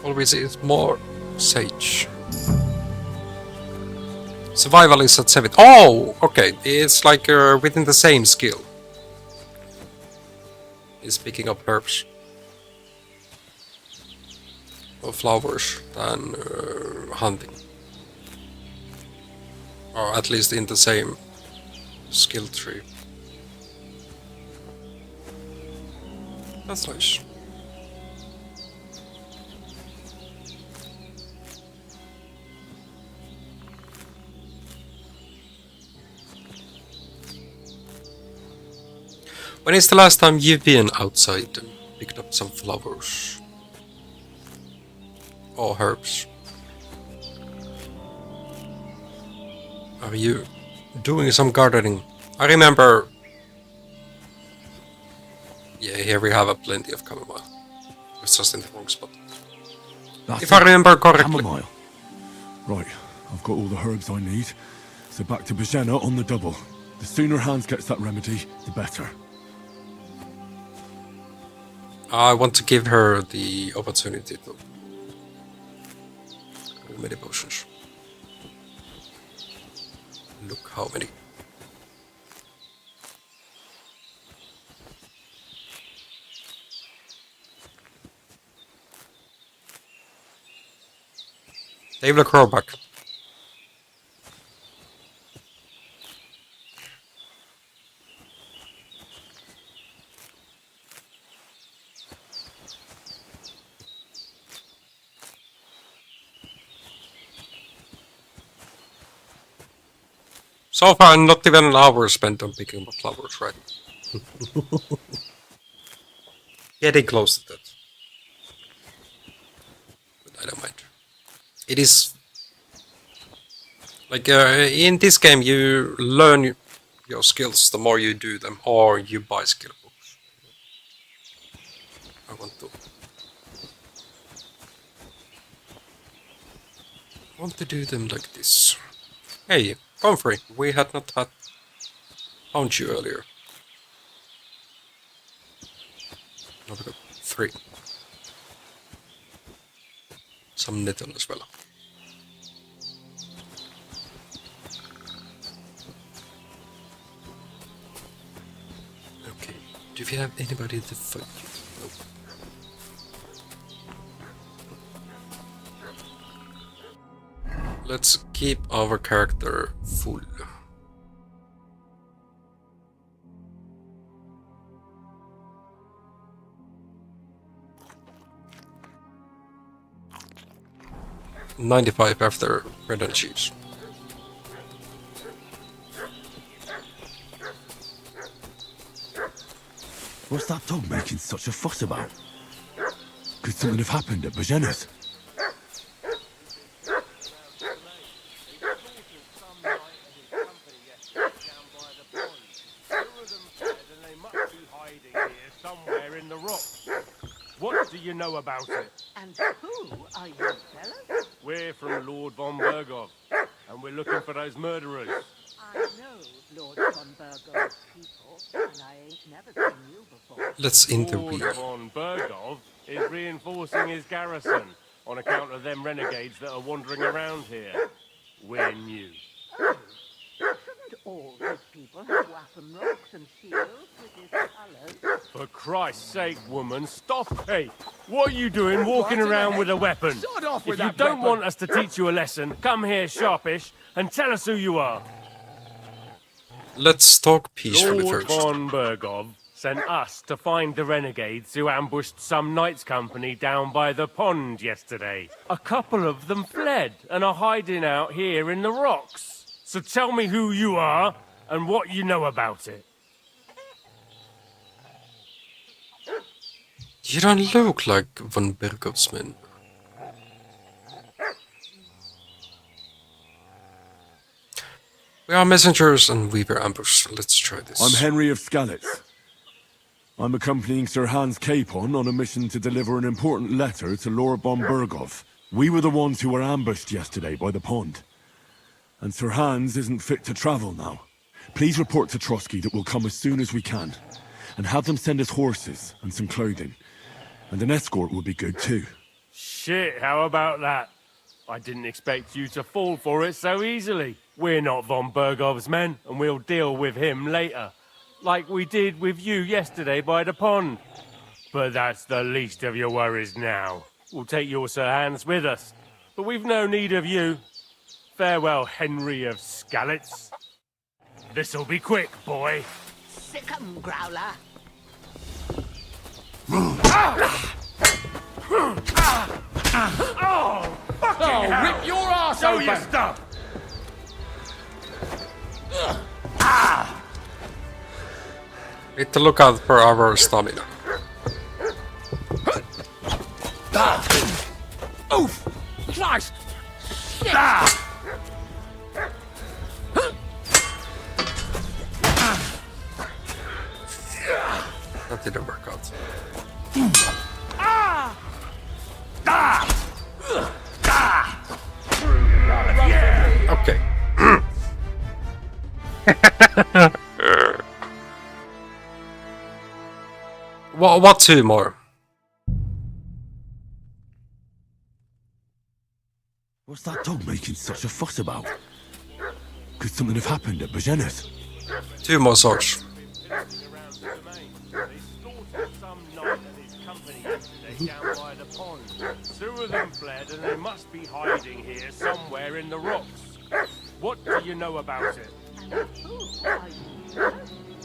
Always is more sage. Survival is at 7. Oh, okay. It's like within the same skill. Is picking up herbs or flowers than hunting, or at least in the same skill tree. That's nice. When is the last time you've been outside and picked up some flowers? Or herbs? Are you doing some gardening? I remember... Yeah, here we have a plenty of chamomile. It's just in the wrong spot. If I remember correctly. Chamomile. Right, I've got all the herbs I need. So back to Bajena on the double. The sooner Hans gets that remedy, the better. I want to give her the opportunity to many potions. Look how many. They will crawl back. So far, not even an hour spent on picking up flowers, right? Getting close to that. But I don't mind. It is... Like, in this game, you learn your skills the more you do them, or you buy skill books. I want to do them like this. Hey, Comfrey, we had not found you earlier. Now we got 3. Some nettle as well. Okay, do we have anybody to fight you? Nope. Let's keep our character full. 95 after Red and Cheese. What's that dog making such a fuss about? Could something have happened at Bajena's? Somewhere in the rocks. What do you know about it? And who are you, fellas? We're from Lord von Bergov, and we're looking for those murderers. I know Lord von Bergov's people, and I ain't never seen you before. Let's interview. Lord von Bergov is reinforcing his garrison on account of them renegades that are wandering around here. We're new. Oh, shouldn't all his people have waffen rocks and shields with his colours? For Christ's sake, woman, stop! Hey, what are you doing walking around with a weapon? Shut off with If you that don't weapon. want us to teach you a lesson, come here sharpish and tell us who you are. Let's talk peacefully Lord first. von Bergov sent us to find the renegades who ambushed some knights' company down by the pond yesterday. A couple of them fled and are hiding out here in the rocks. So tell me who you are and what you know about it. You don't look like von Bergov's men. We are messengers and we were ambushed. Let's try this. I'm Henry of Skalitz. I'm accompanying Sir Hans Capon on a mission to deliver an important letter to Lord von Bergov. We were the ones who were ambushed yesterday by the pond. And Sir Hans isn't fit to travel now. Please report to Trotsky that we'll come as soon as we can. And have them send us horses and some clothing. And an escort would be good too. Shit, how about that? I didn't expect you to fall for it so easily. We're not von Bergov's men, and we'll deal with him later. Like we did with you yesterday by the pond. But that's the least of your worries now. We'll take your Sir Hans with us. But we've no need of you. Farewell, Henry of Skalitz. This'll be quick, boy. Sick 'em, Growler. Oh, fucking hell! Rip your arse Show open! your stuff! Need to look out for our stamina. Oof! Christ! Shit! That didn't work out. Okay. What two more? What's that dog making such a fuss about? Could something have happened at Bajena's? Two more swords. Down by the pond. Two of them fled and they must be hiding here somewhere in the rocks. What do you know about it? And who are you?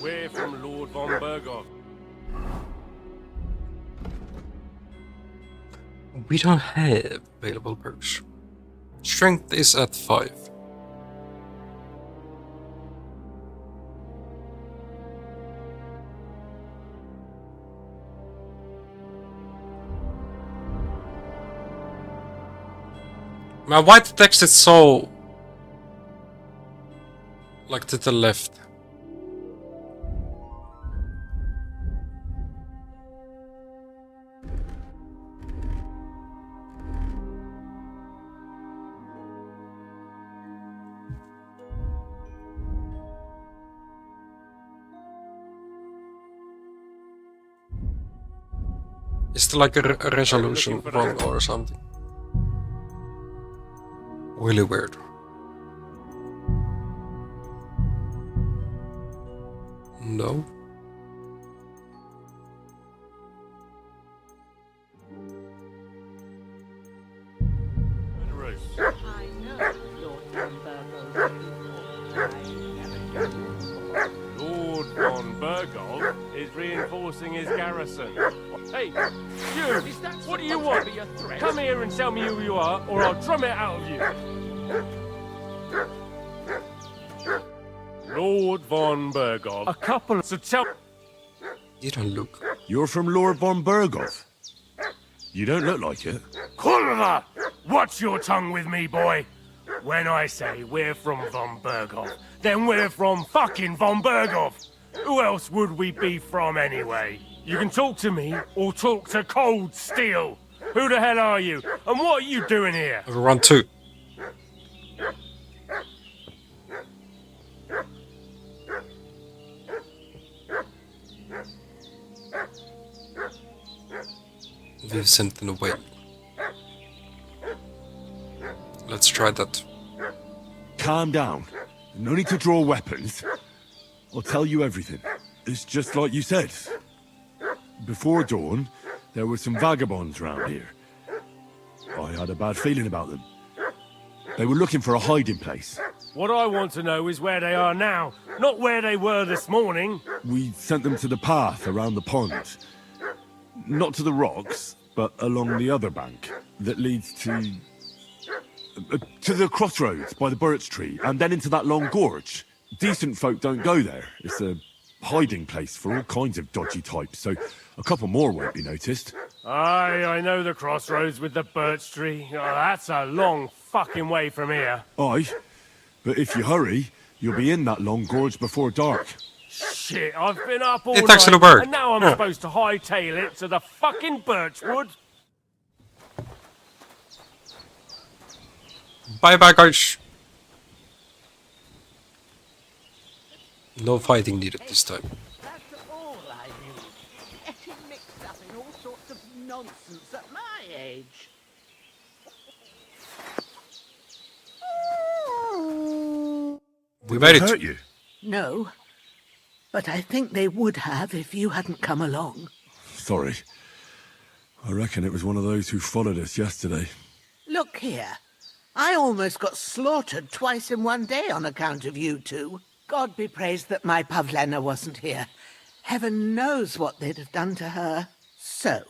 We're from Lord von Bergov. We don't have available perks. Strength is at 5. Now, why the text is so like to the left? Is there like a resolution wrong or something? Really weird. No. I know Lord von Bergov's people. I never knew you before. Lord von Bergov is reinforcing his garrison. Hey, you! What do you want? Come here and tell me who you are, or I'll drum it out of you. Lord von Bergov. A couple. So tell. You don't look. You're from Lord von Bergov. You don't look like it. Kulva! Watch your tongue with me, boy. When I say we're from von Bergov, then we're from fucking von Bergov. Who else would we be from anyway? You can talk to me or talk to Cold Steel. Who the hell are you? And what are you doing here? Run 2. We've sent them away. Let's try that. Calm down. No need to draw weapons. I'll tell you everything. It's just like you said. Before dawn, there were some vagabonds round here. I had a bad feeling about them. They were looking for a hiding place. What I want to know is where they are now, not where they were this morning. We sent them to the path around the pond. Not to the rocks, but along the other bank that leads to the crossroads by the birch tree, and then into that long gorge. Decent folk don't go there. It's a hiding place for all kinds of dodgy types, so a couple more won't be noticed. Aye, I know the crossroads with the birch tree. Oh, that's a long fucking way from here. Aye, but if you hurry, you'll be in that long gorge before dark. Shit, I've been up all It actually night, worked. and now I'm Yeah. supposed to hightail it to the fucking birchwood? Bye bye, guys. No fighting needed this time. That's all I knew. Getting mixed up in all sorts of nonsense at my age. We made it. Hurt you? No, but I think they would have if you hadn't come along. Sorry. I reckon it was one of those who followed us yesterday. Look here. I almost got slaughtered twice in one day on account of you two. God be praised that my Pavlena wasn't here. Heaven knows what they'd have done to her. So,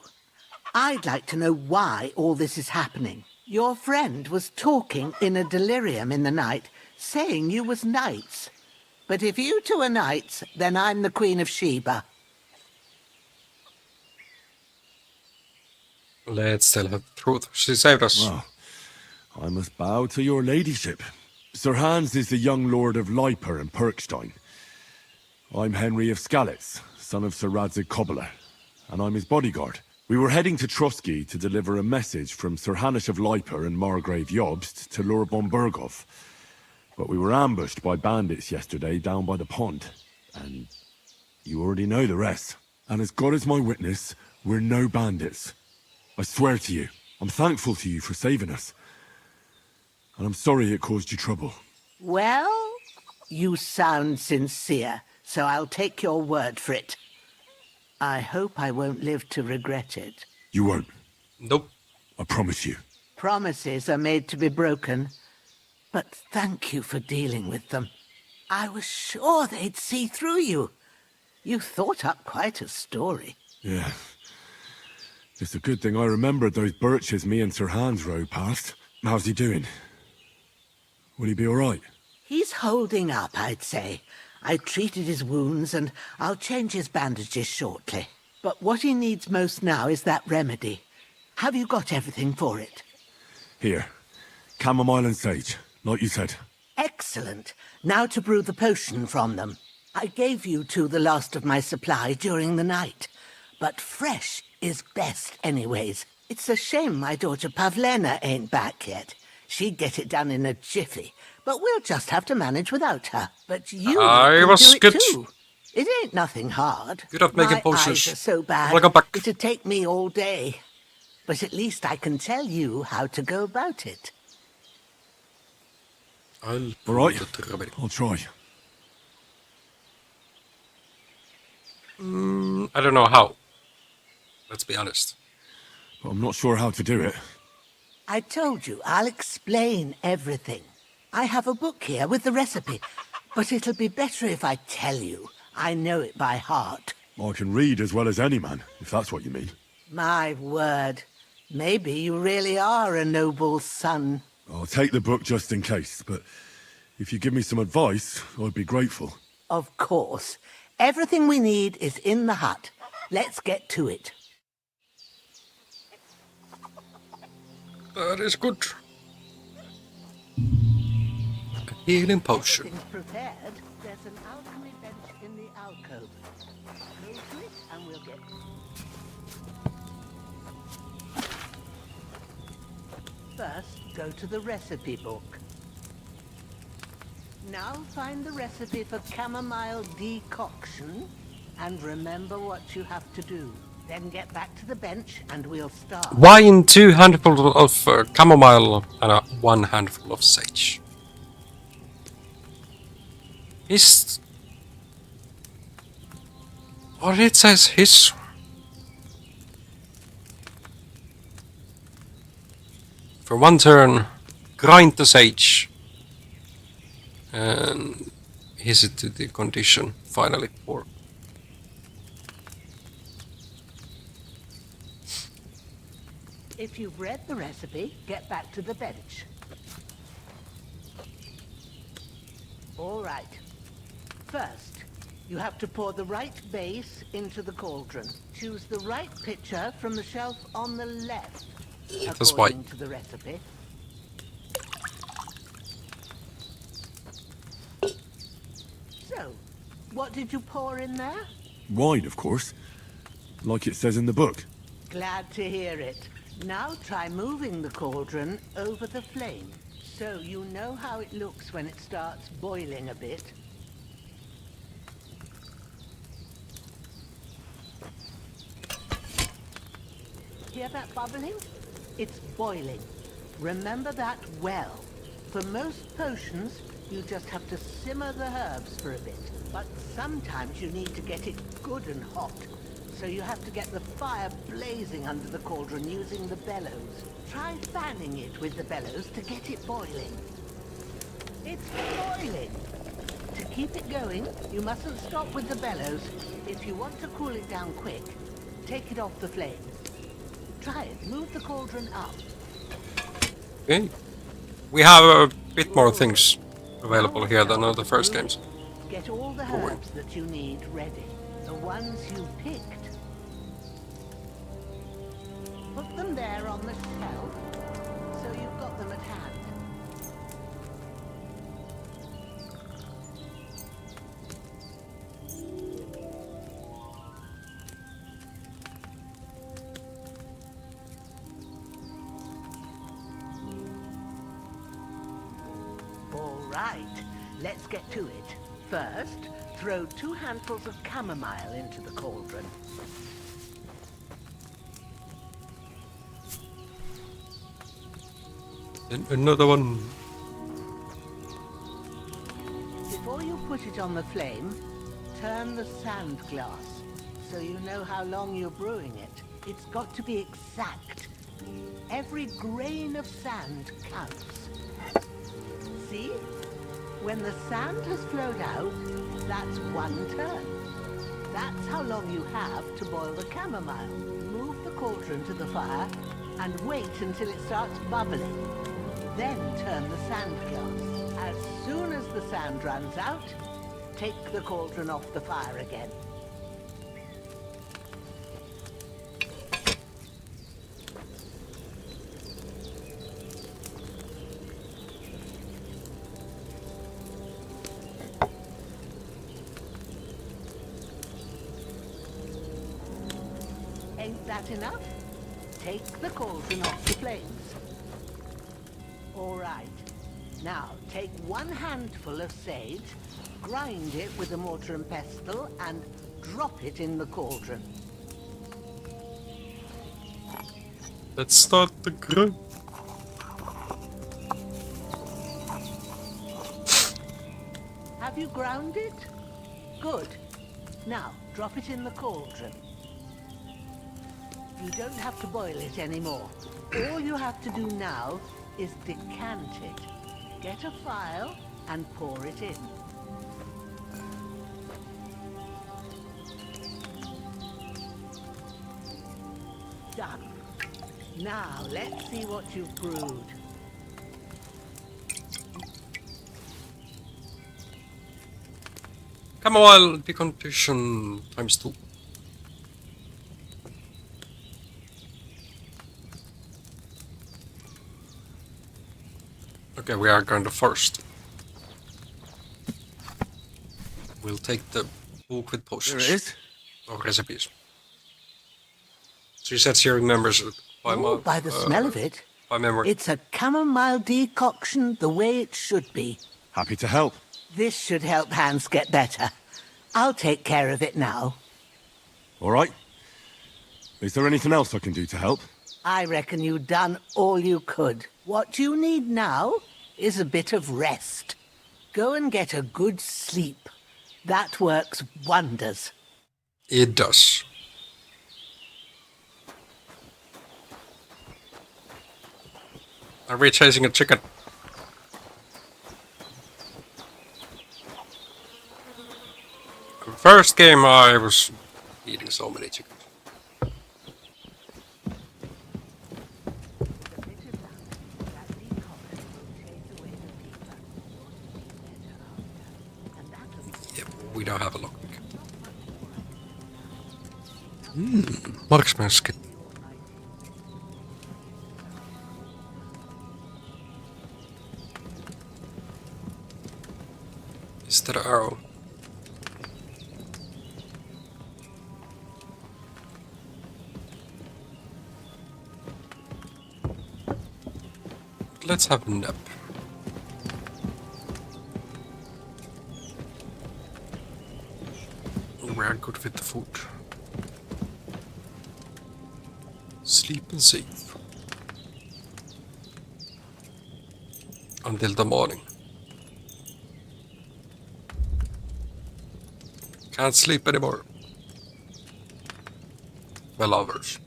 I'd like to know why all this is happening. Your friend was talking in a delirium in the night, saying you was knights. But if you two are knights, then I'm the Queen of Sheba. Let's tell her the truth. She saved us. Well, I must bow to your ladyship. Sir Hans is the young lord of Leiper and Perkstein. I'm Henry of Skalitz, son of Sir Radzig Cobbler, and I'm his bodyguard. We were heading to Trotsky to deliver a message from Sir Hanush of Leiper and Margrave Jobst to Lord von Bergov. But we were ambushed by bandits yesterday down by the pond, and you already know the rest. And as God is my witness, we're no bandits. I swear to you, I'm thankful to you for saving us. And I'm sorry it caused you trouble. Well, you sound sincere, so I'll take your word for it. I hope I won't live to regret it. You won't. Nope. I promise you. Promises are made to be broken, but thank you for dealing with them. I was sure they'd see through you. You thought up quite a story. Yeah. It's a good thing I remembered those birches me and Sir Hans rode past. How's he doing? Will he be all right? He's holding up, I'd say. I treated his wounds and I'll change his bandages shortly. But what he needs most now is that remedy. Have you got everything for it? Here. Chamomile and sage, like you said. Excellent. Now to brew the potion from them. I gave you two the last of my supply during the night. But fresh is best anyways. It's a shame my daughter Pavlena ain't back yet. She'd get it done in a jiffy, but we'll just have to manage without her. But you can was do it good. too. It ain't nothing hard. Good at making My potions. eyes are so bad, Welcome back. it'd take me all day. But at least I can tell you how to go about it. All right. I'll try. I don't know how. Let's be honest. But I'm not sure how to do it. I told you, I'll explain everything. I have a book here with the recipe, but it'll be better if I tell you. I know it by heart. I can read as well as any man, if that's what you mean. My word. Maybe you really are a noble's son. I'll take the book just in case, but if you give me some advice, I'd be grateful. Of course. Everything we need is in the hut. Let's get to it. That is good. A healing potion. Everything's prepared. There's an alchemy bench in the alcove. Go to it and we'll get... First, go to the recipe book. Now find the recipe for chamomile decoction and remember what you have to do. Then get back to the bench and we'll start. Wine, 2 handfuls of chamomile and 1 handful of sage. His... Or it says his... For 1 turn, grind the sage. And hiss it to the condition. Finally pour. If you've read the recipe, get back to the bench. All right. First, you have to pour the right base into the cauldron. Choose the right pitcher from the shelf on the left, That's why. according to the recipe. So, what did you pour in there? Wine, of course. Like it says in the book. Glad to hear it. Now try moving the cauldron over the flame, so you know how it looks when it starts boiling a bit. Hear that bubbling? It's boiling. Remember that well. For most potions, you just have to simmer the herbs for a bit, but sometimes you need to get it good and hot. So you have to get the fire blazing under the cauldron using the bellows. Try fanning it with the bellows to get it boiling. It's boiling! To keep it going, you mustn't stop with the bellows. If you want to cool it down quick, take it off the flame. Try it. Move the cauldron up. Okay. We have a bit more things available here than on the first games. Get all the herbs that you need ready. The ones you picked. Put them there on the shelf, so you've got them at hand. All right, let's get to it. First, throw 2 handfuls of chamomile into the cauldron. And another one. Before you put it on the flame, turn the sand glass so you know how long you're brewing it. It's got to be exact. Every grain of sand counts. See? When the sand has flowed out, that's 1 turn. That's how long you have to boil the chamomile. Move the cauldron to the fire and wait until it starts bubbling. Then turn the sand glass. As soon as the sand runs out, take the cauldron off the fire again. Ain't that enough? Take the cauldron off the flames. All right. Now, take 1 handful of sage, grind it with a mortar and pestle, and drop it in the cauldron. Let's start the grind. Have you ground it? Good. Now, drop it in the cauldron. You don't have to boil it anymore. All you have to do now is decant it. Get a phial and pour it in. Done. Now, let's see what you've brewed. Chamomile deconstitution ×2. Okay, we are going to first. We'll take the book with potions. There it is. Or recipes. She said she remembers it By the smell of it, by memory. it's a chamomile decoction the way it should be. Happy to help. This should help Hans get better. I'll take care of it now. All right. Is there anything else I can do to help? I reckon you've done all you could. What you need now is a bit of rest. Go and get a good sleep. That works wonders. It does. Are we chasing a chicken? First game I was eating so many chickens. Yep, we don't have a lockpick. Marksman's kit. Is that an arrow? Let's have a nap. We are good with the food. Sleep and save. Until the morning. Can't sleep anymore. 12 hours.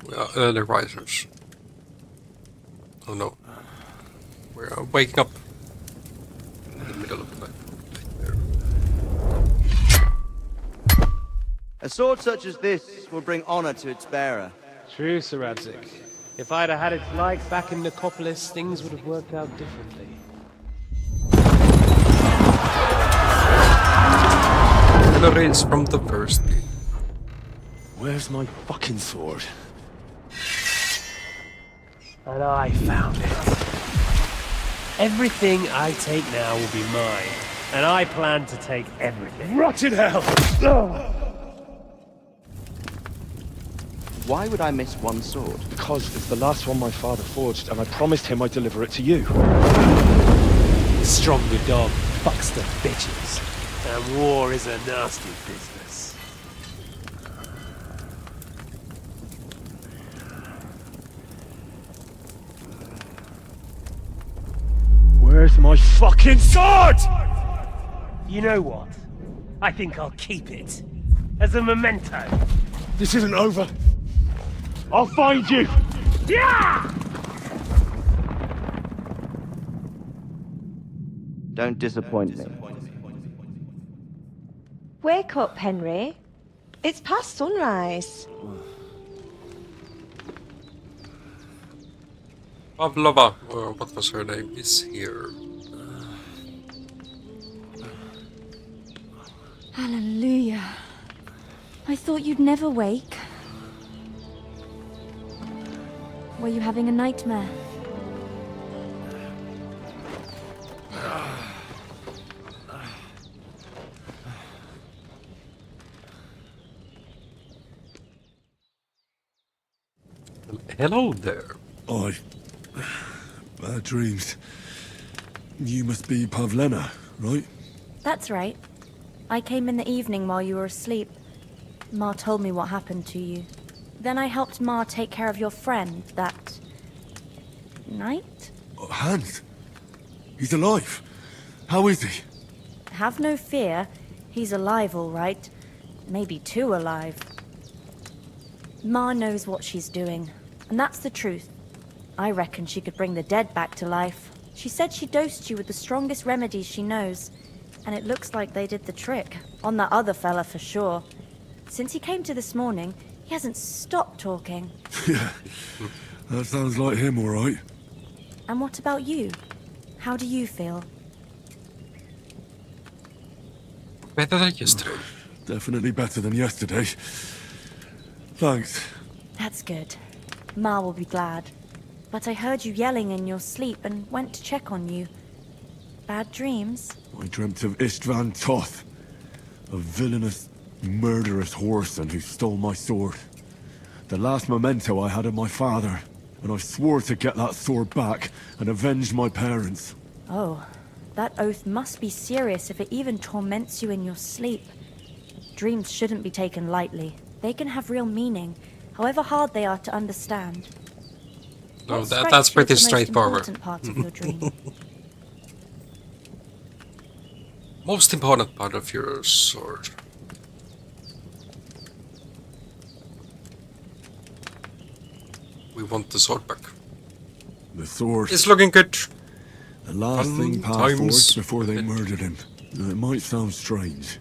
We are early risers. Oh no. We are waking up in the middle of the night. A sword such as this will bring honor to its bearer. True, Sir Radzik. If I'd have had its like back in Nicopolis, things would have worked out differently. Memories from the first game. Where's my fucking sword? And I found it. Everything I take now will be mine. And I plan to take everything. Rotted hell! Why would I miss one sword? Because it's the last one my father forged, and I promised him I'd deliver it to you. The stronger dog fucks the bitches. And war is a nasty business. Where's my fucking sword? You know what? I think I'll keep it. As a memento. This isn't over. I'll find you! Yeah! Don't disappoint me. Wake up, Henry. It's past sunrise. Pavlova, or what was her name, is here. Hallelujah. I thought you'd never wake. Were you having a nightmare? Hello there. Bad dreams. You must be Pavlena, right? That's right. I came in the evening while you were asleep. Ma told me what happened to you. Then I helped Ma take care of your friend that night? Hans? He's alive. How is he? Have no fear. He's alive, all right. Maybe too alive. Ma knows what she's doing, and that's the truth. I reckon she could bring the dead back to life. She said she dosed you with the strongest remedies she knows. and it looks like they did the trick. On that other fella for sure. Since he came to this morning, he hasn't stopped talking. Yeah, that sounds like him, all right. And what about you? How do you feel? Better than yesterday. Definitely better than yesterday. Thanks. That's good. Ma will be glad. But I heard you yelling in your sleep and went to check on you. Bad dreams? I dreamt of Istvan Toth, a villainous, murderous whoreson who stole my sword. The last memento I had of my father, and I swore to get that sword back and avenge my parents. Oh, that oath must be serious if it even torments you in your sleep. Dreams shouldn't be taken lightly. They can have real meaning, however hard they are to understand. No, What that's strikes you pretty as the most straightforward. important part of your dream? Most important part of your sword. We want the sword back. The sword. It's looking good. The last Fun thing Pa times forged before they murdered him. Now, it might sound strange,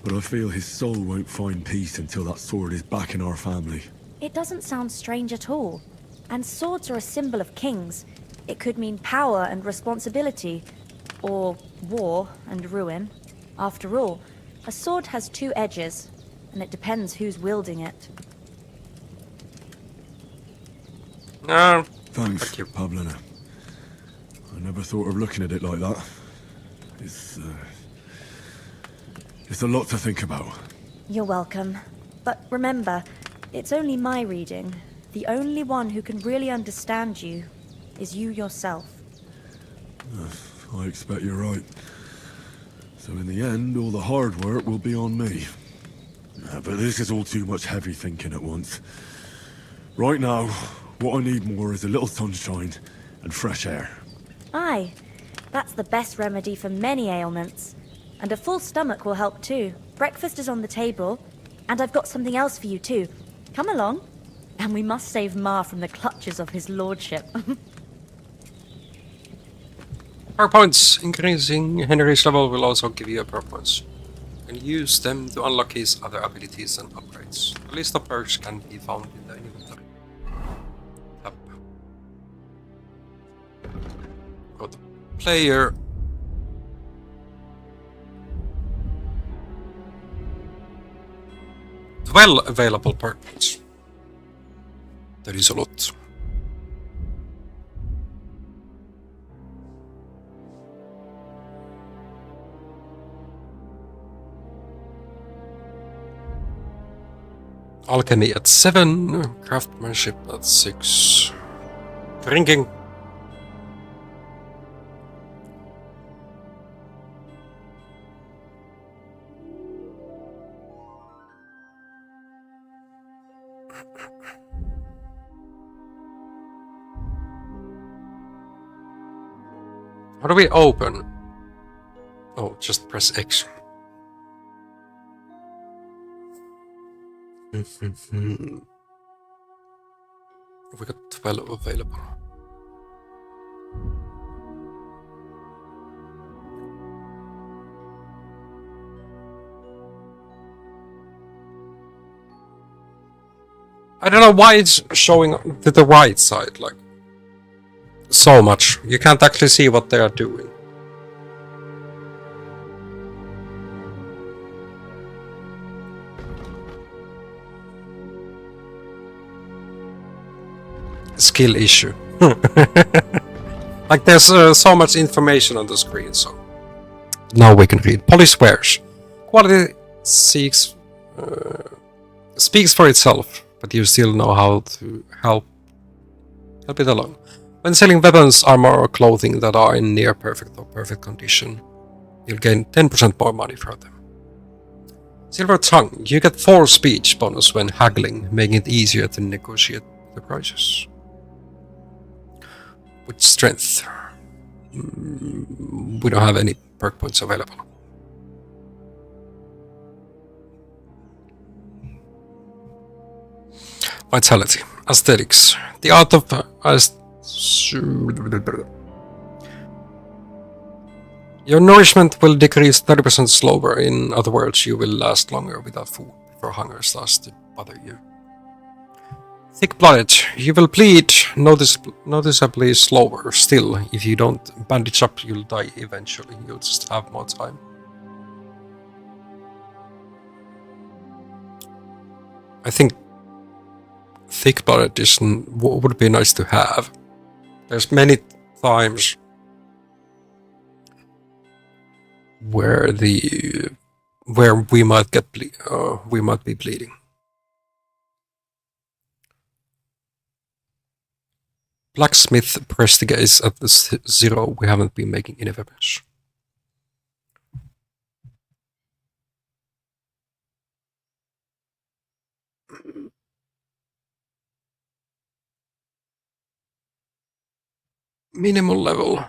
but I feel his soul won't find peace until that sword is back in our family. It doesn't sound strange at all. And swords are a symbol of kings. It could mean power and responsibility, or war and ruin. After all, a sword has two edges, and it depends who's wielding it. No. Thanks, Pavlina. I never thought of looking at it like that. It's a lot to think about. You're welcome. But remember, it's only my reading. The only one who can really understand you is you yourself. I expect you're right. So in the end, all the hard work will be on me. But this is all too much heavy thinking at once. Right now, what I need more is a little sunshine and fresh air. Aye, that's the best remedy for many ailments. And a full stomach will help too. Breakfast is on the table, and I've got something else for you too. Come along. And we must save Ma from the clutches of his lordship. Power points. Increasing Henry's level will also give you power points. You can use them to unlock his other abilities and upgrades. A list of perks can be found in the inventory tab. Got the player. Well, available perk points. That is a lot. Alchemy at 7, craftsmanship at 6. Drinking. How do we open? Oh, just press X. We got 12 available. I don't know why it's showing to the right side, like so much. You can't actually see what they are doing. Skill issue. Like there's so much information on the screen, so now we can read. Polish wares. Quality speaks for itself, but you still know how to help it along. When selling weapons, armor, or clothing that are in near perfect or perfect condition, you'll gain 10% more money for them. Silver tongue. You get 4 speech bonus when haggling, making it easier to negotiate the prices. With strength, we don't have any perk points available. Vitality, aesthetics, the art of Your nourishment will decrease 30% slower. In other words, you will last longer without food before hunger starts to bother you. Thick-blooded, you will bleed noticeably slower. Still, if you don't bandage up, you'll die eventually. You'll just have more time. I think thick-blooded would be nice to have. There's many times where we might be bleeding. Blacksmith Prestige is at the 0. We haven't been making any weapons. Minimal level.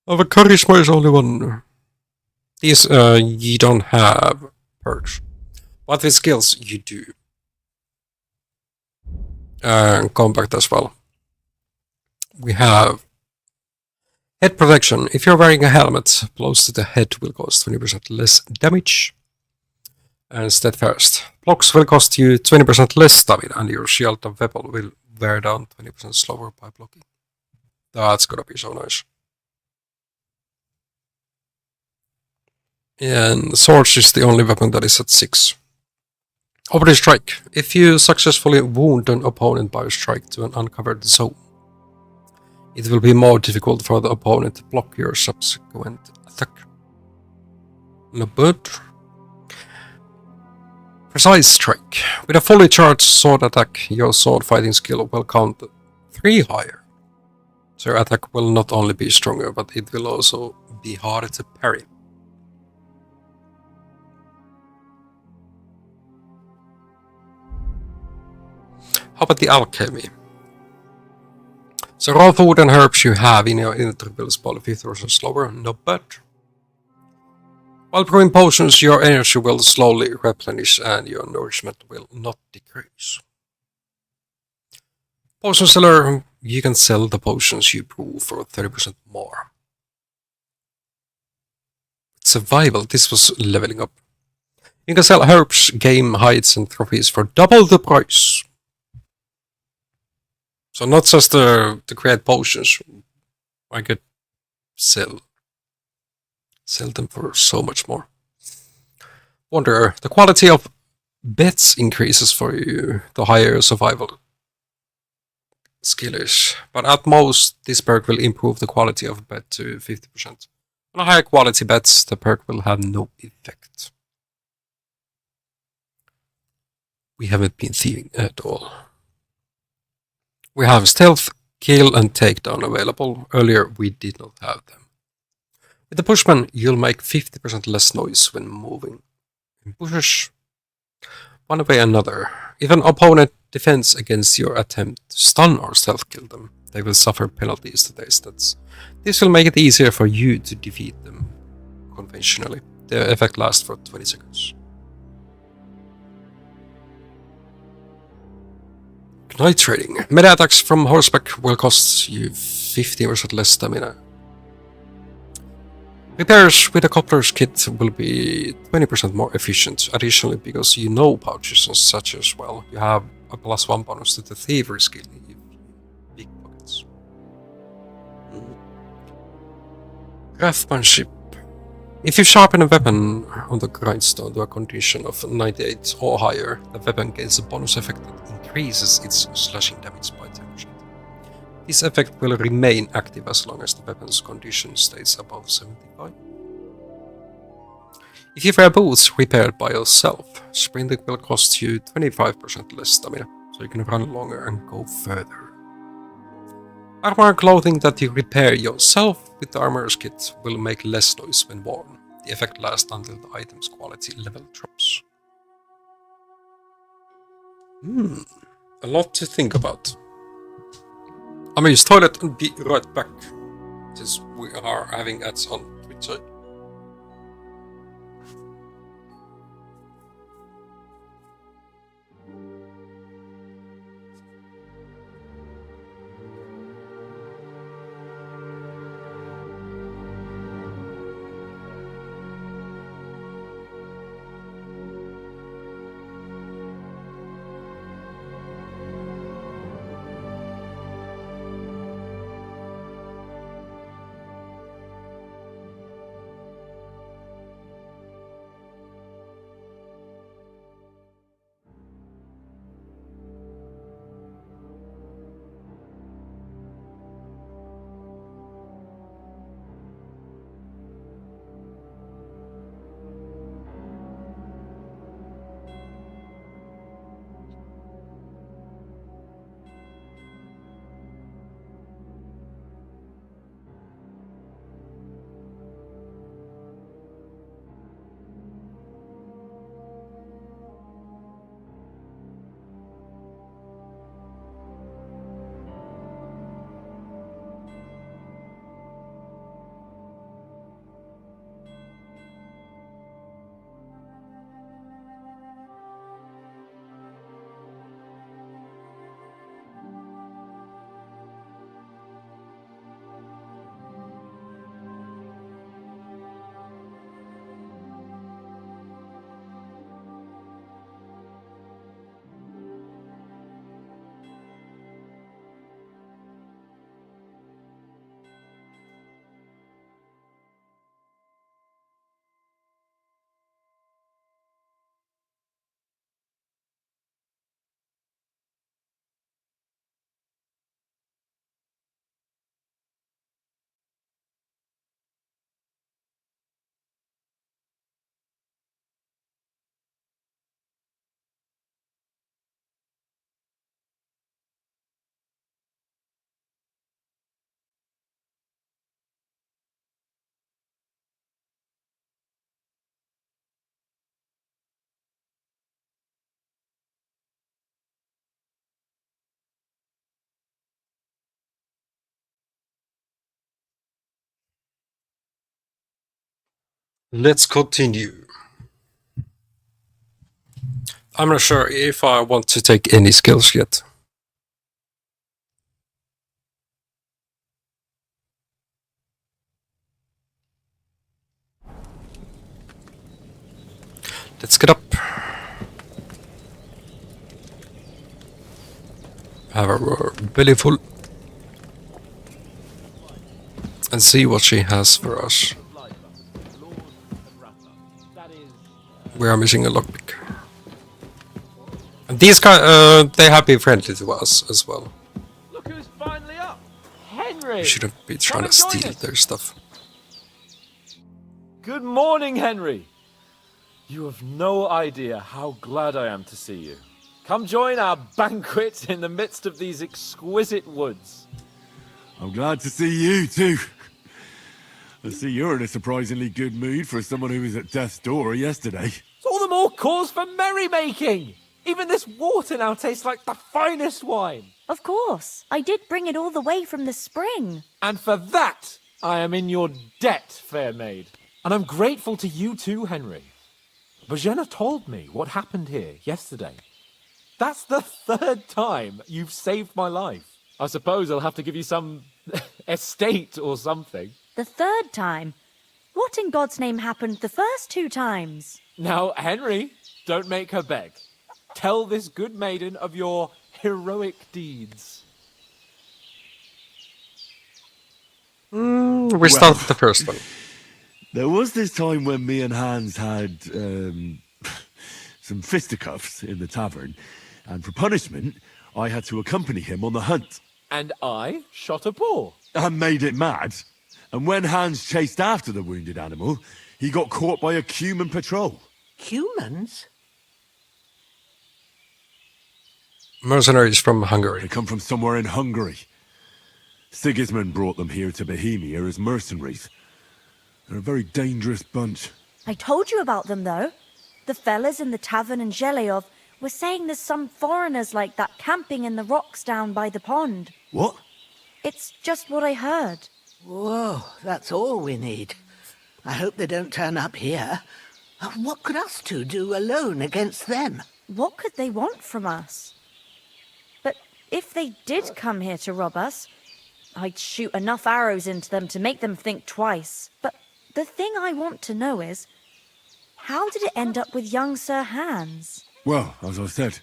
Our charisma is only 1. These you don't have perks. But with skills you do. Combat as well. We have head protection. If you're wearing a helmet, blows to the head will cost 20% less damage. And steadfast. Blocks will cost you 20% less stamina, and your shield and weapon will wear down 20% slower by blocking. That's gonna be so nice. And swords is the only weapon that is at 6. Over the strike. If you successfully wound an opponent by a strike to an uncovered zone, it will be more difficult for the opponent to block your subsequent attack. No good. Precise strike. With a fully charged sword attack, your sword fighting skill will count 3 higher. So your attack will not only be stronger, but it will also be harder to parry. How about the alchemy? So raw food and herbs you have in your inventory will spoil 50% slower, no bad. While brewing potions, your energy will slowly replenish and your nourishment will not decrease. Potion seller, you can sell the potions you brew for 30% more. Survival, this was leveling up. You can sell herbs, game, hides and trophies for double the price. So not just to create potions, I could sell them for so much more. Wonder, the quality of bets increases for you the higher your survival skill is, but at most this perk will improve the quality of a bet to 50%. On higher quality bets, the perk will have no effect. We haven't been thieving at all. We have stealth, kill and takedown available. Earlier we did not have them. With the pushman, you'll make 50% less noise when moving in bushes. One way or another, if an opponent defends against your attempt to stun or stealth kill them, they will suffer penalties to their stats. This will make it easier for you to defeat them conventionally. The effect lasts for 20 seconds. Night trading. Meta attacks from horseback will cost you 50% less stamina. Repairs with a cobbler's kit will be 20% more efficient. Additionally, because you know pouches and such as well, you have a +1 bonus to the thievery skill in big pockets. Craftsmanship. If you sharpen a weapon on the grindstone to a condition of 98 or higher, the weapon gains a bonus effect that increases its slashing damage by 10%. This effect will remain active as long as the weapon's condition stays above 75. If you wear boots repaired by yourself, sprinting will cost you 25% less stamina, so you can run longer and go further. Armor and clothing that you repair yourself with the armorer's kit will make less noise when worn. The effect lasts until the item's quality level drops. A lot to think about. I'm gonna use toilet and be right back, since we are having ads on Twitch. Let's continue. I'm not sure if I want to take any skills yet. Let's get up. Have our belly full. And see what she has for us. We are missing a lockpick. And these guys, they have been friendly to us as well. Look who's finally up! Henry! We shouldn't be trying to steal their stuff. Good morning, Henry. You have no idea how glad I am to see you. Come join our banquet in the midst of these exquisite woods. I'm glad to see you too. I see you're in a surprisingly good mood for someone who was at death's door yesterday. It's all the more cause for merrymaking. Even this water now tastes like the finest wine. Of course. I did bring it all the way from the spring. And for that, I am in your debt, fair maid. And I'm grateful to you too, Henry. Bojena told me what happened here yesterday. That's the 3rd time you've saved my life. I suppose I'll have to give you some estate or something. The 3rd time? What in God's name happened the first 2 times? Now, Henry, don't make her beg. Tell this good maiden of your heroic deeds. We start with the first one. There was this time when me and Hans had some fisticuffs in the tavern, and for punishment, I had to accompany him on the hunt. And I shot a boar. And made it mad. And when Hans chased after the wounded animal, he got caught by a human patrol. Humans? Mercenaries from Hungary. They come from somewhere in Hungary. Sigismund brought them here to Bohemia as mercenaries. They're a very dangerous bunch. I told you about them, though. The fellas in the tavern in Zheleyov were saying there's some foreigners like that camping in the rocks down by the pond. What? It's just what I heard. Whoa, that's all we need. I hope they don't turn up here. What could us two do alone against them? What could they want from us? But if they did come here to rob us, I'd shoot enough arrows into them to make them think twice. But the thing I want to know is, how did it end up with young Sir Hans? Well, as I said,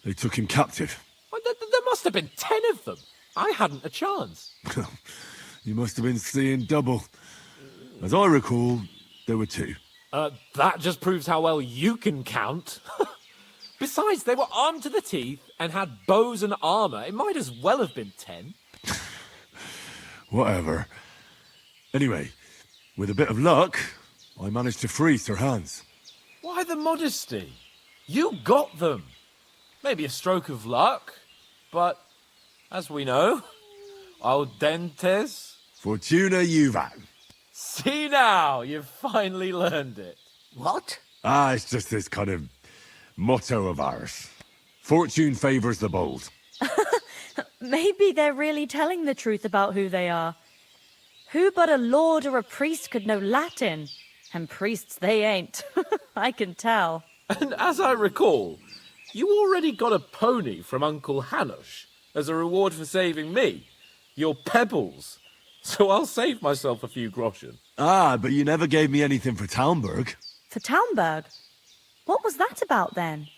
they took him captive. Well, there must have been 10 of them. I hadn't a chance. You must have been seeing double. As I recall, there were 2. That just proves how well you can count. Besides, they were armed to the teeth and had bows and armor. It might as well have been 10. Whatever. Anyway, with a bit of luck, I managed to free Sir Hans. Why the modesty? You got them. Maybe a stroke of luck, but as we know, al dentes. Fortuna juvat. See now, you've finally learned it. What? It's just this kind of motto of ours. Fortune favours the bold. Maybe they're really telling the truth about who they are. Who but a lord or a priest could know Latin? And priests they ain't. I can tell. And as I recall, you already got a pony from Uncle Hanush as a reward for saving me. Your pebbles. So I'll save myself a few groschen. But you never gave me anything for Talmberg. For Talmberg? What was that about then?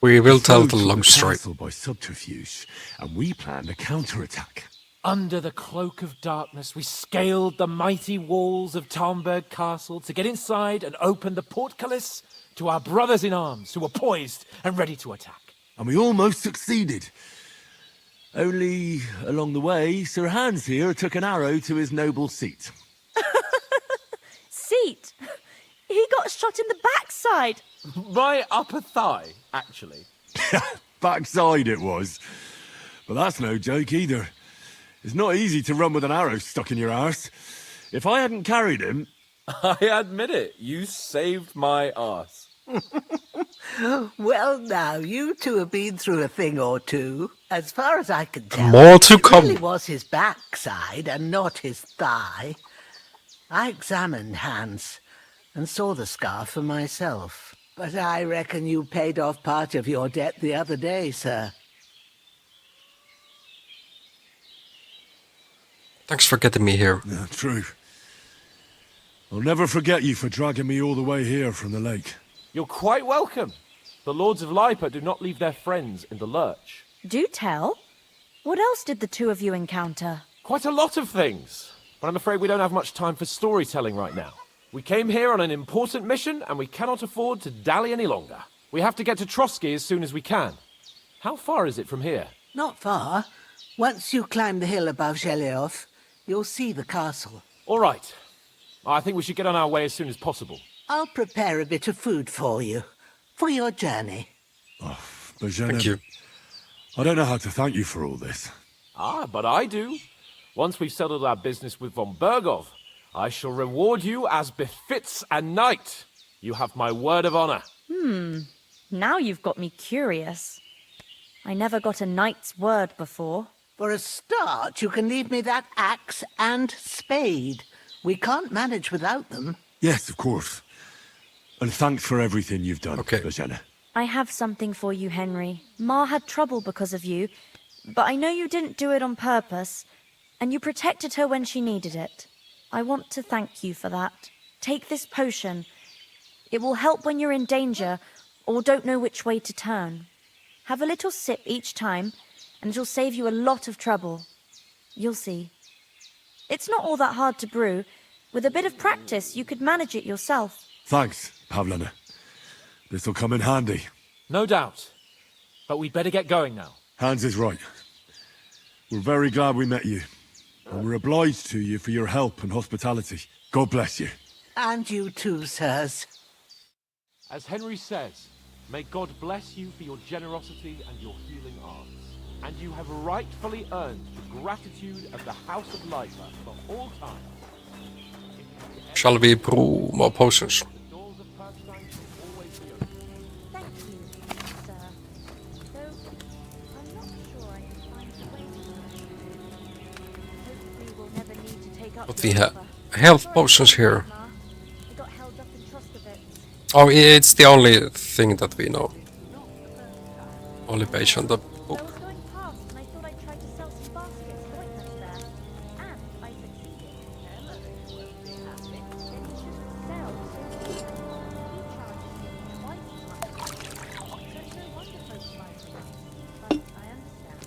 We will tell the long story. By subterfuge, and we planned a counterattack. Under the cloak of darkness, we scaled the mighty walls of Talmberg Castle to get inside and open the portcullis to our brothers in arms who were poised and ready to attack. And we almost succeeded. Only, along the way, Sir Hans here took an arrow to his noble seat. Seat? He got shot in the backside. My upper thigh, actually. Backside it was. But that's no joke either. It's not easy to run with an arrow stuck in your arse. If I hadn't carried him... I admit it, you saved my arse. Well, now, you two have been through a thing or two. As far as I can tell, More to it come. really was his backside and not his thigh. I examined Hans and saw the scar for myself. But I reckon you paid off part of your debt the other day, sir. Thanks for getting me here. Yeah, true. I'll never forget you for dragging me all the way here from the lake. You're quite welcome. The Lords of Lipa do not leave their friends in the lurch. Do tell. What else did the two of you encounter? Quite a lot of things. But I'm afraid we don't have much time for storytelling right now. We came here on an important mission, and we cannot afford to dally any longer. We have to get to Trotsky as soon as we can. How far is it from here? Not far. Once you climb the hill above Zheleov, you'll see the castle. All right. I think we should get on our way as soon as possible. I'll prepare a bit of food for you, for your journey. Thank you. I don't know how to thank you for all this. Ah, but I do. Once we've settled our business with von Bergov, I shall reward you as befits a knight. You have my word of honor. Now you've got me curious. I never got a knight's word before. For a start, you can leave me that axe and spade. We can't manage without them. Yes, of course. And thanks for everything you've done, Bozena. I have something for you, Henry. Ma had trouble because of you, but I know you didn't do it on purpose, and you protected her when she needed it. I want to thank you for that. Take this potion. It will help when you're in danger or don't know which way to turn. Have a little sip each time, and it'll save you a lot of trouble. You'll see. It's not all that hard to brew. With a bit of practice, you could manage it yourself. Thanks, Pavlana. This'll come in handy. No doubt. But we'd better get going now. Hans is right. We're very glad we met you. And we're obliged to you for your help and hospitality. God bless you. And you too, sirs. As Henry says, may God bless you for your generosity and your healing arts. And you have rightfully earned the gratitude of the House of Lipa for all time. Shall we brew more potions? Thank you, sir. Though, I'm not sure I can find a way to. Hopefully we'll never need to take up But your we have offer. health potions here. I got held up in Troskowitz. Oh, it's the only thing that we know. Only page on the book. I was going past and I thought I'd try to sell some baskets of ointment there. And I succeeded. Then he shouldn't sell, so he charges me twice as much. So no wonder folks buy from us. But I understand.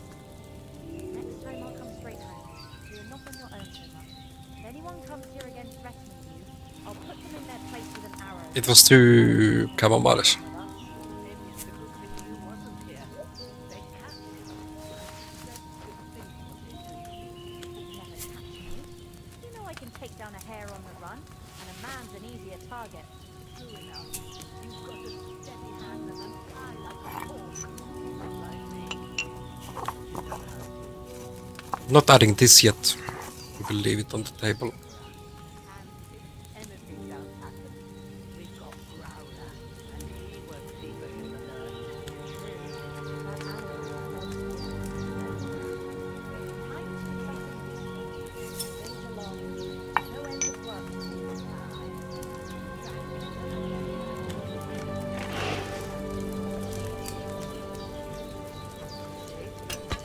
Next time I'll come straight home, so you're not on your own so much. If anyone comes here again threatening you, I'll put them in their place with an arrow. It was two camomiles. Take down a hare on the run, and a man's an easier target. True enough. You've got a steady hand and an eye like a hawk. Not adding this yet. We will leave it on the table.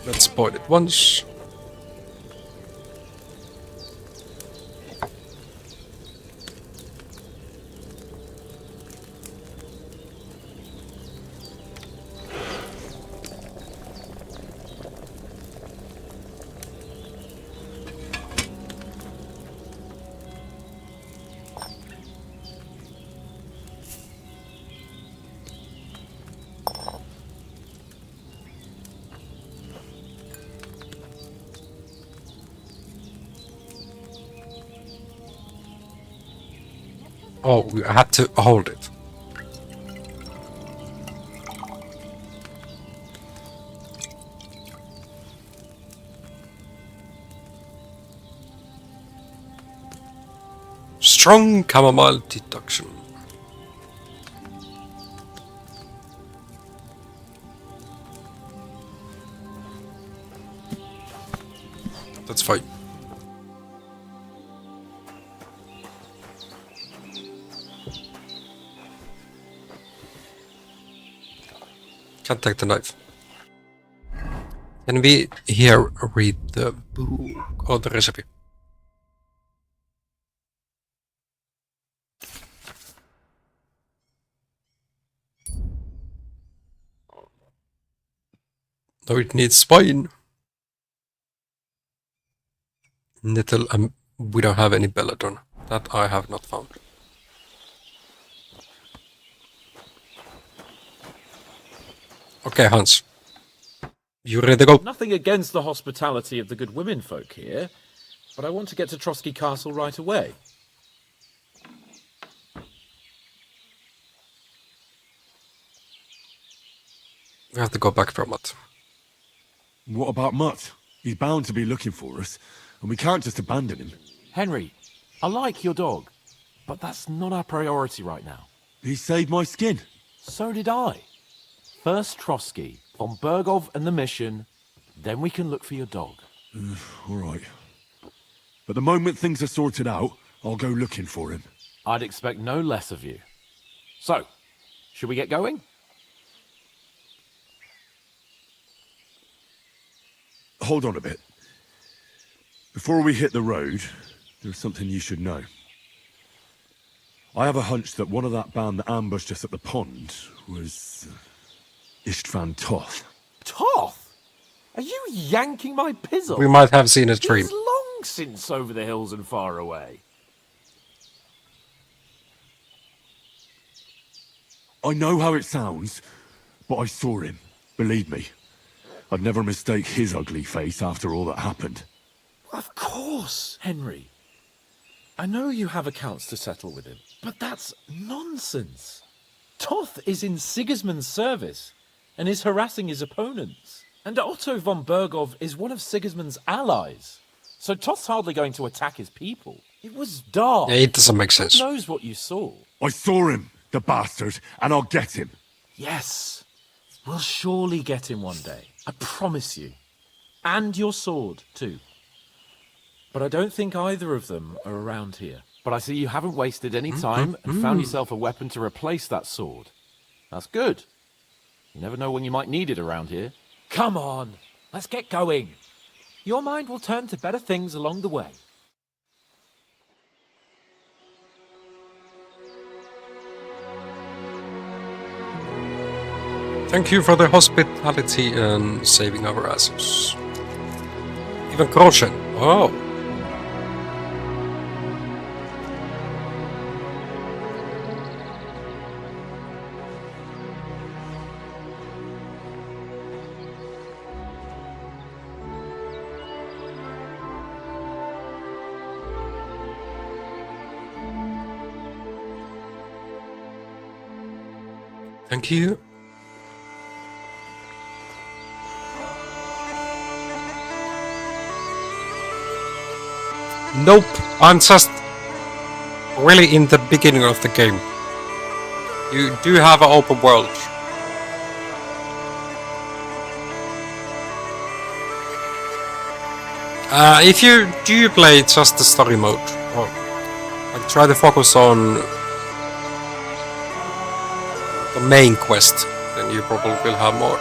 Let's boil it once. Oh, we had to hold it. Strong chamomile deduction. That's fine. Can't take the knife. Can we here read the book or the recipe? No, it needs spine. Nettle, we don't have any belladonna. That I have not found. Okay, Hans. You ready to go? Nothing against the hospitality of the good women folk here, but I want to get to Trotsky Castle right away. We have to go back for Mutt. What about Mutt? He's bound to be looking for us, and we can't just abandon him. Henry, I like your dog, but that's not our priority right now. He saved my skin. So did I. First Trotsky, von Bergov and the mission, then we can look for your dog. All right. But the moment things are sorted out, I'll go looking for him. I'd expect no less of you. So, should we get going? Hold on a bit. Before we hit the road, there's something you should know. I have a hunch that one of that band that ambushed us at the pond was Istvan Toth. Toth? Are you yanking my pizzle? We might have seen a dream. He's long since over the hills and far away. I know how it sounds, but I saw him. Believe me. I'd never mistake his ugly face after all that happened. Of course, Henry. I know you have accounts to settle with him, but that's nonsense. Toth is in Sigismund's service and is harassing his opponents. And Otto von Bergov is one of Sigismund's allies. So Toth's hardly going to attack his people. It was dark. Yeah, it doesn't make sense. Who knows what you saw? I saw him, the bastard, and I'll get him. Yes. We'll surely get him one day. I promise you. And your sword, too. But I don't think either of them are around here. But I see you haven't wasted any time and found yourself a weapon to replace that sword. That's good. You never know when you might need it around here. Come on, let's get going. Your mind will turn to better things along the way. Thank you for the hospitality and saving our asses. Even Kroshen. Oh. Thank you. Nope, I'm just really in the beginning of the game. You do have an open world. If you do play just the story mode, or like try to focus on the main quest, then you probably will have more.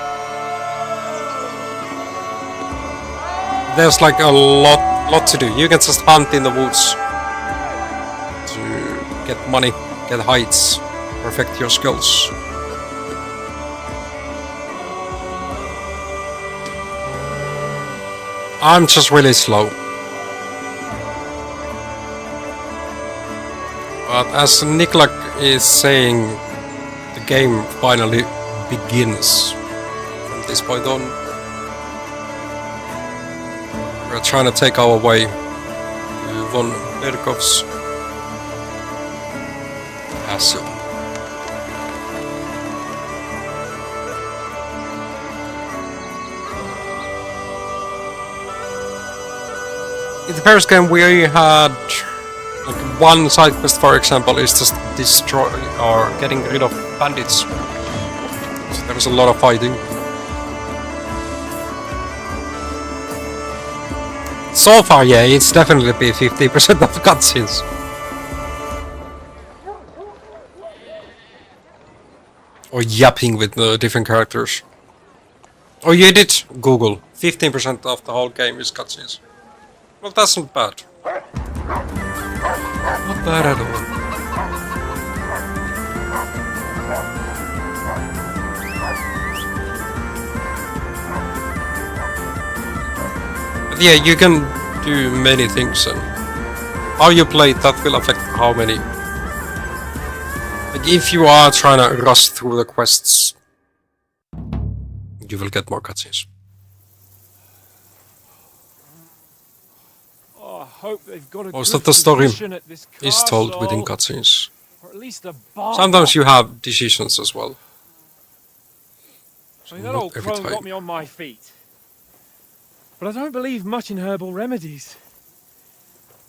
There's like a lot to do. You can just hunt in the woods to get money, get heights, perfect your skills. I'm just really slow. But as Niklak is saying, the game finally begins from this point on. We're trying to take our way to von Bergov's castle. In the first game we had like one side quest, for example, is just destroy or getting rid of bandits. So there was a lot of fighting. So far, yeah, it's definitely be 50% of cutscenes. Or yapping with different characters. Oh, you did Google. 15% of the whole game is cutscenes. Well, that's not bad. Not bad at all. But yeah, you can do many things, and how you play it, that will affect how many. Like, if you are trying to rush through the quests, you will get more cutscenes. Oh, I hope they've got a Most good of the story position at this is told within castle, cutscenes. or at least a bar. Sometimes you have decisions as well. I mean, that not old every crone time. got me on my feet. But I don't believe much in herbal remedies.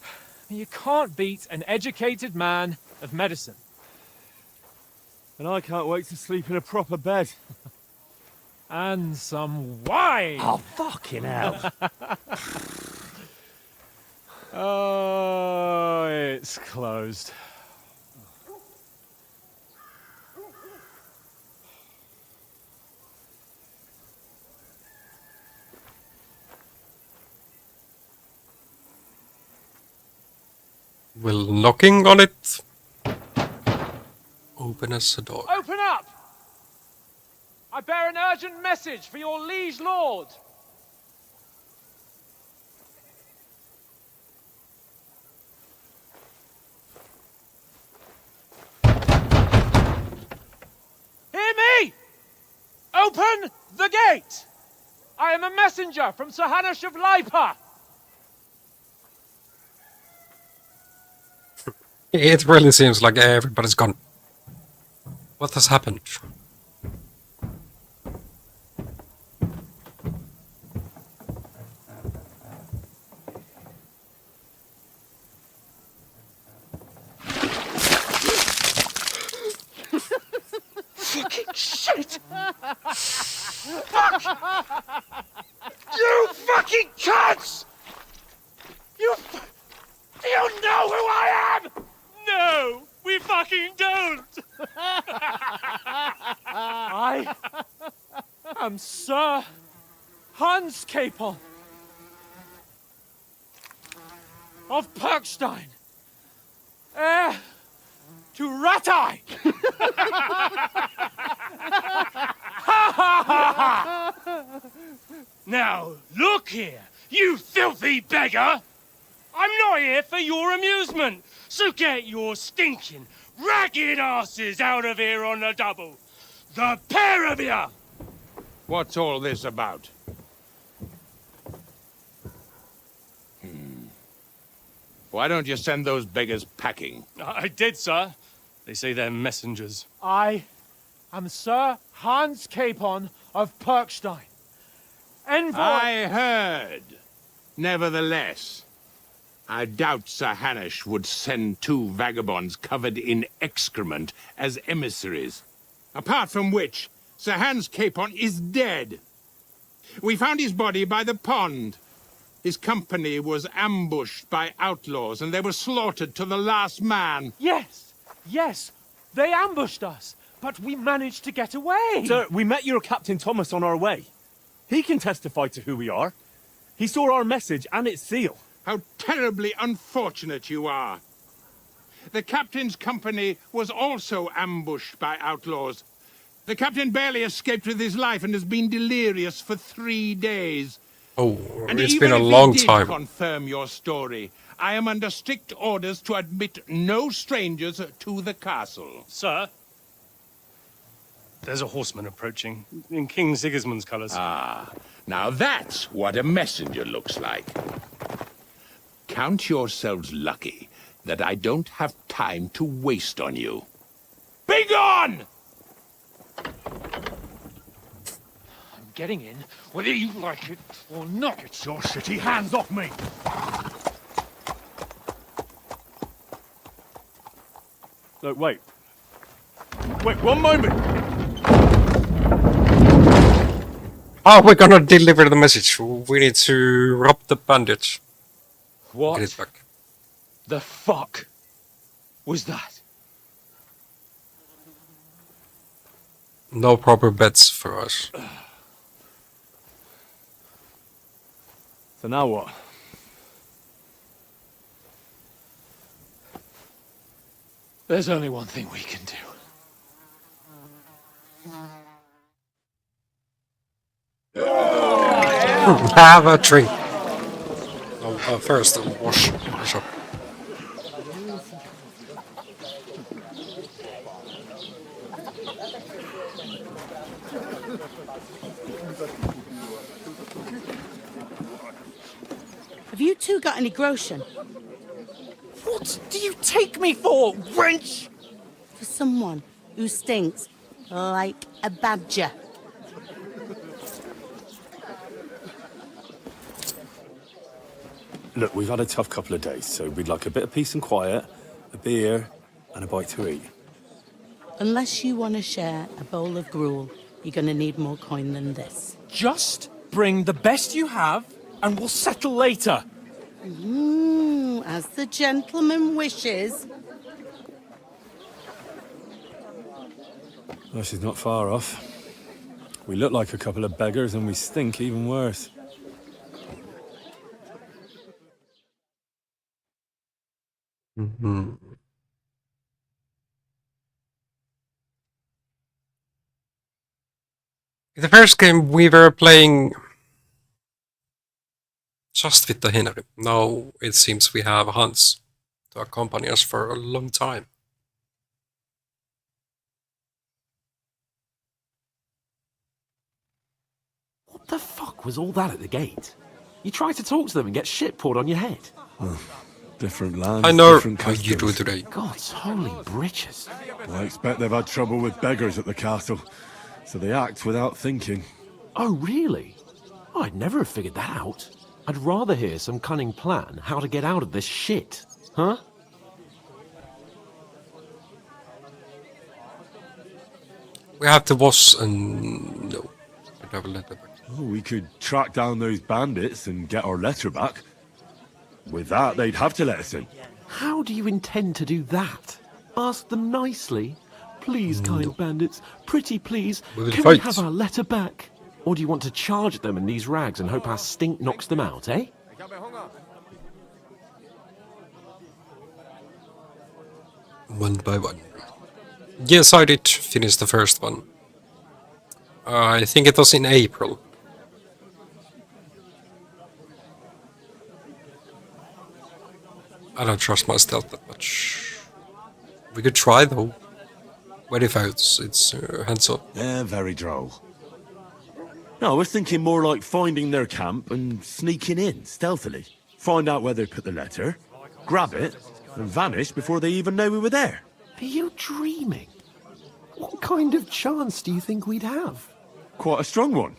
I mean, you can't beat an educated man of medicine. And I can't wait to sleep in a proper bed. And some wine! Oh, fucking hell. Oh, it's closed. Will knocking on it open as a door? Open up! I bear an urgent message for your liege lord. Hear me! Open the gate! I am a messenger from Sir Hanush of Lipa. It really seems like everybody's gone. What has happened? Fucking shit! Fuck! You fucking cunts! Do you know who I am? No, we fucking don't. I am Sir Hans Capel of Perkstein, heir to Ratai. Now, look here, you filthy beggar! I'm not here for your amusement, so get your stinking, ragged asses out of here on the double. The pair of you! What's all this about? Why don't you send those beggars packing? I did, sir. They say they're messengers. I am Sir Hans Capon of Perkstein, envoy. I heard. Nevertheless, I doubt Sir Hanush would send two vagabonds covered in excrement as emissaries. Apart from which, Sir Hans Capon is dead. We found his body by the pond. His company was ambushed by outlaws, and they were slaughtered to the last man. Yes, yes, they ambushed us, but we managed to get away. Sir, we met your Captain Thomas on our way. He can testify to who we are. He saw our message and its seal. How terribly unfortunate you are. The captain's company was also ambushed by outlaws. The captain barely escaped with his life and has been delirious for 3 days. Oh, And it's even been a if long he did time. confirm your story, I am under strict orders to admit no strangers to the castle. Sir, there's a horseman approaching in King Sigismund's colours. Ah, now that's what a messenger looks like. Count yourselves lucky that I don't have time to waste on you. Be gone! I'm getting in, whether you like it or not. Get your shitty hands off me! Look, wait. Wait, one moment! Oh, we're gonna deliver the message. We need to rob the bandit. What Get it back. the fuck was that? No proper bets for us. So now what? There's only one thing we can do. Have a drink. First, wash up. Have you two got any groschen? What do you take me for, wench? For someone who stinks like a badger. Look, we've had a tough couple of days, so we'd like a bit of peace and quiet, a beer, and a bite to eat. Unless you want to share a bowl of gruel, you're going to need more coin than this. Just bring the best you have, and we'll settle later. As the gentleman wishes. Well, she's not far off. We look like a couple of beggars, and we stink even worse. Mm-hmm. In the first game, we were playing just with the Henry. Now it seems we have Hans to accompany us for a long time. What the fuck was all that at the gate? You try to talk to them and get shit poured on your head. Different lands, I know different how you do customs. today. God's holy britches. I expect they've had trouble with beggars at the castle, so they act without thinking. Oh, really? I'd never have figured that out. I'd rather hear some cunning plan how to get out of this shit. Huh? We have to wash and no. I have a letter back. Oh, we could track down those bandits and get our letter back. With that, they'd have to let us in. How do you intend to do that? Ask them nicely. Please, kind bandits, pretty please, We will can fight. we have our letter back? Or do you want to charge them in these rags and hope our stink knocks them out, eh? One by one. Yes, I did finish the first one. I think it was in April. I don't trust my stealth that much. We could try though. What if it's hands up? They're very droll. No, I was thinking more like finding their camp and sneaking in, stealthily. Find out where they put the letter, grab it, and vanish before they even know we were there. Are you dreaming? What kind of chance do you think we'd have? Quite a strong one.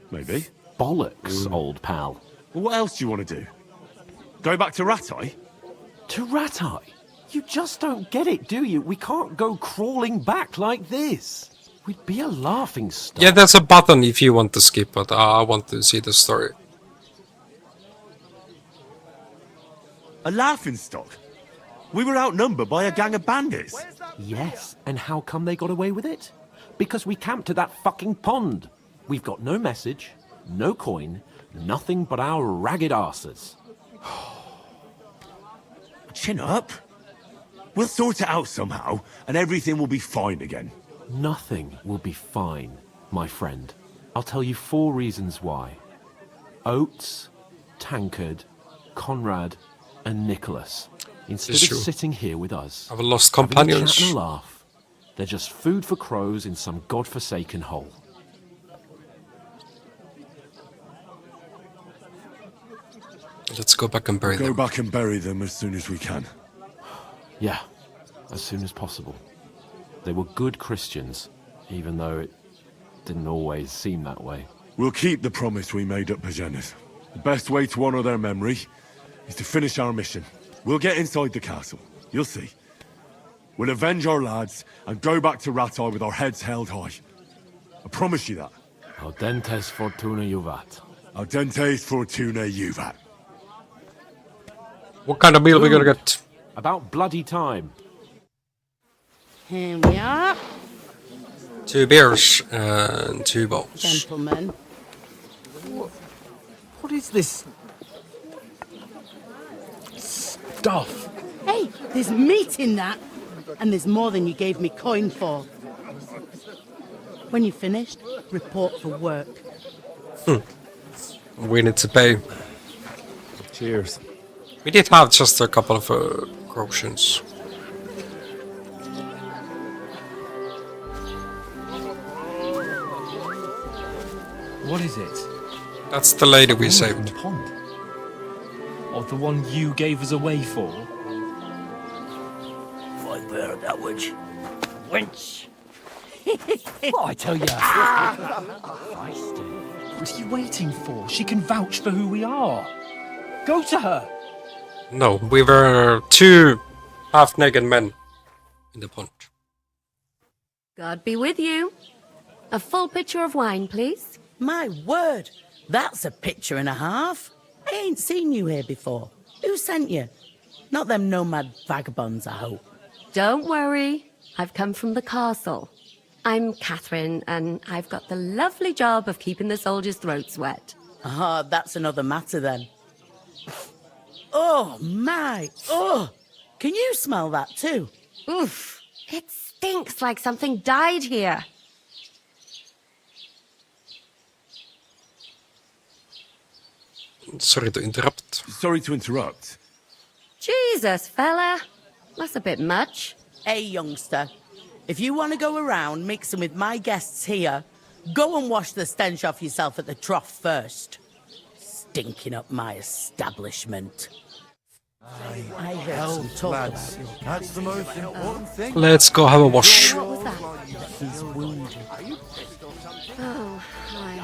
Maybe. Bollocks, old pal. Well, what else do you want to do? Go back to Ratai? To Ratai? You just don't get it, do you? We can't go crawling back like this. We'd be a laughing stock. Yeah, there's a button if you want to skip, but I want to see the story. A laughing stock? We were outnumbered by a gang of bandits. Yes, and how come they got away with it? Because we camped at that fucking pond. We've got no message, no coin, nothing but our ragged arses. Chin up. We'll sort it out somehow, and everything will be fine again. Nothing will be fine, my friend. I'll tell you 4 reasons why. Oates, Tankard, Conrad, and Nicholas. Instead It's of true. sitting here with us, I've lost having a companions. chat and a laugh, they're just food for crows in some godforsaken hole. Let's go back and bury Go them. back and bury them as soon as we can. Yeah, as soon as possible. They were good Christians, even though it didn't always seem that way. We'll keep the promise we made at Pagenis. The best way to honor their memory is to finish our mission. We'll get inside the castle. You'll see. We'll avenge our lads and go back to Ratai with our heads held high. I promise you that. Audentes fortuna juvat. Audentes fortuna juvat. What kind of meal are we gonna get? About bloody time. Here we are, 2 beers and 2 bowls. gentlemen. What is this stuff? Hey, there's meat in that. And there's more than you gave me coin for. When you're finished, report for work. We need to pay. Cheers. We did have just a couple of grotions. What is it? That's the lady we saved. Pond. Oh, the one you gave us away for? Fight better that witch. Wench. What I tell you? What are you waiting for? She can vouch for who we are. Go to her. No, we were 2 half-naked men in the pond. God be with you. A full pitcher of wine, please. My word, that's a picture and a half. I ain't seen you here before. Who sent you? Not them nomad vagabonds, I hope. Don't worry. I've come from the castle. I'm Catherine, and I've got the lovely job of keeping the soldiers' throats wet. Ah, that's another matter then. Oh, my. Oh, can you smell that too? Oof. It stinks like something died here. Sorry to interrupt. Sorry to interrupt. Jesus, fella. That's a bit much. Hey, youngster. If you want to go around mixing with my guests here, go and wash the stench off yourself at the trough first. Stinking up my establishment. I heard some talk about you. That's the most important thing. Let's go have a wash. What was that? He's wounded. Oh, hi.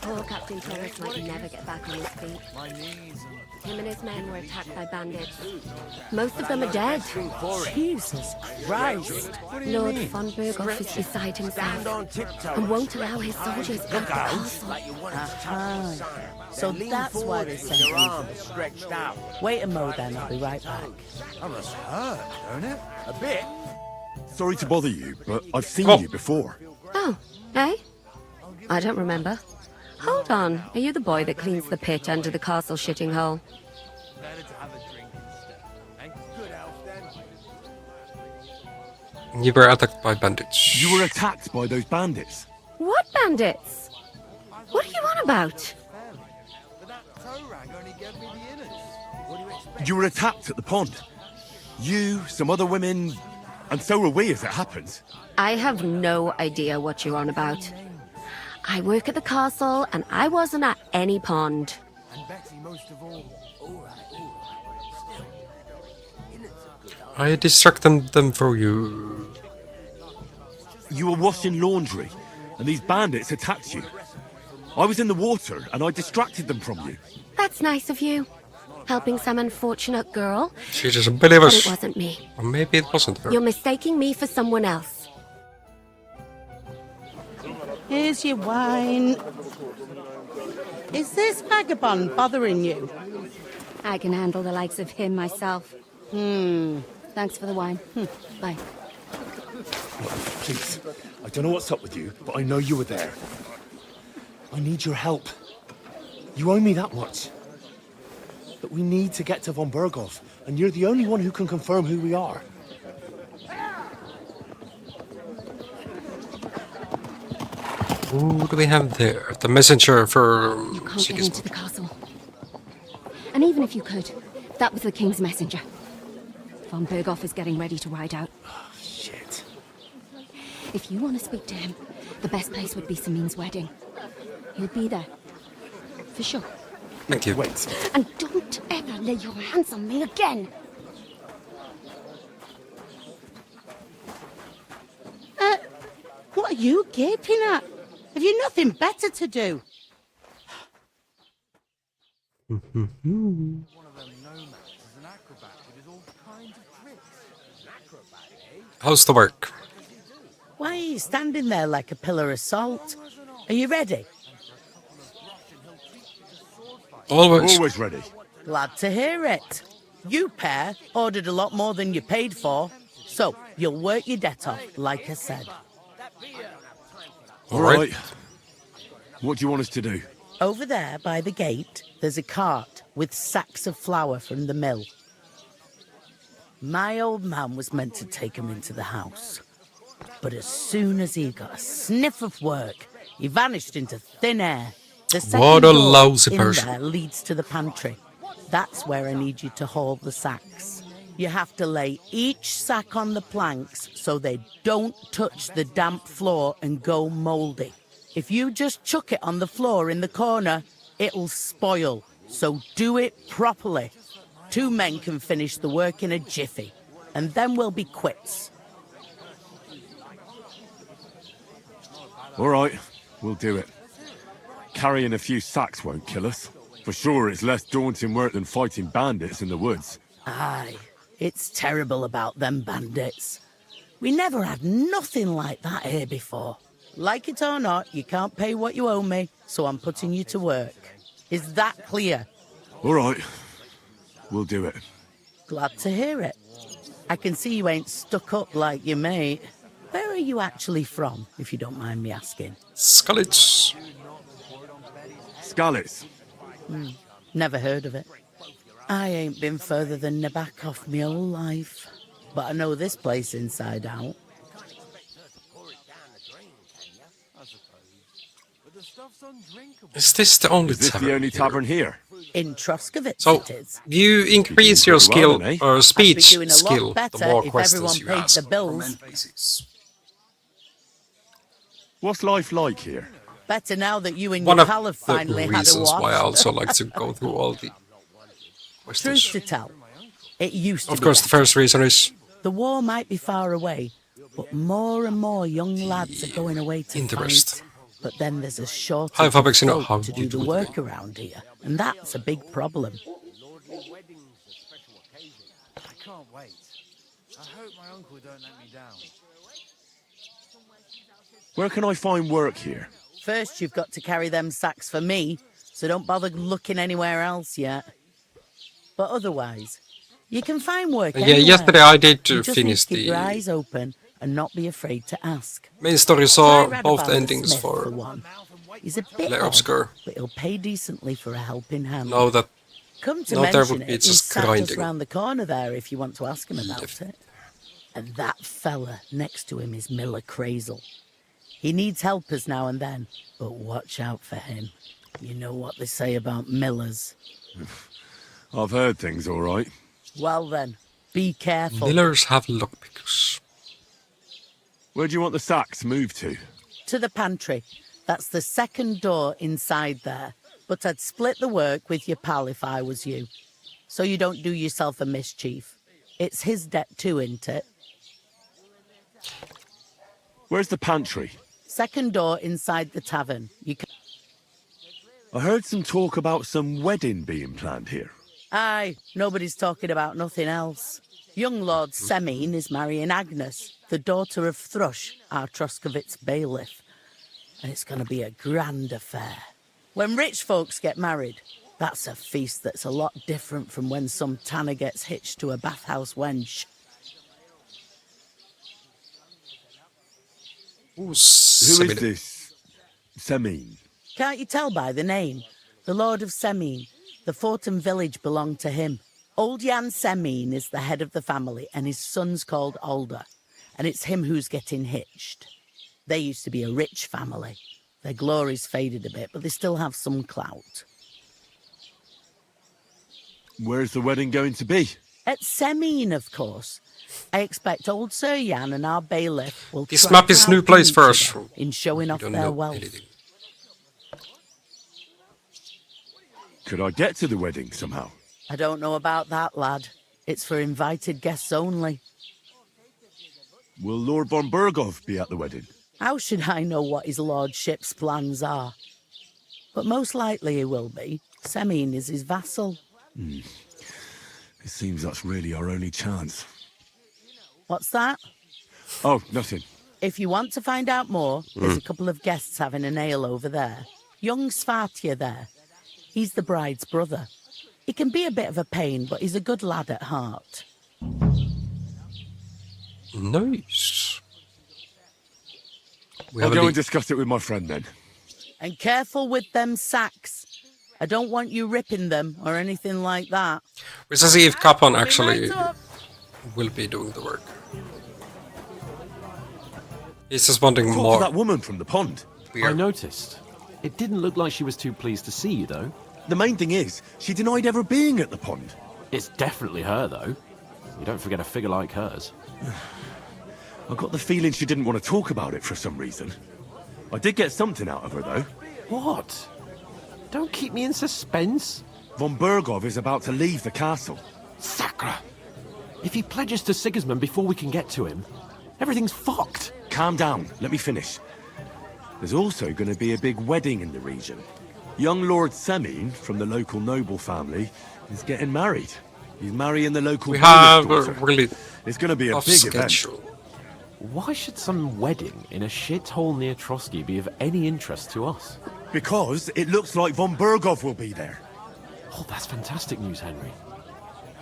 Poor Captain Torres might never get back on his feet. Him and his men were attacked by bandits. Most of them are dead. Jesus Christ. Lord von Berghoff is beside himself and won't allow his soldiers out the castle. Aha. So that's why they sent you. Stretched out. Wait a mo then, I'll be right back. That must hurt, don't it? A bit. Sorry to bother you, but I've seen you before. Oh, eh? I don't remember. Hold on, are you the boy that cleans the pit under the castle shitting hole? You were attacked by bandits. You were attacked by those bandits. What bandits? What are you on about? You were attacked at the pond. You, some other women, and so were we as it happens. I have no idea what you're on about. I work at the castle, and I wasn't at any pond. I distracted them for you. You were washing laundry, and these bandits attacked you. I was in the water, and I distracted them from you. That's nice of you. Helping some unfortunate girl. She doesn't believe us. But it wasn't me. Or maybe it wasn't her. You're mistaking me for someone else. Here's your wine. Is this vagabond bothering you? I can handle the likes of him myself. Thanks for the wine. Bye. Please, I don't know what's up with you, but I know you were there. I need your help. You owe me that much. But we need to get to von Berghoff, and you're the only one who can confirm who we are. Who do we have there? The messenger for You can't get into the castle. And even if you could, that was the king's messenger. Von Berghoff is getting ready to ride out. Oh, shit. If you want to speak to him, the best place would be Samin's wedding. He'll be there. For sure. Thank you. Wait. And don't ever lay your hands on me again. What are you gaping at? Have you nothing better to do? How's the work? Why are you standing there like a pillar of salt? Are you ready? Always. Always ready. Glad to hear it. You pair ordered a lot more than you paid for, so you'll work your debt off, like I said. All right. What do you want us to do? Over there by the gate, there's a cart with sacks of flour from the mill. My old man was meant to take 'em into the house. But as soon as he got a sniff of work, he vanished into thin air. The second What a door lousy in person. there leads to the pantry. That's where I need you to haul the sacks. You have to lay each sack on the planks so they don't touch the damp floor and go mouldy. If you just chuck it on the floor in the corner, it'll spoil. So do it properly. 2 men can finish the work in a jiffy, and then we'll be quits. All right, we'll do it. Carrying a few sacks won't kill us. For sure, it's less daunting work than fighting bandits in the woods. Aye, it's terrible about them bandits. We never had nothing like that here before. Like it or not, you can't pay what you owe me, so I'm putting you to work. Is that clear? All right, we'll do it. Glad to hear it. I can see you ain't stuck up like your mate. Where are you actually from, if you don't mind me asking? Scullets. Scullets? Never heard of it. I ain't been further than Nabakov my whole life. But I know this place inside out. Is this the only Is this tavern? the only tavern here? In Troskovitz So, it is. you increase your Well, skill then, eh? or speech I'd be doing a lot skill the better more if questions everyone you paid ask the bills. on NPCs. What's life like here? Better now that you and One your of pal have the finally had a reasons wash. why I also like to go through all the questions. Truth to tell, it used to Of be course, the better. first reason is The war might be far away, but more and more young lads are going away to interest. fight. But then there's a shortage Hi, of Fabrics, you know folk how to you do the do work around here, and that's a big problem. I can't wait. I hope my uncle don't let me down. Where can I find work here? First, you've got to carry them sacks for me, so don't bother looking anywhere else yet. But otherwise, you can find work Yeah, anywhere. yesterday I did You just finish need to keep your the eyes open and not be afraid to ask. main story, Try saw Radovan both the endings Smith, for one. He's a bit Lair odd, Obscure. but he'll pay decently for a helping hand. Know that Come to no, there mention would be it, he's just sat just grinding. round the corner there if you want to ask him about it. And that fella next to him is Miller Crazel. He needs helpers now and then, but watch out for him. You know what they say about Millers. I've heard things, all right. Well then, be careful. Millers have lockpickers. Where do you want the sacks moved to? To the pantry. That's the second door inside there. But I'd split the work with your pal if I was you. So you don't do yourself a mischief. It's his debt too, isn't it? Where's the pantry? Second door inside the tavern. You can... I heard some talk about some wedding being planned here. Aye, nobody's talking about nothing else. Young Lord Semine is marrying Agnes, the daughter of Thrush, our Troskovitz bailiff. And it's going to be a grand affair. When rich folks get married, that's a feast that's a lot different from when some tanner gets hitched to a bathhouse wench. Who is this Semine? Can't you tell by the name? The Lord of Semine. The fort and village belong to him. Old Jan Semine is the head of the family, and his son's called Alder. And it's him who's getting hitched. They used to be a rich family. Their glory's faded a bit, but they still have some clout. Where's the wedding going to be? At Semine, of course. I expect old Sir Jan and our bailiff will This try map to is new outdo place each for us. other in showing off don't their know wealth. anything. Could I get to the wedding somehow? I don't know about that, lad. It's for invited guests only. Will Lord von Burgov be at the wedding? How should I know what his lordship's plans are? But most likely he will be. Semine is his vassal. It seems that's really our only chance. What's that? Oh, nothing. If you want to find out more, there's a couple of guests having an ale over there. Young Svatya there. He's the bride's brother. He can be a bit of a pain, but he's a good lad at heart. Nice. I'll go and discuss it with my friend then. And careful with them sacks. I don't want you ripping them or anything like that. We shall see if Capon actually will be doing the work. He's just wanting Talk more. to that woman from the pond. I noticed. It didn't look like she was too pleased to see you, though. The main thing is, she denied ever being at the pond. It's definitely her, though. You don't forget a figure like hers. I got the feeling she didn't want to talk about it for some reason. I did get something out of her, though. What? Don't keep me in suspense. Von Bergov is about to leave the castle. Sacra! If he pledges to Sigismund before we can get to him, everything's fucked. Calm down, let me finish. There's also going to be a big wedding in the region. Young Lord Semine, from the local noble family, is getting married. He's marrying the local We have a daughter. really It's going to be a tough big schedule. event. Why should some wedding in a shithole near Trotsky be of any interest to us? Because it looks like von Bergov will be there. Oh, that's fantastic news, Henry.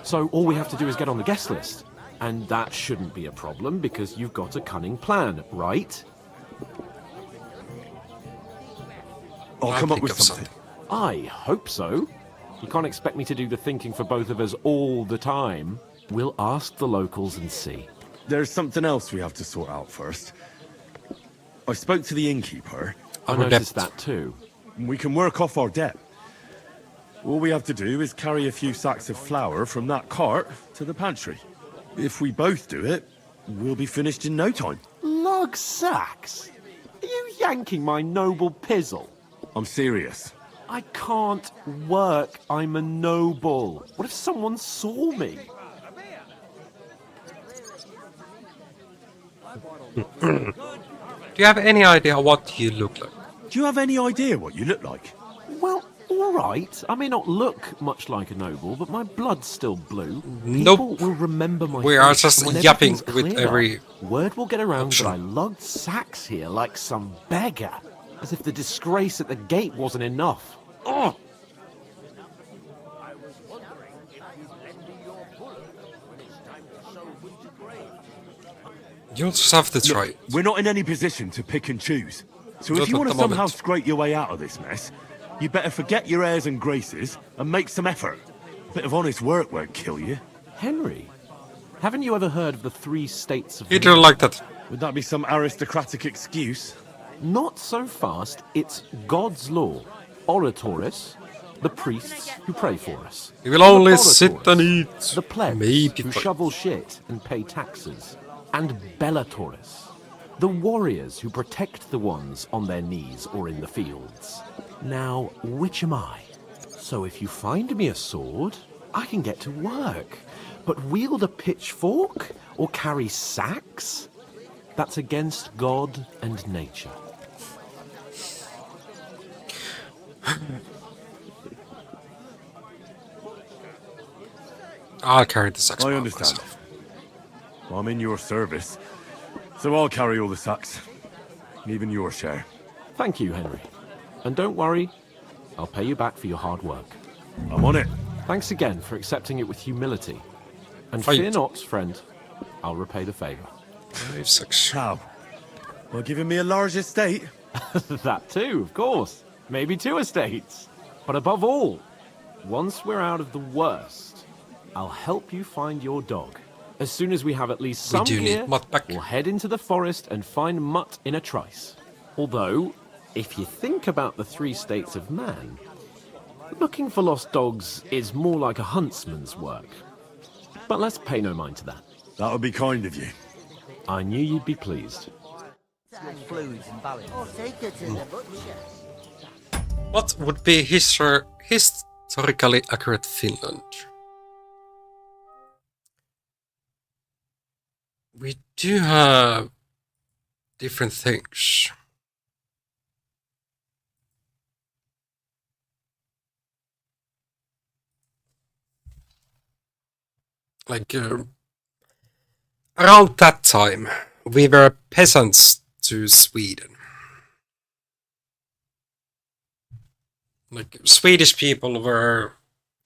So all we have to do is get on the guest list. And that shouldn't be a problem because you've got a cunning plan, right? I'll come up with something. I hope so. You can't expect me to do the thinking for both of us all the time. We'll ask the locals and see. There's something else we have to sort out first. I spoke to the innkeeper. I noticed that too. We can work off our debt. All we have to do is carry a few sacks of flour from that cart to the pantry. If we both do it, we'll be finished in no time. Lug sacks? Are you yanking my noble pizzle? I'm serious. I can't work. I'm a noble. What if someone saw me? Do you have any idea what you look like? Do you have any idea what you look like? Well, all right. I may not look much like a noble, but my blood's still blue. Nope. People will remember my We are face, just and when yapping everything's with cleared every up, word will get around option. that I lugged sacks here like some beggar, as if the disgrace at the gate wasn't enough. Oh! You'll just have to try it. We're not in any position to pick and choose. So Not if you at want to the moment. somehow scrape your way out of this mess, you better forget your airs and graces and make some effort. A bit of honest work won't kill you. Henry, haven't you ever heard of the 3 states of He didn't like that. Would that be some aristocratic excuse? Not so fast. It's God's law. Oratoris, the priests who pray for us. He will only Laboratories, sit and eat. The plebs Maybe who fight. shovel shit and pay taxes. And Bellatoris, the warriors who protect the ones on their knees or in the fields. Now, which am I? So if you find me a sword, I can get to work. But wield a pitchfork or carry sacks? That's against God and nature. I'll carry the sacks. I by understand. myself. I'm in your service, so I'll carry all the sacks. Even your share. Thank you, Henry. And don't worry, I'll pay you back for your hard work. I'm on it. Thanks again for accepting it with humility. And Fight. fear not, friend, I'll repay the favour. 5, 6. How? By giving me a large estate? That too, of course. Maybe 2 estates. But above all, once we're out of the worst, I'll help you find your dog. As soon as we have at least some do need gear, Mutt back. we'll head into the forest and find Mutt in a trice. Although, if you think about the 3 states of man, looking for lost dogs is more like a huntsman's work. But let's pay no mind to that. That would be kind of you. I knew you'd be pleased. What would be historically accurate Finland? We do have different things. Like, around that time, we were peasants to Sweden. Like, Swedish people were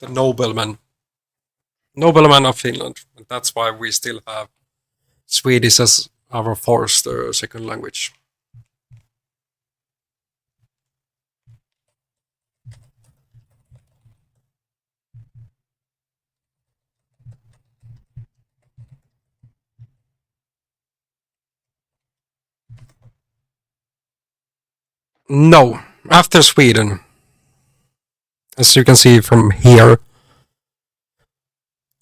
the noblemen of Finland. And that's why we still have Swedish as our forced second language. No, after Sweden, as you can see from here,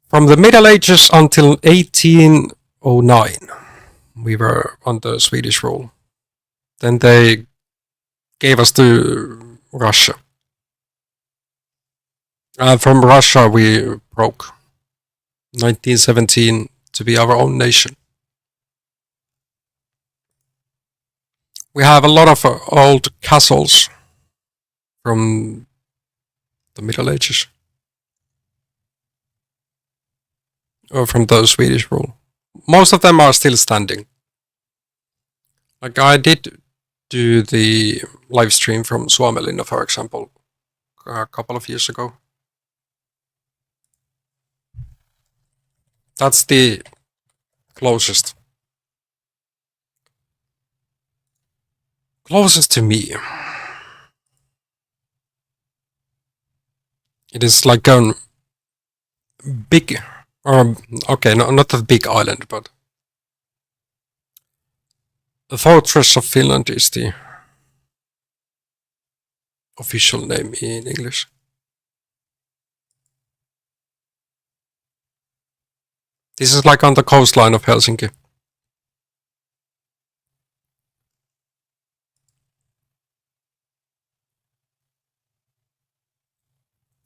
from the Middle Ages until 1809, we were under Swedish rule. Then they gave us to Russia. And from Russia we broke 1917 to be our own nation. We have a lot of old castles from the Middle Ages. Or from the Swedish rule. Most of them are still standing. Like I did do the live stream from Suomenlinna, for example, a couple of years ago. That's the closest. Closest to me. It is like a big, okay, no, not a big island, but the fortress of Finland is the official name in English. This is like on the coastline of Helsinki.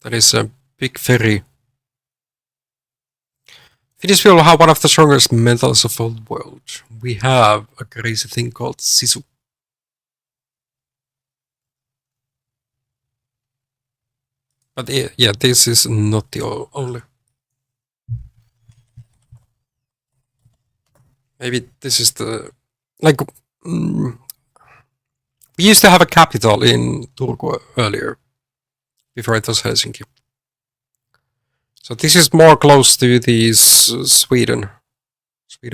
That is a big ferry. Finnish people have one of the strongest metals of all the world. We have a crazy thing called sisu. But yeah, this is not the only. Maybe this is the, like, we used to have a capital in Turku earlier, before it was Helsinki. So this is more close to the Sweden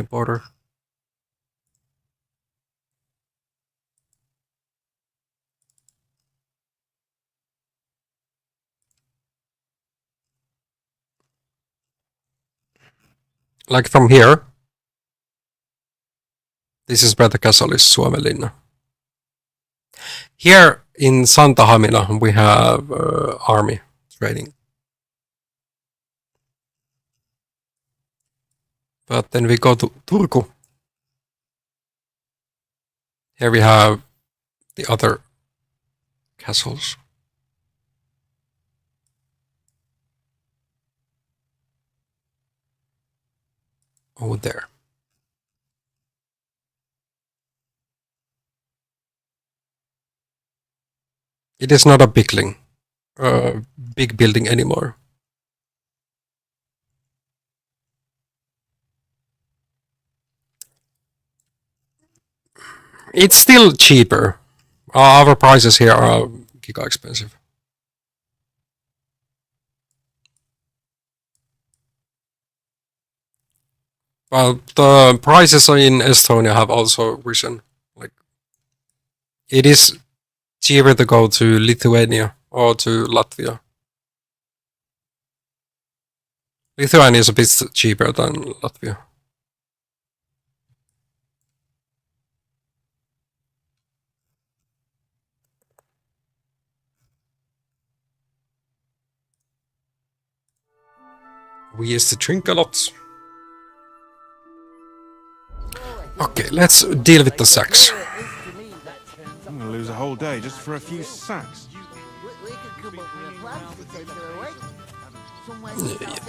border. Like from here, this is where the castle is, Suomenlinna. Here in Santahamina we have army training. But then we go to Turku. Here we have the other castles. Over there. It is not a big building anymore. It's still cheaper. Our prices here are giga expensive. Well, the prices in Estonia have also risen. Like, it is cheaper to go to Lithuania or to Latvia. Lithuania is a bit cheaper than Latvia. We used to drink a lot. Okay, let's deal with the sacks. I'm gonna lose a whole day just for a few sacks.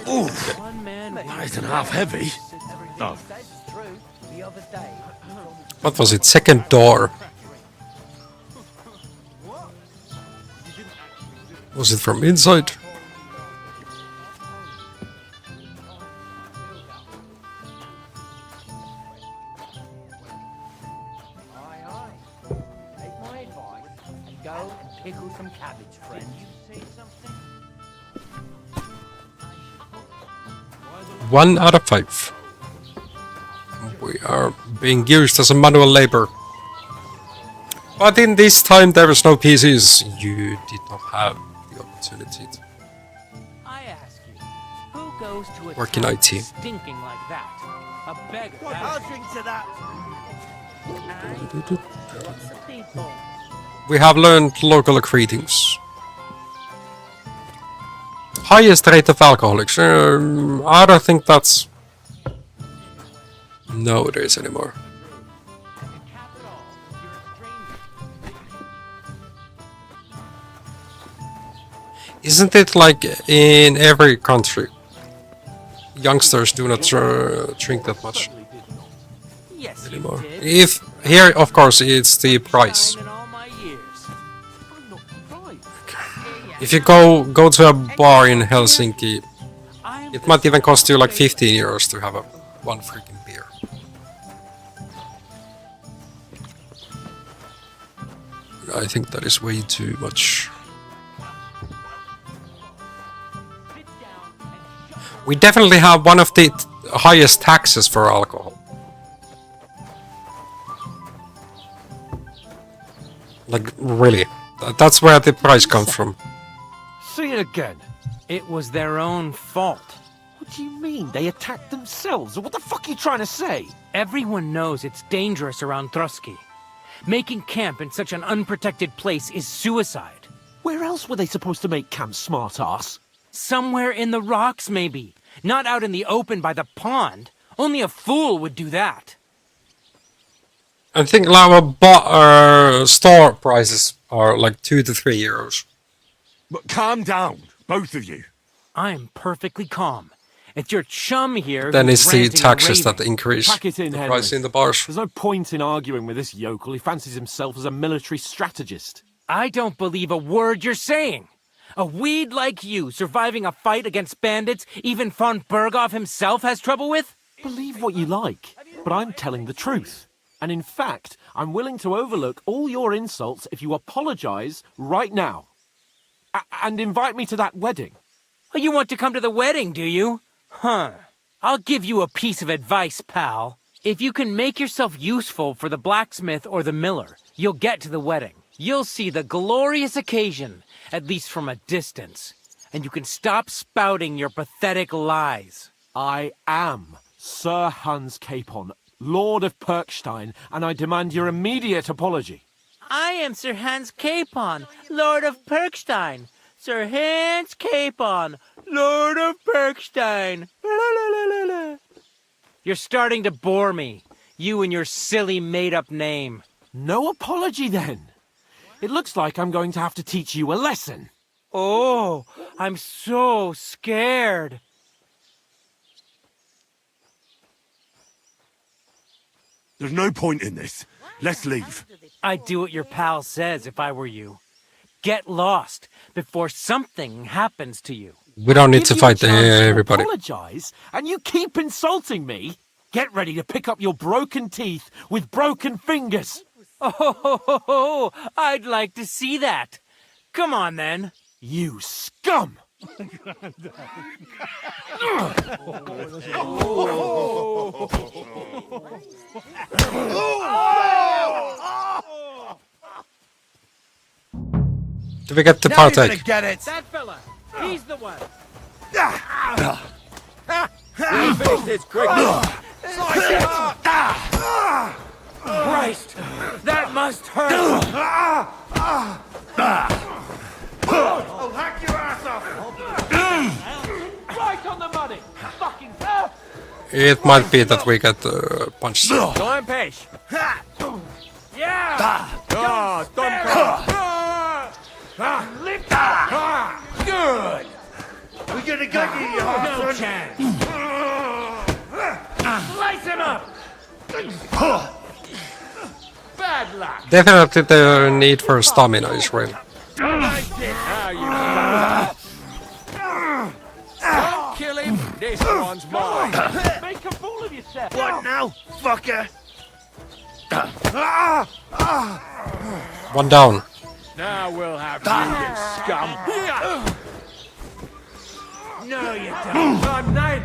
Ooh, 8.5 heavy. Oh. What was it? Second door. Was it from inside? Pickle some cabbage, friend. You see something? 1 out of 5. We are being used as a manual labor. But in this time there was no PCs. You did not have the opportunity to I ask you, who goes to a work in town IT. stinking like that? A beggar. I'll drink to that. We have learned local greetings. Highest rate of alcoholics. I don't think that's nowadays anymore. Isn't it like in every country? Youngsters do not drink that much anymore. If here, of course, it's the price. If you go to a bar in Helsinki, it might even cost you like 15 euros to have one freaking beer. I think that is way too much. We definitely have one of the highest taxes for alcohol. Like, really. That's where the price comes from. See it again. It was their own fault. What do you mean? They attacked themselves? What the fuck are you trying to say? Everyone knows it's dangerous around Trotsky. Making camp in such an unprotected place is suicide. Where else were they supposed to make camp, smartass? Somewhere in the rocks, maybe. Not out in the open by the pond. Only a fool would do that. I think our store prices are like 2 to 3 euros. But calm down, both of you. I'm perfectly calm. It's your chum here. Then who's it's the ranting and taxes raving. that increase Pack it in, the Henry. price in the bars. There's no point in arguing with this yokel. He fancies himself as a military strategist. I don't believe a word you're saying. A weed like you surviving a fight against bandits even von Berghoff himself has trouble with? Believe what you like, but I'm telling the truth. And in fact, I'm willing to overlook all your insults if you apologize right now. And invite me to that wedding. Oh, you want to come to the wedding, do you? Huh. I'll give you a piece of advice, pal. If you can make yourself useful for the blacksmith or the miller, you'll get to the wedding. You'll see the glorious occasion, at least from a distance. And you can stop spouting your pathetic lies. I am Sir Hans Capon, Lord of Perkstein, and I demand your immediate apology. I am Sir Hans Capon, Lord of Perkstein. Sir Hans Capon, Lord of Perkstein. You're starting to bore me. You and your silly made-up name. No apology, then. It looks like I'm going to have to teach you a lesson. Oh, I'm so scared. There's no point in this. Let's leave. I'd do what your pal says if I were you. Get lost before something happens to you. We don't need to fight everybody. Apologize, and you keep insulting me? Get ready to pick up your broken teeth with broken fingers. Oh, I'd like to see that. Come on, then. You scum! Do we get to Now you're gonna partake? get it. That fella, he's the one. Finish this quick. Christ, that must hurt. I'll hack your ass off. Right on the money. Fucking. It might be that we get punched. Go on, Pesh. Yeah. Lift up. Good. We're gonna get you, you No chance. Slice him up. Bad luck. Definitely the need for stamina is real. Don't kill him. This one's mine. Make a fool of yourself. What now, fucker? One down. Now we'll have you scum. No, you don't. I'm not.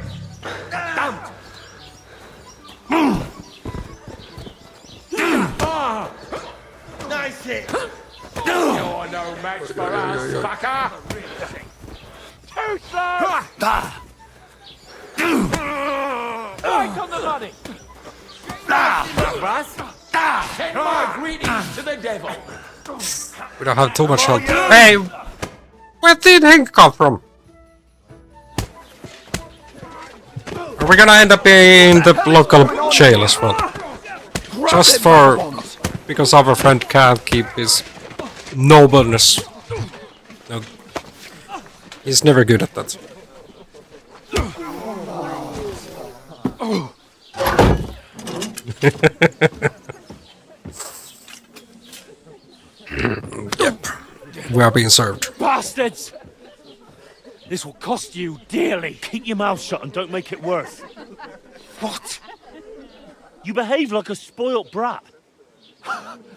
no match for us, fucker! Too slow! Right on the money! Send my greetings to the devil! We don't have too much help. Hey! Where did Hank come from? Are we gonna end up in the local jail as well? Just because our friend can't keep his nobleness. No, he's never good at that. Yep, we are being served. Bastards! This will cost you dearly. Keep your mouth shut and don't make it worse. What? You behave like a spoilt brat.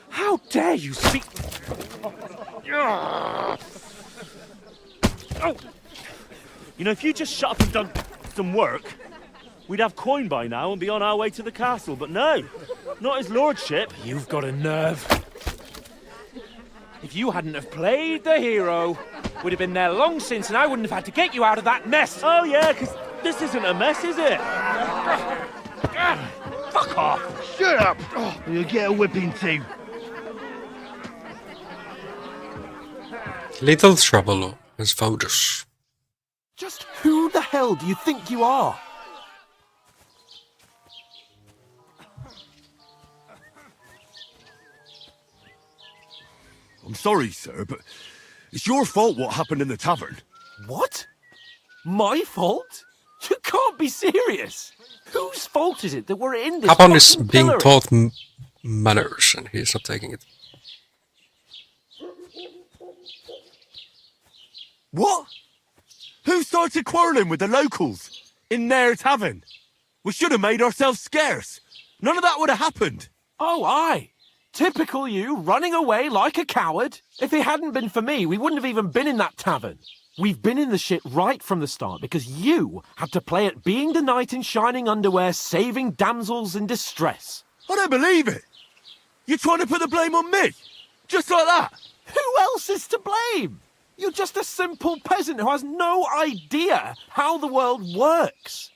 How dare you speak? You know, if you just shut up and done some work, we'd have coin by now and be on our way to the castle. But no, not his lordship. You've got a nerve. If you hadn't have played the hero, we'd have been there long since, and I wouldn't have had to get you out of that mess. Oh yeah, because this isn't a mess, is it? Fuck off! Shut up! You'll get a whipping too. Little trouble is found us. Just who the hell do you think you are? I'm sorry, sir, but it's your fault what happened in the tavern. What? My fault? You can't be serious. Whose fault is it that we're in this Capon is fucking being pillory? taught manners and he's not taking it. What? Who started quarrelling with the locals in their tavern? We should have made ourselves scarce. None of that would have happened. Oh, aye. Typical you, running away like a coward. If it hadn't been for me, we wouldn't have even been in that tavern. We've been in the shit right from the start because you had to play at being the knight in shining underwear, saving damsels in distress. I don't believe it. You're trying to put the blame on me? Just like that? Who else is to blame? You're just a simple peasant who has no idea how the world works.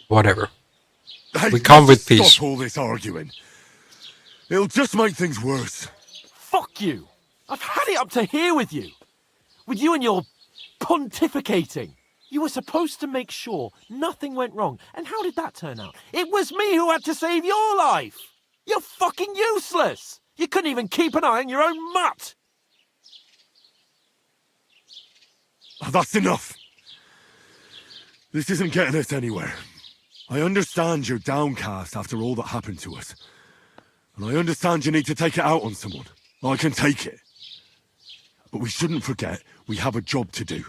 Whatever. Hey, We come with peace. Stop all this arguing. It'll just make things worse. Fuck you. I've had it up to here with you. With you and your pontificating. You were supposed to make sure nothing went wrong. And how did that turn out? It was me who had to save your life. You're fucking useless. You couldn't even keep an eye on your own mutt. Oh, that's enough. This isn't getting us anywhere. I understand you're downcast after all that happened to us. And I understand you need to take it out on someone. I can take it. But we shouldn't forget we have a job to do.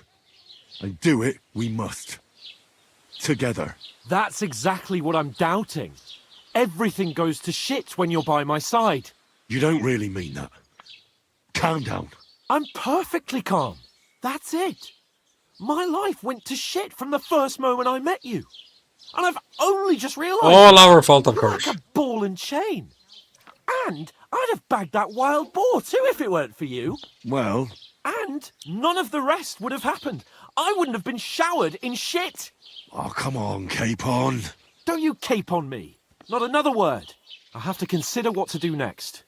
And do it we must. Together. That's exactly what I'm doubting. Everything goes to shit when you're by my side. You don't really mean that. Calm down. I'm perfectly calm. That's it. My life went to shit from the first moment I met you. And I've only just realised... All our fault, of you're course. like a ball and chain. And I'd have bagged that wild boar too if it weren't for you. Well... And none of the rest would have happened. I wouldn't have been showered in shit. Oh, come on, Capon. Don't you cape on me. Not another word. I'll have to consider what to do next.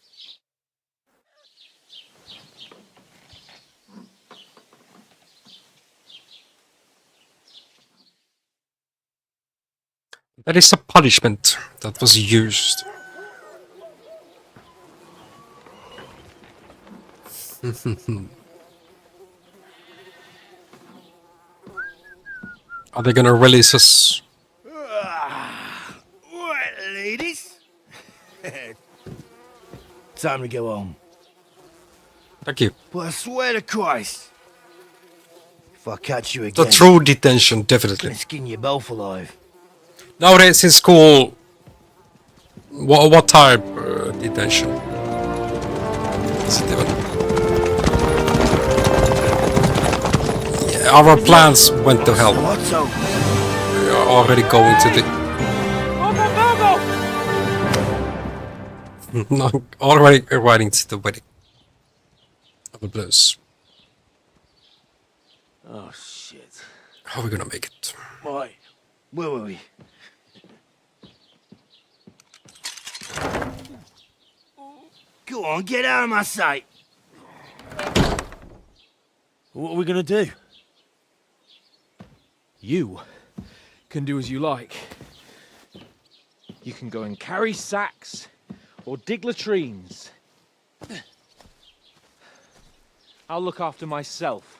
That is a punishment that was used. Are they gonna release us? Right, ladies. Time to go home. Thank you. But I swear to Christ, if I catch you again, The true detention, I'm definitely. gonna skin you both alive. Nowadays in school, what type detention is it even? Yeah, our plans went to hell. We are already going to the... No, already riding to the wedding of the blues. Oh, shit. How are we gonna make it? Right. Where were we? Go on, get out of my sight. What are we gonna do? You can do as you like. You can go and carry sacks or dig latrines. I'll look after myself.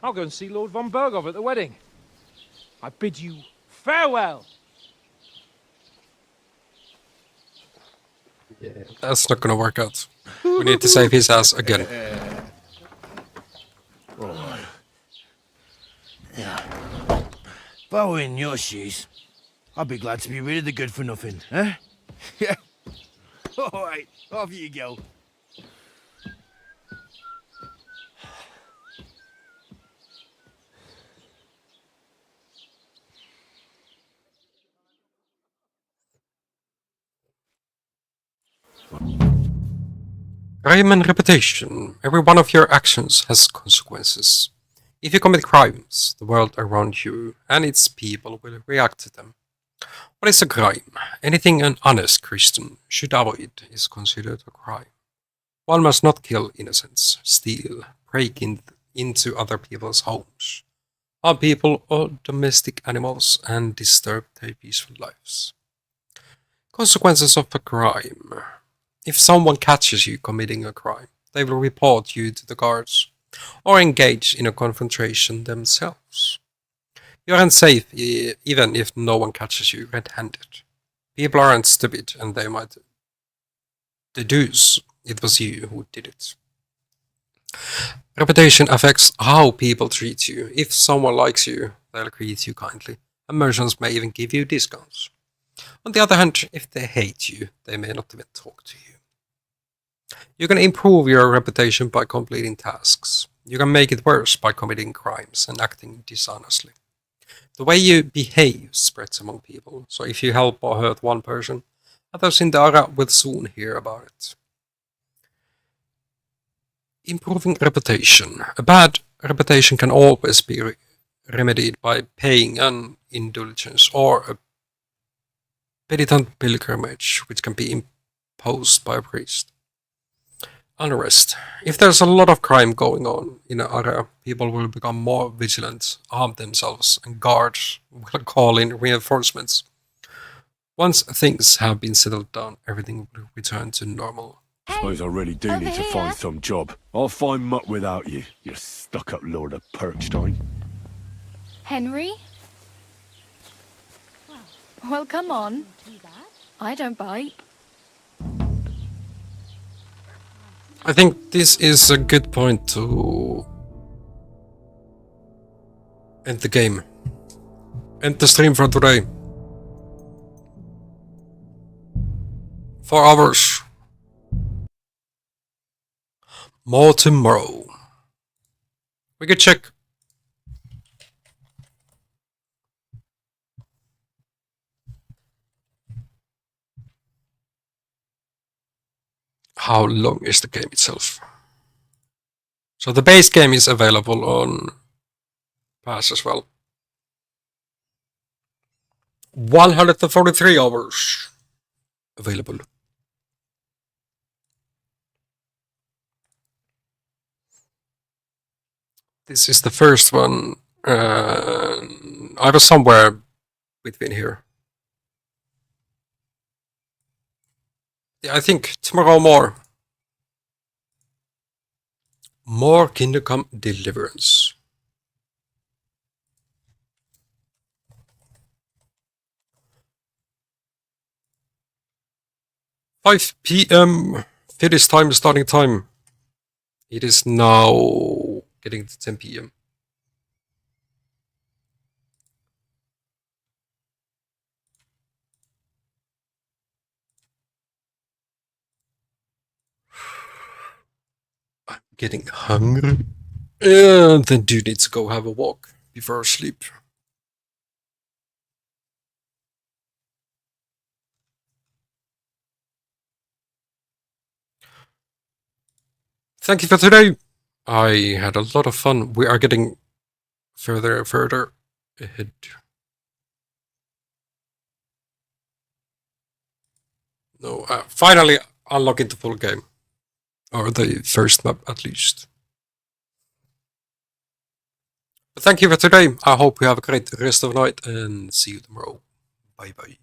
I'll go and see Lord von Berghoff at the wedding. I bid you farewell. Yeah, that's not gonna work out. We need to save his ass again. Alright. Yeah. If I were in your shoes, I'd be glad to be rid of the good for nothing, eh? Yeah. Alright, off you go. Crime and reputation. Every one of your actions has consequences. If you commit crimes, the world around you and its people will react to them. What is a crime? Anything an honest Christian should avoid is considered a crime. One must not kill innocents, steal, break into other people's homes, harm people or domestic animals, and disturb their peaceful lives. Consequences of a crime. If someone catches you committing a crime, they will report you to the guards or engage in a confrontation themselves. You aren't safe even if no one catches you red-handed. People aren't stupid and they might deduce it was you who did it. Reputation affects how people treat you. If someone likes you, they'll greet you kindly, and merchants may even give you discounts. On the other hand, if they hate you, they may not even talk to you. You can improve your reputation by completing tasks. You can make it worse by committing crimes and acting dishonestly. The way you behave spreads among people, so if you help or hurt one person, others in the area will soon hear about it. Improving reputation. A bad reputation can always be remedied by paying an indulgence or a penitent pilgrimage, which can be imposed by a priest. Unrest. If there's a lot of crime going on in an area, people will become more vigilant, arm themselves, and guards will call in reinforcements. Once things have been settled down, everything will return to normal. Suppose I really do need to find some job. I'll find muck without you, you stuck-up Lord of Perkstein. Henry? Well, come on. I don't bite. I think this is a good point to end the game. End the stream for today. 4 hours. More tomorrow. We could check. How long is the game itself? So the base game is available on Pass as well. 143 hours available. This is the first one. I was somewhere between here. Yeah, I think tomorrow more. More Kingdom Come Deliverance. "5 p.m. Finnish time starting time. It is now getting to 10 p.m. I'm getting hungry. And then do need to go have a walk before sleep. Thank you for today. I had a lot of fun. We are getting further and further ahead. No, finally unlocking the full game. Or the first map, at least. But thank you for today. I hope you have a great rest of the night and see you tomorrow. Bye bye.